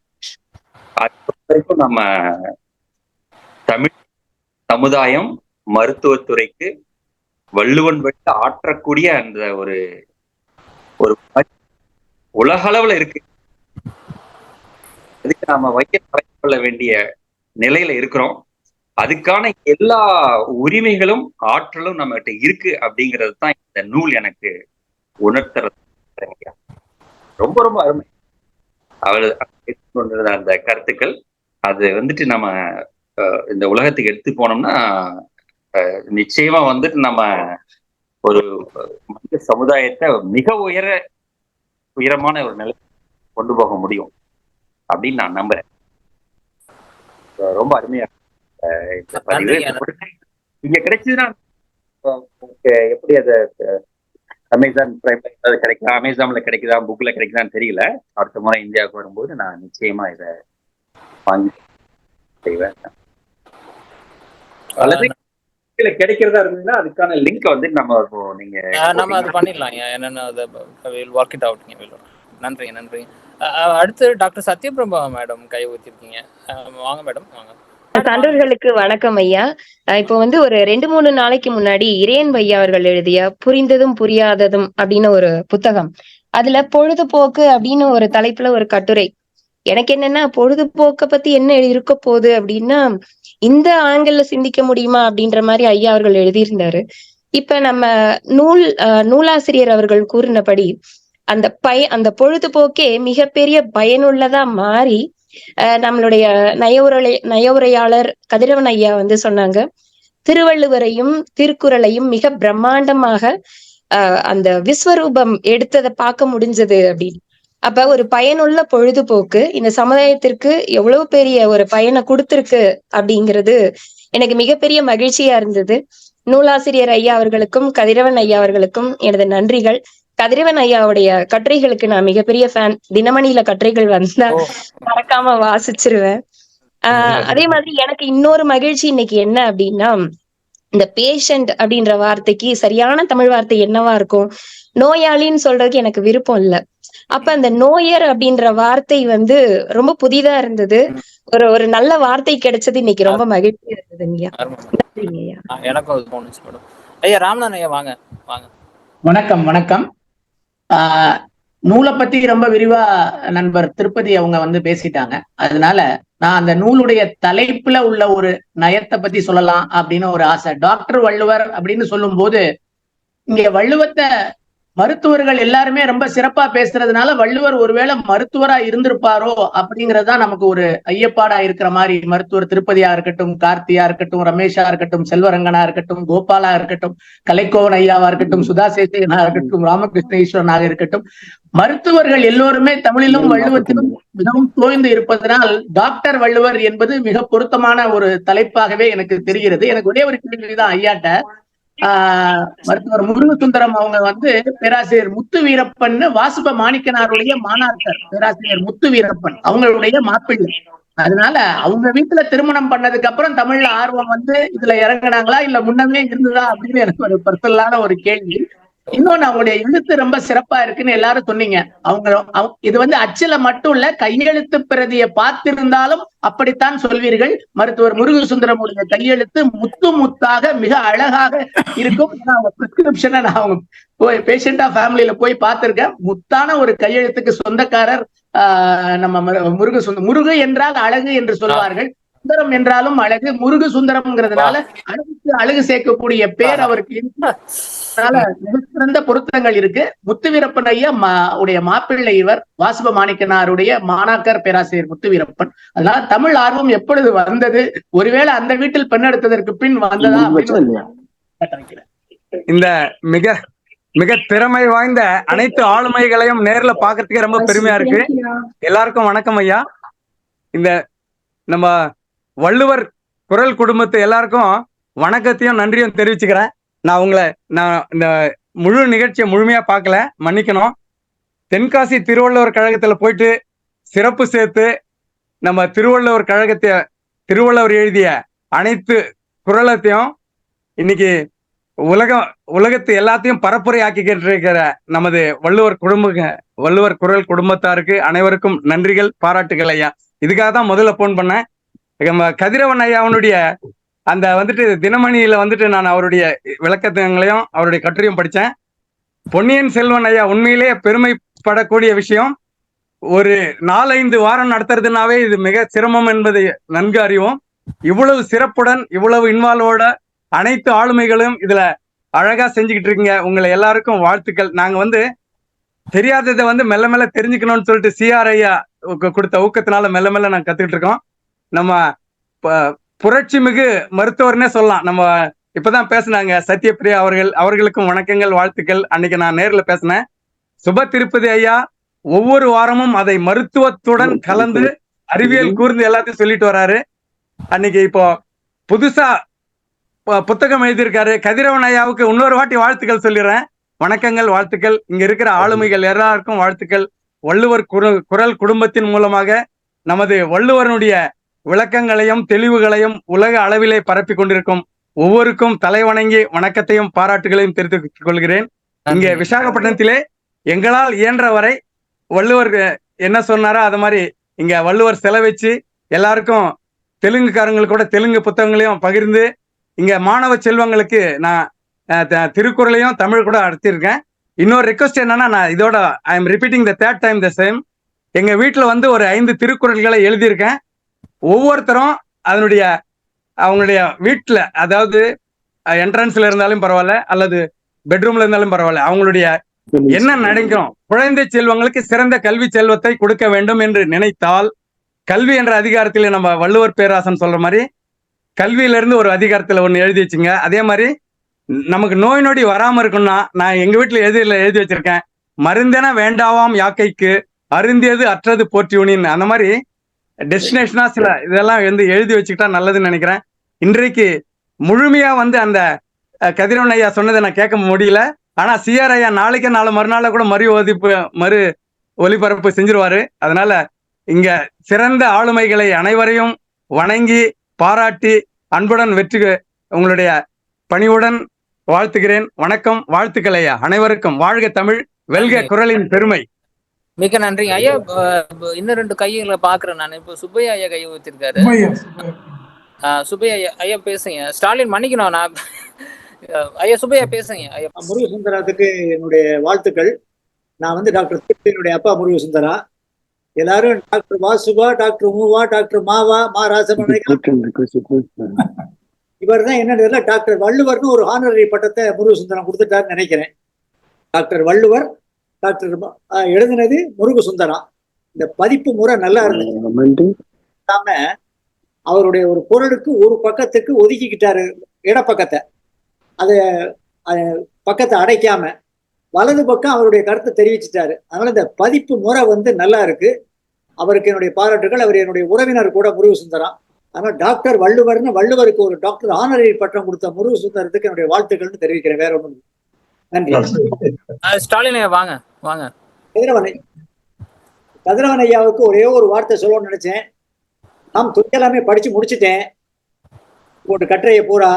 அது வரைக்கும் நம்ம தமிழ் சமுதாயம் மருத்துவத்துறைக்கு வள்ளுவன் வழி ஆற்றக்கூடிய அந்த ஒரு உலக அளவுல இருக்கு. அதுக்கு நாம கொள்ள வேண்டிய நிலையில இருக்கிறோம். அதுக்கான எல்லா உரிமைகளும் ஆற்றலும் நம்ம கிட்ட இருக்கு அப்படிங்கிறது தான் இந்த நூல் எனக்கு உணர்த்துறது. ரொம்ப ரொம்ப அருமை அவள் கொண்டிருந்த அந்த கருத்துக்கள். அது வந்துட்டு நம்ம இந்த உலகத்துக்கு எடுத்து போனோம்னா நிச்சயமா வந்துட்டு நம்ம ஒரு மனித சமுதாயத்தை மிக உயரமான ஒரு நிலை கொண்டு போக முடியும் அப்படின்னு நான் நம்புறேன். ரொம்ப அருமையா இந்த பதிவு இங்க கிடைச்சதுன்னா எப்படி அதை அமேசான் பிரைம்ல கிடைக்குதா, அமேசான்ல கிடைக்குதா, புக்ல கிடைக்குதான்னு தெரியல. அடுத்த முறை இந்தியாவுக்கு வரும்போது நான் நிச்சயமா இதை வாங்கி செய்வேன். அல்லது கிடைக்கிறதா இருந்ததுன்னா அதுக்கான லிங்க் வந்து நம்ம அது பண்ணிடலாம். என்னன்னு ஒர்க் இட் அவுட். நன்றி. அடுத்து டாக்டர் சத்யபிரபா மேடம் கை ஊத்திருக்கீங்க. வாங்க மேடம், வாங்க. சான்றோர்களுக்கு வணக்கம் ஐயா. இப்போ வந்து ஒரு 2-3 நாளைக்கு முன்னாடி இறையன் ஐயா அவர்கள் எழுதிய புரிந்ததும் புரியாததும் அப்படின்னு ஒரு புத்தகம், அதுல பொழுதுபோக்கு அப்படின்னு ஒரு தலைப்புல ஒரு கட்டுரை. எனக்கு என்னன்னா, பொழுதுபோக்க பத்தி என்ன இருக்க போகுது அப்படின்னா, இந்த ஆங்கிள் சிந்திக்க முடியுமா அப்படின்ற மாதிரி ஐயா அவர்கள் எழுதியிருந்தாரு. இப்ப நம்ம நூலாசிரியர் அவர்கள் கூறினபடி அந்த பொழுதுபோக்கே மிகப்பெரிய பயனுள்ளதா மாறி நம்மளுடைய நயவுரையாளர் கதிரவன் ஐயா வந்து சொன்னாங்க, திருவள்ளுவரையும் திருக்குறளையும் மிக பிரம்மாண்டமாக அந்த விஸ்வரூபம் எடுத்ததை பார்க்க முடிஞ்சது அப்படின்னு. அப்ப ஒரு பயனுள்ள பொழுதுபோக்கு இந்த சமுதாயத்திற்கு எவ்வளவு பெரிய ஒரு பயனை கொடுத்திருக்கு அப்படிங்கிறது எனக்கு மிகப்பெரிய மகிழ்ச்சியா இருந்தது. நூலாசிரியர் ஐயா அவர்களுக்கும் கதிரவன் ஐயா அவர்களுக்கும் எனது நன்றிகள். கதிரவன் ஐயாவுடைய கட்டுரைகளுக்கு நான் மிகப்பெரிய ஃபேன். தினமணியில கட்டுரைகள் வந்தா மறக்காம வாசிச்சிருவேன். அதே மாதிரி எனக்கு இன்னொரு மகிழ்ச்சி இன்னைக்கு என்ன அப்படின்னா, இந்த பேஷண்ட் அப்படின்ற வார்த்தைக்கு சரியான தமிழ் வார்த்தை என்னவா இருக்கும்? நோயாளின்னு சொல்றதுக்கு எனக்கு விருப்பம் இல்லை. அப்ப அந்த நோயர் அப்படின்ற வார்த்தை வந்து ரொம்ப புதிதா இருந்தது. ஒரு நல்ல வார்த்தை கிடைச்சது இன்னைக்கு ரொம்ப மகிழ்ச்சியா இருந்ததுங்கய்யா. எனக்கும் அது தோணுச்சு மேடம். ஐயா ராமநாதன் ஐயா வாங்க. வணக்கம். நூலை பத்தி ரொம்ப விரிவா நண்பர் திருப்பதி அவங்க வந்து பேசிட்டாங்க. அதனால நான் அந்த நூலுடைய தலைப்புல உள்ள ஒரு நயத்தை பத்தி சொல்லலாம் அப்படின்னு ஒரு ஆசை. டாக்டர் வள்ளுவர் அப்படின்னு சொல்லும் போது இங்க வள்ளுவத்தை மருத்துவர்கள் எல்லாருமே ரொம்ப சிறப்பா பேசுறதுனால வள்ளுவர் ஒருவேளை மருத்துவரா இருந்திருப்பாரோ அப்படிங்கறதுதான் நமக்கு ஒரு ஐயப்பாடா இருக்கிற மாதிரி. மருத்துவர் திருப்பதியா இருக்கட்டும், கார்த்தியா இருக்கட்டும், ரமேஷா இருக்கட்டும், செல்வரங்கனா இருக்கட்டும், கோபாலா இருக்கட்டும், கலைக்கோவன் ஐயாவா இருக்கட்டும், சுதா சேசனா இருக்கட்டும், ராமகிருஷ்ண ஈஸ்வரனாக இருக்கட்டும், மருத்துவர்கள் எல்லோருமே தமிழிலும் வள்ளுவத்திலும் மிகவும் தோய்ந்து இருப்பதனால் டாக்டர் வள்ளுவர் என்பது மிக பொருத்தமான ஒரு தலைப்பாகவே எனக்கு தெரிகிறது. எனக்கு ஒரே ஒரு கேள்விதான் ஐயாட்ட. மருத்துவர் முருகசுந்தரம் அவங்க வந்து பேராசிரியர் முத்து வீரப்பன் வாசுப மாணிக்கனாருடைய மாணாக்கர். பேராசிரியர் முத்து வீரப்பன் அவங்களுடைய மாப்பிள்ளை. அதனால அவங்க வீட்டுல திருமணம் பண்ணதுக்கு அப்புறம் தமிழ்ல ஆர்வம் வந்து இதுல இறங்கினாங்களா இல்ல முன்னமே இருந்ததா அப்படின்னு எனக்கு ஒரு பர்சனலான ஒரு கேள்வி. இன்னொன்னு, அவங்களுடைய எழுத்து ரொம்ப சிறப்பா இருக்குன்னு எல்லாரும் சொன்னீங்க. இது வந்து அச்சில மட்டும் இல்ல, கையெழுத்து பிரதியை பார்த்திருந்தாலும் அப்படித்தான் சொல்வீர்கள். மருத்துவர் முருகசுந்தரமுடைய கையெழுத்து முத்தாக மிக அழகாக இருக்கும். பிரிஸ்கிரிப்ஷனை நான் அவங்க பேஷண்டா ஃபேமிலியில போய் பார்த்திருக்கேன். முத்தான ஒரு கையெழுத்துக்கு சொந்தக்காரர் நம்ம முருகு என்றால் அழகு என்று சொல்வார்கள், சுந்தரம் என்றாலும் அழகு. முருகு சுந்தரம்ங்கிறதுனால அழகுக்கு அழகு சேர்க்கக்கூடிய பேர் அவருக்கு இருக்கு. அதனால மிகச்சிறந்த பொருத்தங்கள் இருக்கு. முத்துவீரப்பன் ஐயா உடைய மாப்பிள்ளை இவர் வாசுப மாணிக்கனாருடைய மாணாக்கர் பேராசிரியர் முத்துவீரப்பன். அதனால தமிழ் ஆர்வம் எப்பொழுது வந்தது? ஒருவேளை அந்த வீட்டில் பெண் எடுத்ததற்கு பின் வந்ததா அப்படின்னு இந்த மிக திறமை வாய்ந்த அனைத்து ஆளுமைகளையும் நேர்ல பாக்குறதுக்கே ரொம்ப பெருமையா இருக்கு. எல்லாருக்கும் வணக்கம் ஐயா. இந்த நம்ம வள்ளுவர் குரல் குடும்பத்து எல்லாருக்கும் வணக்கத்தையும் நன்றியும் தெரிவிச்சுக்கிறேன். நான் இந்த முழு நிகழ்ச்சியை முழுமையா பார்க்கல, மன்னிக்கணும். தென்காசி திருவள்ளுவர் கழகத்துல போயிட்டு சிறப்பு சேர்த்து நம்ம திருவள்ளுவர் கழகத்தை திருவள்ளுவர் எழுதிய அனைத்து குறளத்தையும் இன்னைக்கு உலகத்து எல்லாத்தையும் பரப்புரை ஆக்கிக்கிட்டு இருக்கிற நமது வள்ளுவர் குறள் குடும்பத்தாருக்கு அனைவருக்கும் நன்றிகள், பாராட்டுகள் ஐயா. இதுக்காக தான் முதல்ல போன் பண்ணேன். நம்ம கதிரவன் ஐயா அவனுடைய அந்த வந்துட்டு தினமணியில வந்துட்டு நான் அவருடைய விளக்கங்களையும் அவருடைய கட்டுரையும் படித்தேன். பொன்னியின் செல்வன் ஐயா உண்மையிலேயே பெருமைப்படக்கூடிய விஷயம். ஒரு 4-5 வாரம் நடத்துறதுனாவே இது மிக சிரமம் என்பதை நன்கு அறிவோம். இவ்வளவு சிறப்புடன் இவ்வளவு இன்வால்வோட அனைத்து ஆளுமைகளும் இதுல அழகா செஞ்சுக்கிட்டு இருக்கீங்க. உங்களை எல்லாருக்கும் வாழ்த்துக்கள். நாங்க தெரியாததை மெல்ல மெல்ல தெரிஞ்சுக்கணும்னு சொல்லிட்டு சிஆர் ஐயா கொடுத்த ஊக்கத்தினால மெல்ல மெல்ல நாங்க கத்துக்கிட்டு இருக்கோம். நம்ம புரட்சி மிகு மருத்துவர்னே சொல்லலாம். நம்ம இப்பதான் பேசினாங்க சத்யபிரியா அவர்களுக்கும் வணக்கங்கள், வாழ்த்துக்கள். அன்னைக்கு நான் நேர்ல பேசினேன். சுப திருப்பதி ஐயா ஒவ்வொரு வாரமும் அதை மருத்துவத்துடன் கலந்து அறிவியல் கூர்ந்து எல்லாத்தையும் சொல்லிட்டு வர்றாரு. அன்னைக்கு இப்போ புதுசா புத்தகம் எழுதியிருக்காரு. கதிரவன் ஐயாவுக்கு இன்னொரு வாட்டி வாழ்த்துக்கள் சொல்லிடுறேன். வணக்கங்கள், வாழ்த்துக்கள். இங்க இருக்கிற ஆளுமைகள் எல்லாருக்கும் வாழ்த்துக்கள். வள்ளுவர் குறள் குடும்பத்தின் மூலமாக நமது வள்ளுவனுடைய விளக்கங்களையும் தெளிவுகளையும் உலக அளவிலே பரப்பி கொண்டிருக்கும் ஒவ்வொருக்கும் தலைவணங்கி வணக்கத்தையும் பாராட்டுகளையும் தெரிவித்துக் கொள்கிறேன். இங்க விசாகப்பட்டினத்திலே எங்களால் இயன்ற வரை வள்ளுவர் என்ன சொன்னாரோ அது மாதிரி இங்க வள்ளுவர் செலவச்சு எல்லாருக்கும் தெலுங்குக்காரங்களுக்கு கூட தெலுங்கு புத்தகங்களையும் பகிர்ந்து இங்க மாணவ செல்வங்களுக்கு நான் திருக்குறளையும் தமிழ் கூட அடிச்சிருக்கேன். இன்னொரு ரெக்வஸ்ட் என்னன்னா, நான் இதோட I am repeating the third time the same. எங்க வீட்டுல ஒரு 5 திருக்குறள்களை எழுதியிருக்கேன். ஒவ்வொருத்தரும் அவங்களுடைய வீட்டுல, அதாவது என்ட்ரன்ஸ்ல இருந்தாலும் பரவாயில்ல அல்லது பெட்ரூம்ல இருந்தாலும் பரவாயில்ல, அவங்களுடைய என்ன நினைக்கிறோம், குழந்தை செல்வங்களுக்கு சிறந்த கல்வி செல்வத்தை கொடுக்க வேண்டும் என்று நினைத்தால் கல்வி என்ற அதிகாரத்திலே நம்ம வள்ளுவர் பேராசன் சொல்ற மாதிரி கல்வியிலிருந்து ஒரு அதிகாரத்துல ஒண்ணு எழுதி வச்சுங்க. அதே மாதிரி நமக்கு நோய் நொடி வராம இருக்கும்னா நான் எங்க வீட்டுல எழுதி வச்சிருக்கேன், மருந்தென வேண்டாவாம் யாக்கைக்கு அருந்தியது அற்றது போற்றியுனின். அந்த மாதிரி டெஸ்டினேஷனா சில இதெல்லாம் எழுதி வச்சுக்கிட்டா நல்லதுன்னு நினைக்கிறேன். இன்றைக்கு முழுமையா அந்த கதிரவன் ஐயா சொன்னதை நான் கேட்க முடியல. ஆனா சிஆர் ஐயா நாளைக்கு நாளை மறுநாள கூட மறு ஒலிபரப்பு செஞ்சிருவாரு. அதனால இங்க சிறந்த ஆளுமைகளை அனைவரையும் வணங்கி பாராட்டி அன்புடன் வெற்றி உங்களுடைய பணிவுடன் வாழ்த்துகிறேன். வணக்கம், வாழ்த்துக்கள் ஐயா. அனைவருக்கும் வாழ்க தமிழ், வெல்க குறளின் பெருமை. மிக நன்றி ஐயா. இன்னும் 2 கைகளை பாக்குறேன் நான். இப்போ சுப்பையா ஐயா கையை வச்சிருக்காரு. சுப்பையா ஐயா பேசுங்க. ஸ்டாலின் மன்னிக்கணும், நான் ஐயா சுப்பையா பேசுங்க. ஐயா முருகசுந்தரத்துக்கு என்னுடைய வாழ்த்துக்கள். நான் டாக்டர் அப்பா முருகசுந்தரா. எல்லாரும் டாக்டர் வாசுவா, டாக்டர் மூவா, டாக்டர் மாவா, மா ராசமன். இவர் தான் என்ன டாக்டர் வள்ளுவர்னு ஒரு ஹானரரி பட்டத்தை முருகசுந்தரம் கொடுத்துட்டாருன்னு நினைக்கிறேன். டாக்டர் வள்ளுவர், டாக்டர் எழுதினது முருகசுந்தரம். இந்த பதிப்பு முறை நல்லா இருந்துச்சு. அவருடைய ஒரு குறளுக்கு ஒரு பக்கத்துக்கு ஒதுக்கிக்கிட்டாரு இடப்பக்கத்தை. அதை பக்கத்தை அடைக்காம வலது பக்கம் அவருடைய கருத்தை தெரிவிச்சுட்டாரு. அதனால இந்த பதிப்பு முறை நல்லா இருக்கு. அவருக்கு என்னுடைய பாராட்டுகள். அவர் என்னுடைய உறவினர் கூட முருகசுந்தரம். அதனால டாக்டர் வள்ளுவர்னு வள்ளுவருக்கு ஒரு டாக்டர் ஆனரரி பட்டம் கொடுத்த முருகசுந்தரத்துக்கு என்னுடைய வாழ்த்துக்கள்னு தெரிவிக்கிறேன். வேற ஒன்றும். நன்றி. ஸ்டாலின் வாங்க வாங்க. கதிரவன் ஐயாவுக்கு ஒரே ஒரு வார்த்தை சொல்லணும்னு நினைச்சேன். நாம் எல்லாமே படிச்சு முடிச்சுட்டேன். ஒரு கட்டுரையை பூரா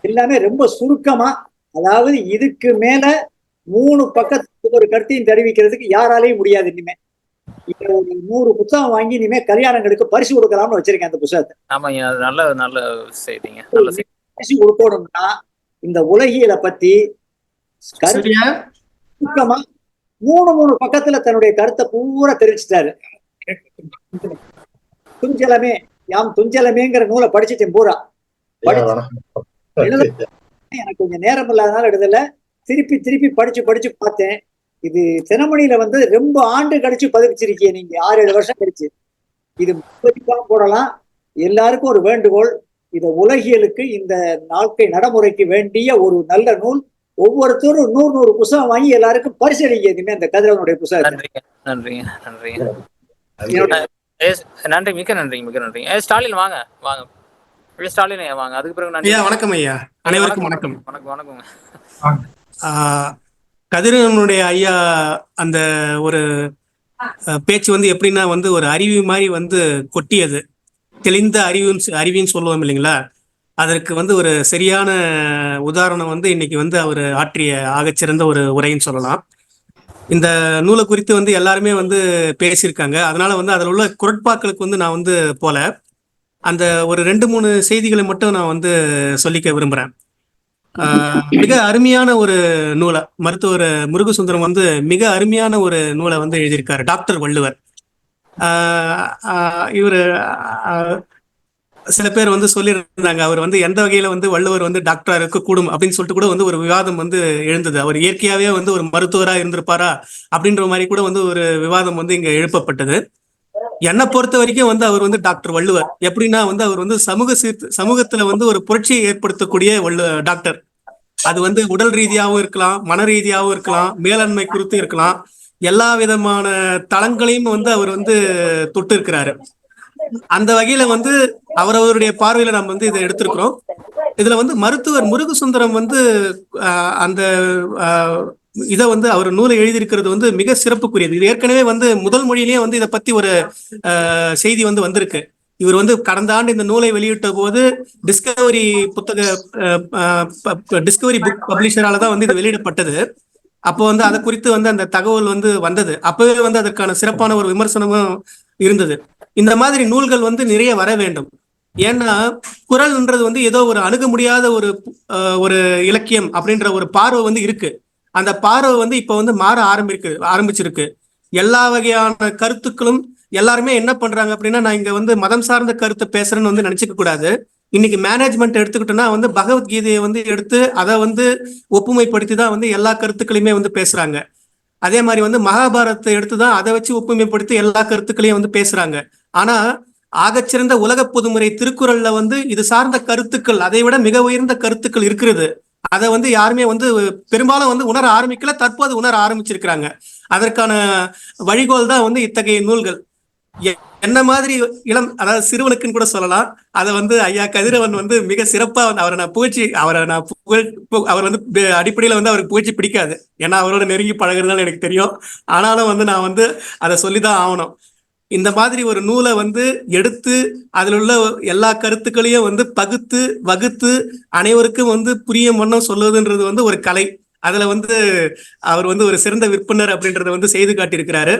எல்லாமே ரொம்ப சுருக்கமா, அதாவது இதுக்கு மேல 3 பக்கத்துக்கு ஒரு கருத்தையும் தெரிவிக்கிறதுக்கு யாராலையும் முடியாது. இனிமே ஒரு 100 புத்தகம் வாங்கி இனிமே கல்யாணங்களுக்கு பரிசு கொடுக்கலாம்னு வச்சிருக்கேன் அந்த புத்தகத்தை. ஆமாங்க, நல்ல நல்ல செய்திங்க. நல்ல செய்தி. பரிசு கொடுக்கணும்னா இந்த உலகியலை பத்தி சுருக்கமா 3 பக்கத்துல தன்னுடைய கருத்தை பூரா தெரிவிச்சுட்டாரு. துஞ்சலமே யாம் துஞ்சலமேங்கிற நூலை படிச்சுட்டேன் பூரா. எனக்கு கொஞ்சம் நேரம் இல்லாதனால எழுதல. திருப்பி படிச்சு பார்த்தேன். இது தினமணியில ரொம்ப ஆண்டு கழிச்சு பதிப்பிச்சிருக்கீங்க நீங்க, 6-7 வருஷம் கழிச்சு. இது போடலாம். எல்லாருக்கும் ஒரு வேண்டுகோள், இத உலகியலுக்கு இந்த நாட்கை நடைமுறைக்கு வேண்டிய ஒரு நல்ல நூல். ஒவ்வொருத்தரும் 100 புத்தகம் வாங்கி எல்லாருக்கும் பரிசளிங்க இனிமே அந்த கதிரவனுடைய புத்தகம். நன்றி, மிக்க நன்றி, மிக்க நன்றி. ஸ்டாலின் வாங்க வாங்க. ஸ்டாலின் வாங்க. அதுக்கு பிறகு நன்றி. வணக்கம் ஐயா, அனைவருக்கும் வணக்கம். வணக்கம். கதிரவனுடைய ஐயா அந்த ஒரு பேச்சு எப்படின்னா ஒரு அருவி மாதிரி கொட்டியது. தெளிந்த அறிவின்னு சொல்லுவோம் இல்லைங்களா, அதற்கு வந்து ஒரு சரியான உதாரணம் வந்து இன்னைக்கு வந்து அவர் ஆற்றிய ஆகச்சிறந்த ஒரு உரைன்னு சொல்லலாம். இந்த நூலை குறித்து வந்து எல்லாருமே வந்து பேசியிருக்காங்க. அதனால வந்து அதில் உள்ள குரட்பாக்களுக்கு வந்து நான் வந்து போல அந்த ஒரு 2-3 செய்திகளை மட்டும் நான் வந்து சொல்லிக்க விரும்புறேன். மிக அருமையான ஒரு நூலை மருத்துவர் முருகசுந்தரம் வந்து மிக அருமையான ஒரு நூலை வந்து எழுதியிருக்காரு. டாக்டர் வள்ளுவர். இவர் சில பேர் வந்து சொல்லியிருந்தாங்க, அவர் வந்து எந்த வகையில வந்து வள்ளுவர் வந்து டாக்டரா இருக்கக்கூடும் அப்படின்னு சொல்லிட்டு கூட வந்து ஒரு விவாதம் வந்து எழுந்தது. அவர் இயற்கையாவே வந்து ஒரு மருத்துவரா இருந்திருப்பாரா அப்படின்ற மாதிரி கூட வந்து ஒரு விவாதம் வந்து இங்க எழுப்பப்பட்டது. என்னை பொறுத்த வரைக்கும் வந்து அவர் வந்து டாக்டர் வள்ளுவர். எப்படின்னா வந்து அவர் வந்து சமூகத்துல வந்து ஒரு புரட்சியை ஏற்படுத்தக்கூடிய டாக்டர். அது வந்து உடல் ரீதியாகவும் இருக்கலாம், மன ரீதியாகவும் இருக்கலாம், மேலாண்மை குறித்து இருக்கலாம். எல்லா விதமான தளங்களையும் வந்து அவர் வந்து தொட்டு இருக்கிறாரு. அந்த வகையில வந்து அவரவருடைய பார்வையில நம்ம வந்து இதை எடுத்திருக்கிறோம். இதுல வந்து மருத்துவர் முருகசுந்தரம் வந்து அந்த இதை வந்து அவர் நூலை எழுதியிருக்கிறது வந்து மிக சிறப்புக்குரியது. இது ஏற்கனவே வந்து முதல் மொழியிலேயே வந்து இதை பத்தி ஒரு செய்தி வந்து வந்திருக்கு. இவர் வந்து கடந்த ஆண்டு இந்த நூலை வெளியிட்ட போது டிஸ்கவரி புக் பப்ளிஷரால தான் வந்து இது வெளியிடப்பட்டது. அப்போ வந்து அதை குறித்து வந்து அந்த தகவல் வந்து வந்தது. அப்பவே வந்து அதற்கான சிறப்பான ஒரு விமர்சனமும் இருந்தது. இந்த மாதிரி நூல்கள் வந்து நிறைய வர வேண்டும். ஏன்னா குறள்ன்றது வந்து ஏதோ ஒரு அணுக முடியாத ஒரு இலக்கியம் அப்படின்ற ஒரு பார்வை வந்து இருக்கு. அந்த பார்வை வந்து இப்ப வந்து மாற ஆரம்பிச்சிருக்கு. எல்லா வகையான கருத்துக்களும் எல்லாருமே என்ன பண்றாங்க அப்படின்னா, நான் இங்க வந்து மதம் சார்ந்த கருத்தை பேசுறேன்னு வந்து நினைச்சுக்க கூடாது. இன்னைக்கு மேனேஜ்மெண்ட் எடுத்துக்கிட்டோம்னா வந்து பகவத்கீதையை வந்து எடுத்து அதை வந்து ஒப்புமைப்படுத்தி தான் வந்து எல்லா கருத்துக்களையுமே வந்து பேசுறாங்க. அதே மாதிரி வந்து மகாபாரதத்தை எடுத்துதான் அதை வச்சு ஒப்புமைப்படுத்தி எல்லா கருத்துக்களையும் வந்து பேசுறாங்க. ஆனா ஆகச்சிறந்த உலக பொதுமுறை திருக்குறள்ல வந்து இது சார்ந்த கருத்துக்கள், அதை விட மிக உயர்ந்த கருத்துக்கள் இருக்கிறது. அதை வந்து யாருமே வந்து பெரும்பாலும் வந்து உணர ஆரம்பிக்கல, தற்போது உணர ஆரம்பிச்சிருக்கிறாங்க. அதற்கான வழிகோல் தான் வந்து இத்தகைய நூல்கள். என்ன மாதிரி அதாவது சிறுவனுக்குன்னு கூட சொல்லலாம். அதை வந்து ஐயா கதிரவன் வந்து மிக சிறப்பா வந்து அவர் வந்து அடிப்படையில வந்து அவருக்கு புகழ்ச்சி பிடிக்காது. ஏன்னா அவரோட நெருங்கி பழகுறதுனால எனக்கு தெரியும். ஆனாலும் வந்து நான் வந்து அதை சொல்லிதான் ஆகணும். இந்த மாதிரி ஒரு நூலை வந்து எடுத்து அதில் உள்ள எல்லா கருத்துக்களையும் வந்து பகுத்து வகுத்து அனைவருக்கும் வந்து புரிய மன்னம் சொல்லுவதுன்றது வந்து ஒரு கலை. அதுல வந்து அவர் வந்து ஒரு சிறந்த விற்பனர் அப்படின்றத வந்து செய்து காட்டியிருக்கிறாரு.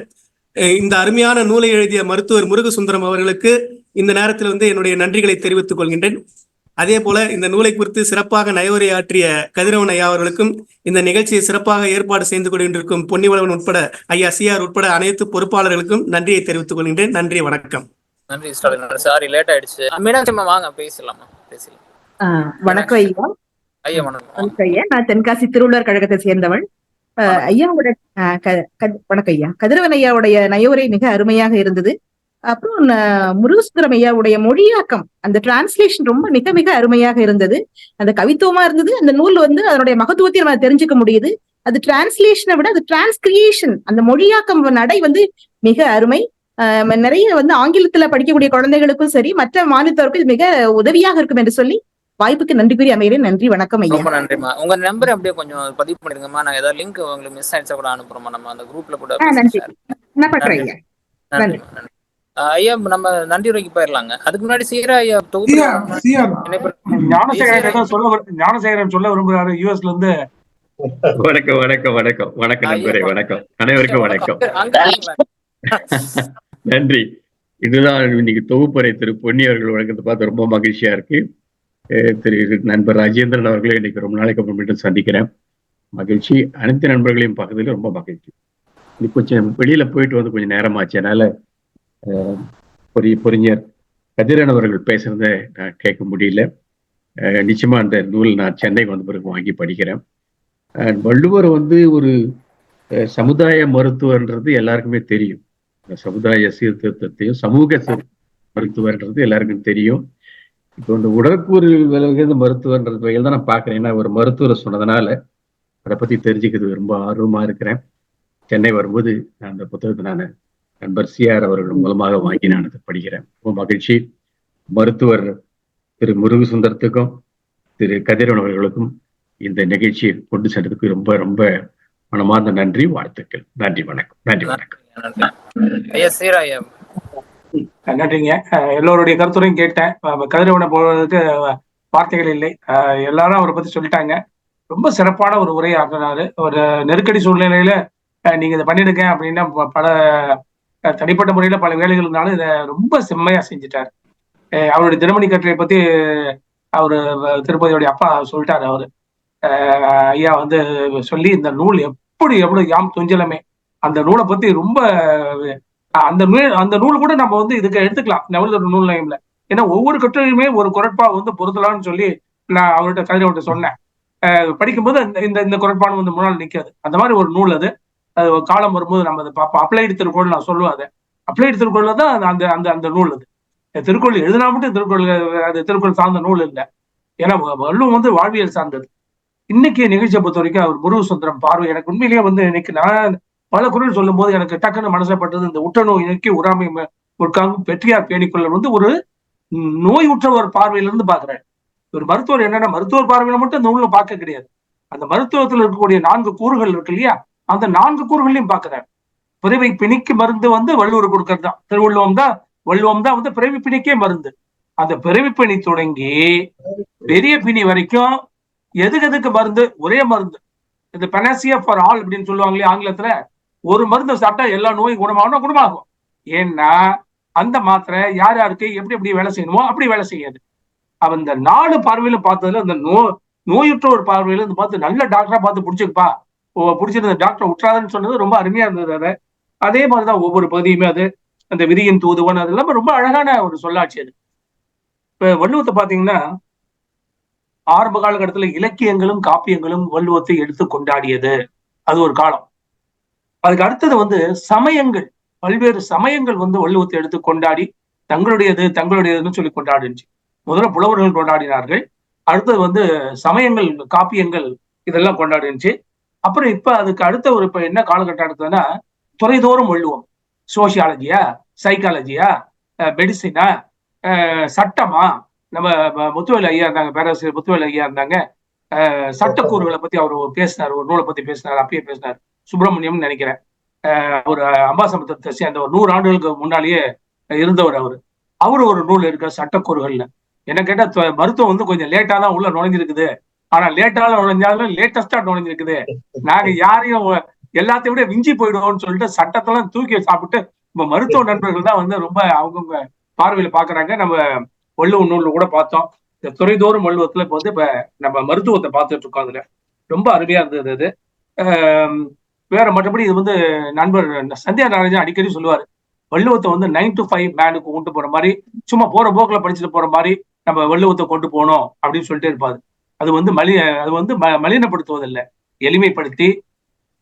இந்த அருமையான நூலை எழுதிய மருத்துவர் முருகசுந்தரம் அவர்களுக்கு இந்த நேரத்தில் வந்து என்னுடைய நன்றிகளை தெரிவித்துக் கொள்கின்றேன். அதே போல இந்த நூலை குறித்து சிறப்பாக நயவுரையாற்றிய கதிரவன் ஐயா அவர்களுக்கும், இந்த நிகழ்ச்சியை சிறப்பாக ஏற்பாடு செய்து கொண்டிருக்கும் பொன்னிவளவன் உட்பட ஐயா சிஆர் உட்பட அனைத்து பொறுப்பாளர்களுக்கும் நன்றியை தெரிவித்துக் கொள்கின்றேன். நன்றி, வணக்கம். நன்றி ஸ்டாலின். சாரி லேட் ஆயிடுச்சு. மீனாட்சி வாங்க பேசலாமா? வணக்கம் ஐயா. ஐயா வணக்கம் ஐயா. நான் தென்காசி திருவள்ளுவர் கழகத்தை சேர்ந்தவள். ஐயாவோட வணக்கம் ஐயா. கதிரவன் ஐயாவுடைய நயவுரை மிக அருமையாக இருந்தது. அப்புறம் முருகசுந்தரம் ஐயாவுடைய மொழியாக்கம், அந்த டிரான்ஸ்லேஷன் ரொம்ப மிக மிக அருமையாக இருந்தது. அந்த கவித்துவமா இருந்தது. அந்த நூல் வந்து அதனுடைய மகத்துவத்தை நம்ம தெரிஞ்சுக்க முடியுது. அது டிரான்ஸ்லேஷனை விட அது டிரான்ஸ்கிரியேஷன், அந்த மொழியாக்கம் நடை வந்து மிக அருமை. நிறைய வந்து ஆங்கிலத்துல படிக்கக்கூடிய குழந்தைகளுக்கும் சரி, மற்ற மாநிலத்தவருக்கும் இது மிக உதவியாக இருக்கும் என்று சொல்லி வாய்ப்புக்கு நன்றி கூறி அமைகிறேன். நன்றி, வணக்கம் ஐயா. ரொம்ப நன்றிமா. உங்க நம்பர் அப்படியே கொஞ்சம் பதிவு பண்ணிருங்கம்மா. நான் ஏதாவது லிங்க் உங்களுக்கு மிஸ் ஆயிடுச்சா கூட அனுப்புறோமா, நம்ம அந்த குரூப்ல கூட. நன்றி, நான் பண்றேன் ஐயா. நன்றி ஐயா. நம்ம நன்றி உரைக்கு போயிடலாங்க. அதுக்கு முன்னாடி சீரா ஐயா ஞானசேகரன் சொல்ல விரும்புறாரு யூஎஸ்ல இருந்து. வணக்கம் வணக்கம் வணக்கம் வணக்கம் நண்பரே, வணக்கம் அனைவருக்கும் வணக்கம். நன்றி. இதுதான் இன்னைக்கு தொகுப்பறை திரு பொன்னி அவர்கள் வழக்கத்தை பார்த்து ரொம்ப மகிழ்ச்சியா இருக்கு. திரு நண்பர் ராஜேந்திரன் அவர்களே இன்னைக்கு ரொம்ப நாளைக்கு அப்புறம் மீண்டும் சந்திக்கிறேன். மகிழ்ச்சி. அனைத்து நண்பர்களையும் பார்க்கறதுல ரொம்ப மகிழ்ச்சி. இன்னைக்கு கொஞ்சம் வெளியில போயிட்டு வந்து கொஞ்சம் நேரமாச்சு, அதனால பொறிஞர் கதிரன் அவர்கள் பேசுறத நான் கேட்க முடியல. நிச்சயமா அந்த நூல் நான் சென்னைக்கு வந்த பிறகு வாங்கி படிக்கிறேன். வள்ளுவர் வந்து ஒரு சமுதாய மருத்துவர்ன்றது எல்லாருக்குமே தெரியும். சமுதாய சீர்திருத்தத்தையும் சமூக மருத்துவர்ன்றது எல்லாருக்கும் தெரியும். இப்போ இந்த உடற்கூறு விலகுது மருத்துவன்றது வகையில் தான் நான் பார்க்குறேன். ஏன்னா ஒரு மருத்துவர் சொன்னதுனால அதை பற்றி தெரிஞ்சுக்கிறது ரொம்ப ஆர்வமாக இருக்கிறேன். சென்னை வரும்போது நான் அந்த புத்தகத்தை நான் நண்பர் சிஆர் அவர்கள் மூலமாக வாங்கி நான் அதை படிக்கிறேன். ரொம்ப மகிழ்ச்சி. மருத்துவர் திரு முருகசுந்தரத்துக்கும் திரு கதிரவன் அவர்களுக்கும் இந்த நிகழ்ச்சியை கொண்டு சென்றதுக்கு ரொம்ப ரொம்ப மனமார்ந்த நன்றி, வாழ்த்துக்கள். நன்றி, வணக்கம். நன்றி, வணக்கம். ஐயா சீரா ஐயா. நன்றிங்க. எல்லோருடைய கருத்துரையும் கேட்டேன். கதிரவனை போவதற்கு வார்த்தைகள் இல்லை. எல்லாரும் அவரை பத்தி சொல்லிட்டாங்க. ரொம்ப சிறப்பான ஒரு உரையை ஆற்றினாரு. ஒரு நெருக்கடி சூழ்நிலையில நீங்க இதை பண்ணிடுங்க அப்படின்னா பல தனிப்பட்ட முறையில பல வேலைகள் இருந்தாலும் இதை ரொம்ப செம்மையா செஞ்சுட்டாரு. அவருடைய தினமணி கட்டுரை பத்தி அவரு திருப்பதியோடைய அப்பா சொல்லிட்டாரு. அவரு ஐயா வந்து சொல்லி இந்த நூல் எப்படி எவ்வளவு யாம் துஞ்சலமே அந்த நூலை பத்தி ரொம்ப அந்த நூல் கூட நம்ம வந்து இதுக்கு எடுத்துக்கலாம் நவல்தொரு நூல் நயம்ல. ஏன்னா ஒவ்வொரு கட்டுரையுமே ஒரு குரட்பா வந்து பொருத்தலாம்னு சொல்லி நான் அவர்கிட்ட கதிரவன்ட்ட சொன்னேன். படிக்கும்போது இந்த இந்த குரட்பாடு வந்து முன்னால் நிற்காது. அந்த மாதிரி ஒரு நூல் அது. அது காலம் வரும்போது நம்ம அதை பார்ப்போம். அப்ளைடு திருக்குறள் நான் சொல்லுவேன். அதை அப்ளைடு திருக்குறள்ல தான் அந்த அந்த அந்த நூல் அது. திருக்குறள் எழுதினா மட்டும் திருக்குறள் அது திருக்குறள் சார்ந்த நூல் இல்லை. ஏன்னா வள்ளுவம் வந்து வாழ்வியல் சார்ந்தது. இன்னைக்கு நிகழ்ச்சியை பொறுத்த வரைக்கும் அவர் முருகசுந்தரம் பார்வை எனக்கு உண்மையிலேயே வந்து இன்னைக்கு நான் பல குரல் சொல்லும் போது எனக்கு டக்குன்னு மனசப்பட்டது இந்த உற்றநோய் இயக்கி உறாமை உட்காங்கும் பெற்றியார் பேணிக்கொள்ளல் வந்து ஒரு நோய் உற்ற ஒரு பார்வையிலிருந்து பாக்குறேன். ஒரு மருத்துவர் என்னன்னா மருத்துவர் பார்வையில மட்டும் இந்த நூல்ல பார்க்க கிடையாது. அந்த மருத்துவத்தில் இருக்கக்கூடிய 4 கூறுகள் இருக்கு இல்லையா, அந்த 4 கூறுகளையும் பாக்குறேன். பிறவி பிணிக்கு மருந்து வந்து வள்ளுவர் கொடுக்கறது தான். வள்ளுவம் தான் வந்து பிறவி பிணிக்கே மருந்து. அந்த பிறவி பிணி தொடங்கி பெரிய பிணி வரைக்கும் எதுக்கு மருந்து? ஒரே மருந்து. இந்த பெனாசியா ஃபார் ஆல் அப்படின்னு சொல்லுவாங்க இல்லையா ஆங்கிலத்துல. ஒரு மருந்து சாப்பிட்டா எல்லா நோயும் குணமாகும். ஏன்னா அந்த மாத்திரை யார் யாருக்கு எப்படி எப்படி வேலை செய்யணுமோ அப்படி வேலை செய்யாது. அவன் இந்த 4 பார்வையில பார்த்ததுல அந்த நோயுற்ற ஒரு பார்வையில இருந்து பார்த்து நல்ல டாக்டரா பார்த்து பிடிச்சிருப்பா பிடிச்சிருந்த டாக்டர் உற்றாதுன்னு சொன்னது ரொம்ப அருமையா இருந்தது. அதே மாதிரிதான் ஒவ்வொரு பகுதியுமே அது அந்த விதியின் தூதுவன் அது எல்லாமே ரொம்ப அழகான ஒரு சொல்லாட்சி அது. இப்ப வள்ளுவத்தை பாத்தீங்கன்னா ஆரம்ப காலகட்டத்துல இலக்கியங்களும் காப்பியங்களும் வள்ளுவத்தை எடுத்து கொண்டாடியது. அது ஒரு காலம். அதுக்கு அடுத்தது வந்து சமயங்கள், பல்வேறு சமயங்கள் வந்து வள்ளுவத்தை எடுத்து கொண்டாடி தங்களுடையதுன்னு சொல்லி கொண்டாடிச்சு. முதல்ல புலவர்கள் கொண்டாடினார்கள். அடுத்தது வந்து சமயங்கள், காப்பியங்கள் இதெல்லாம் கொண்டாடிச்சு. அப்புறம் இப்ப அதுக்கு அடுத்த ஒரு இப்ப என்ன காலகட்டம் எடுத்ததுன்னா துறைதோறும் வள்ளுவம். சோசியாலஜியா, சைக்காலஜியா, மெடிசினா, சட்டமா. நம்ம முத்துவேல் ஐயா இருந்தாங்க, பேராசிரியர் முத்துவேல் ஐயா இருந்தாங்க. சட்டக்கூறுகளை பத்தி அவர் பேசினார், ஒரு நூலை பத்தி பேசினார். அப்பயே பேசினார். சுப்பிரமணியம்னு நினைக்கிறேன். ஒரு அம்பாசமுத்திரத்தை சேர்ந்த ஒரு 100 ஆண்டுகளுக்கு முன்னாலேயே இருந்தவர். அவரு ஒரு நூல் இருக்க சட்டக்கூறுகள்னு. என்ன கேட்டா மருத்துவம் வந்து கொஞ்சம் லேட்டா தான் உள்ள நுழைஞ்சிருக்குது. ஆனா லேட்டால நுழைஞ்சாலும் லேட்டஸ்டா நுழைஞ்சிருக்குது. நாங்க யாரையும் எல்லாத்தையும் விட விஞ்சி போயிடுவோம்னு சொல்லிட்டு சட்டத்தெல்லாம் தூக்கி சாப்பிட்டு நம்ம மருத்துவ நண்பர்கள் தான் வந்து ரொம்ப அவங்கவுங்க பார்வையில பாக்குறாங்க. நம்ம வள்ளுவ நூல்ல கூட பார்த்தோம். இந்த துறைதோறும் வள்ளுவத்துல இப்ப வந்து இப்ப நம்ம மருத்துவத்தை பார்த்துட்டு இருக்கோம். அதுல ரொம்ப அருமையா இருந்தது அது. வேற மற்றபடி இது வந்து நண்பர் சந்தியா நாராயணன் அடிக்கடி சொல்லுவாரு, வள்ளுவத்தை வந்து 9 to 5 மேனுக்கு கொண்டு போற மாதிரி, சும்மா போற போக்குல படிச்சுட்டு போற மாதிரி நம்ம வள்ளுவத்தை கொண்டு போனோம் அப்படின்னு சொல்லிட்டு இருப்பாரு. அது வந்து மலினப்படுத்துவதில்லை, எளிமைப்படுத்தி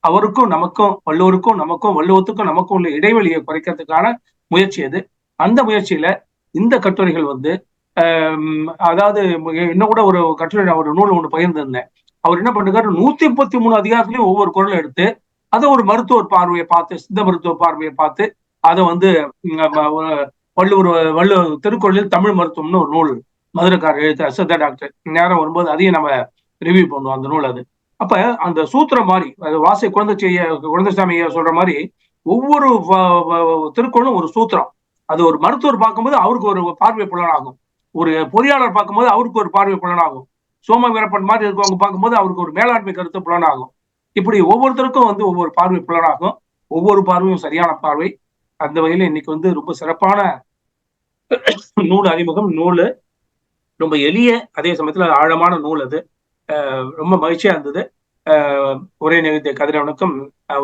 அவருக்கும் நமக்கும் வள்ளுவருக்கும் நமக்கும் வள்ளுவத்துக்கும் நமக்கும் உள்ள இடைவெளியை குறைக்கிறதுக்கான முயற்சி அது. அந்த முயற்சியில இந்த கட்டுரைகள் வந்து அதாவது இன்னும் கூட ஒரு கட்டுரை ஒரு நூல் ஒன்று பகிர்ந்திருந்தேன். அவர் என்ன பண்ணுறாரு, 133 அதிகாரத்திலையும் ஒவ்வொரு குரலை எடுத்து அதை ஒரு மருத்துவர் பார்வையை பார்த்து, சித்த மருத்துவ பார்வையை பார்த்து அதை வந்து வள்ளுவர் திருக்குறளில் தமிழ் மருத்துவம்னு ஒரு நூல் மதுரைக்காரர் எழுத்த சித்த டாக்டர் நேரம் வரும்போது அதையும் நம்ம ரிவ்யூ பண்ணுவோம் அந்த நூல். அது அப்ப அந்த சூத்திரம் மாதிரி வாசை குழந்தைசாமி சொல்ற மாதிரி ஒவ்வொரு திருக்குறளும் ஒரு சூத்திரம். அது ஒரு மருத்துவர் பார்க்கும்போது அவருக்கு ஒரு பார்வை புலனாகும், ஒரு பொறியாளர் பார்க்கும்போது அவருக்கு ஒரு பார்வை புலனாகும், சோம வீரப்பன் மாதிரி இருக்கவங்க பார்க்கும்போது அவருக்கு ஒரு மேலாண்மை கருத்து புலனாகும். இப்படி ஒவ்வொருத்தருக்கும் வந்து ஒவ்வொரு பார்வை புலனாகும். ஒவ்வொரு பார்வையும் சரியான பார்வை. அந்த வகையில இன்னைக்கு வந்து ரொம்ப சிறப்பான நூல் அறிமுகம். நூல் ரொம்ப எளிய அதே சமயத்துல ஆழமான நூல். அது ரொம்ப மகிழ்ச்சியா இருந்தது. உரை நிகழ்த்திய கதிரவனுக்கும்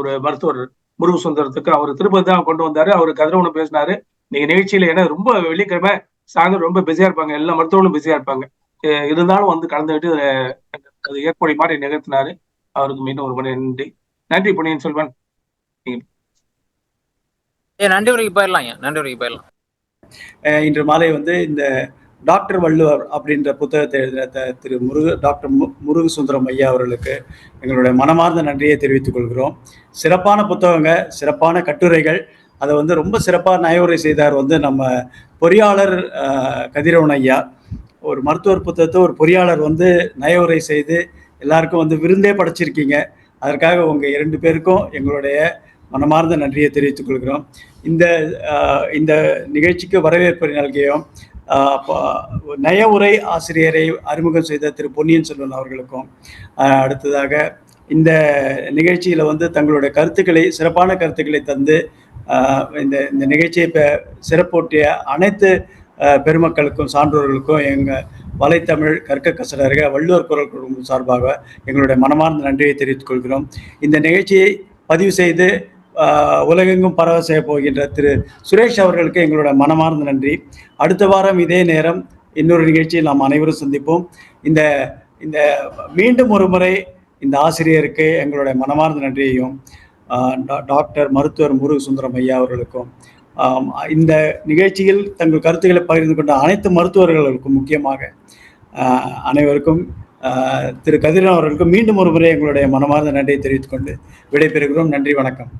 ஒரு மருத்துவர் முருகசுந்தரத்துக்கு அவர் திருப்பதி தான் கொண்டு வந்தாரு. அவர் கதிரவனும் பேசினாரு. நீங்க நிகழ்ச்சியில ஏன்னா ரொம்ப வெள்ளிக்கிழமை சாயந்தரம் ரொம்ப பிஸியா இருப்பாங்க, எல்லா மருத்துவர்களும் பிஸியா இருப்பாங்க. இருந்தாலும் வந்து கலந்துக்கிட்டு அது ஏற்பொழி மாதிரி நிகழ்த்தினாரு. அவருக்கு மீண்டும் ஒரு முறை நன்றி பொன்னியின் செல்வன். நன்றி உரைக்கு போயிடலாம். இன்று மாலை வந்து இந்த டாக்டர் வள்ளுவர் அப்படின்ற புத்தகத்தை எழுதின திரு டாக்டர் முருகசுந்தரம் ஐயா அவர்களுக்கு எங்களுடைய மனமார்ந்த நன்றியை தெரிவித்துக் கொள்கிறோம். சிறப்பான புத்தகங்க, சிறப்பான கட்டுரைகள். அதை வந்து ரொம்ப சிறப்பாக நயவுரை செய்தார் வந்து நம்ம பொறியாளர் கதிரவன் ஐயா. ஒரு மருத்துவர் புத்தகத்தை ஒரு பொறியாளர் வந்து நயவுரை செய்து எல்லாருக்கும் வந்து விருந்தே படைச்சிருக்கீங்க. அதற்காக உங்கள் 2 பேருக்கும் எங்களுடைய மனமார்ந்த நன்றியை தெரிவித்துக் கொள்கிறோம். இந்த இந்த நிகழ்ச்சிக்கு வரவேற்பு நல்கியோம் நய உரை ஆசிரியரை அறிமுகம் செய்த திரு பொன்னியின் செல்வன் அவர்களுக்கும், அடுத்ததாக இந்த நிகழ்ச்சியில் வந்து தங்களுடைய கருத்துக்களை, சிறப்பான கருத்துக்களை தந்து இந்த நிகழ்ச்சியை சிறப்பூட்டிய அனைத்து பெருமக்களுக்கும், சான்றோர்களுக்கும் எங்கள் வலைத்தமிழ் கற்க கசடர்கள் வள்ளுவர் குரல் குழுமம் சார்பாக எங்களுடைய மனமார்ந்த நன்றியை தெரிவித்துக் கொள்கிறோம். இந்த நிகழ்ச்சியை பதிவு செய்து உலகெங்கும் பரவ செய்ய போகின்ற திரு சுரேஷ் அவர்களுக்கு எங்களுடைய மனமார்ந்த நன்றி. அடுத்த வாரம் இதே நேரம் இன்னொரு நிகழ்ச்சியில் நாம் அனைவரும் சந்திப்போம். இந்த இந்த மீண்டும் ஒரு முறை இந்த ஆசிரியருக்கு எங்களுடைய மனமார்ந்த நன்றியையும் டாக்டர் மருத்துவர் முருகசுந்தரம் ஐயா அவர்களுக்கும், இந்த நிகழ்ச்சியில் தங்கள் கருத்துக்களை பகிர்ந்து கொண்ட அனைத்து மருத்துவர்களுக்கும், முக்கியமாக அனைவருக்கும், திரு கதிரவன் அவர்களுக்கும் மீண்டும் ஒரு முறை எங்களுடைய மனமார்ந்த நன்றியை தெரிவித்துக் கொண்டு விடைபெறுகிறோம். நன்றி, வணக்கம்.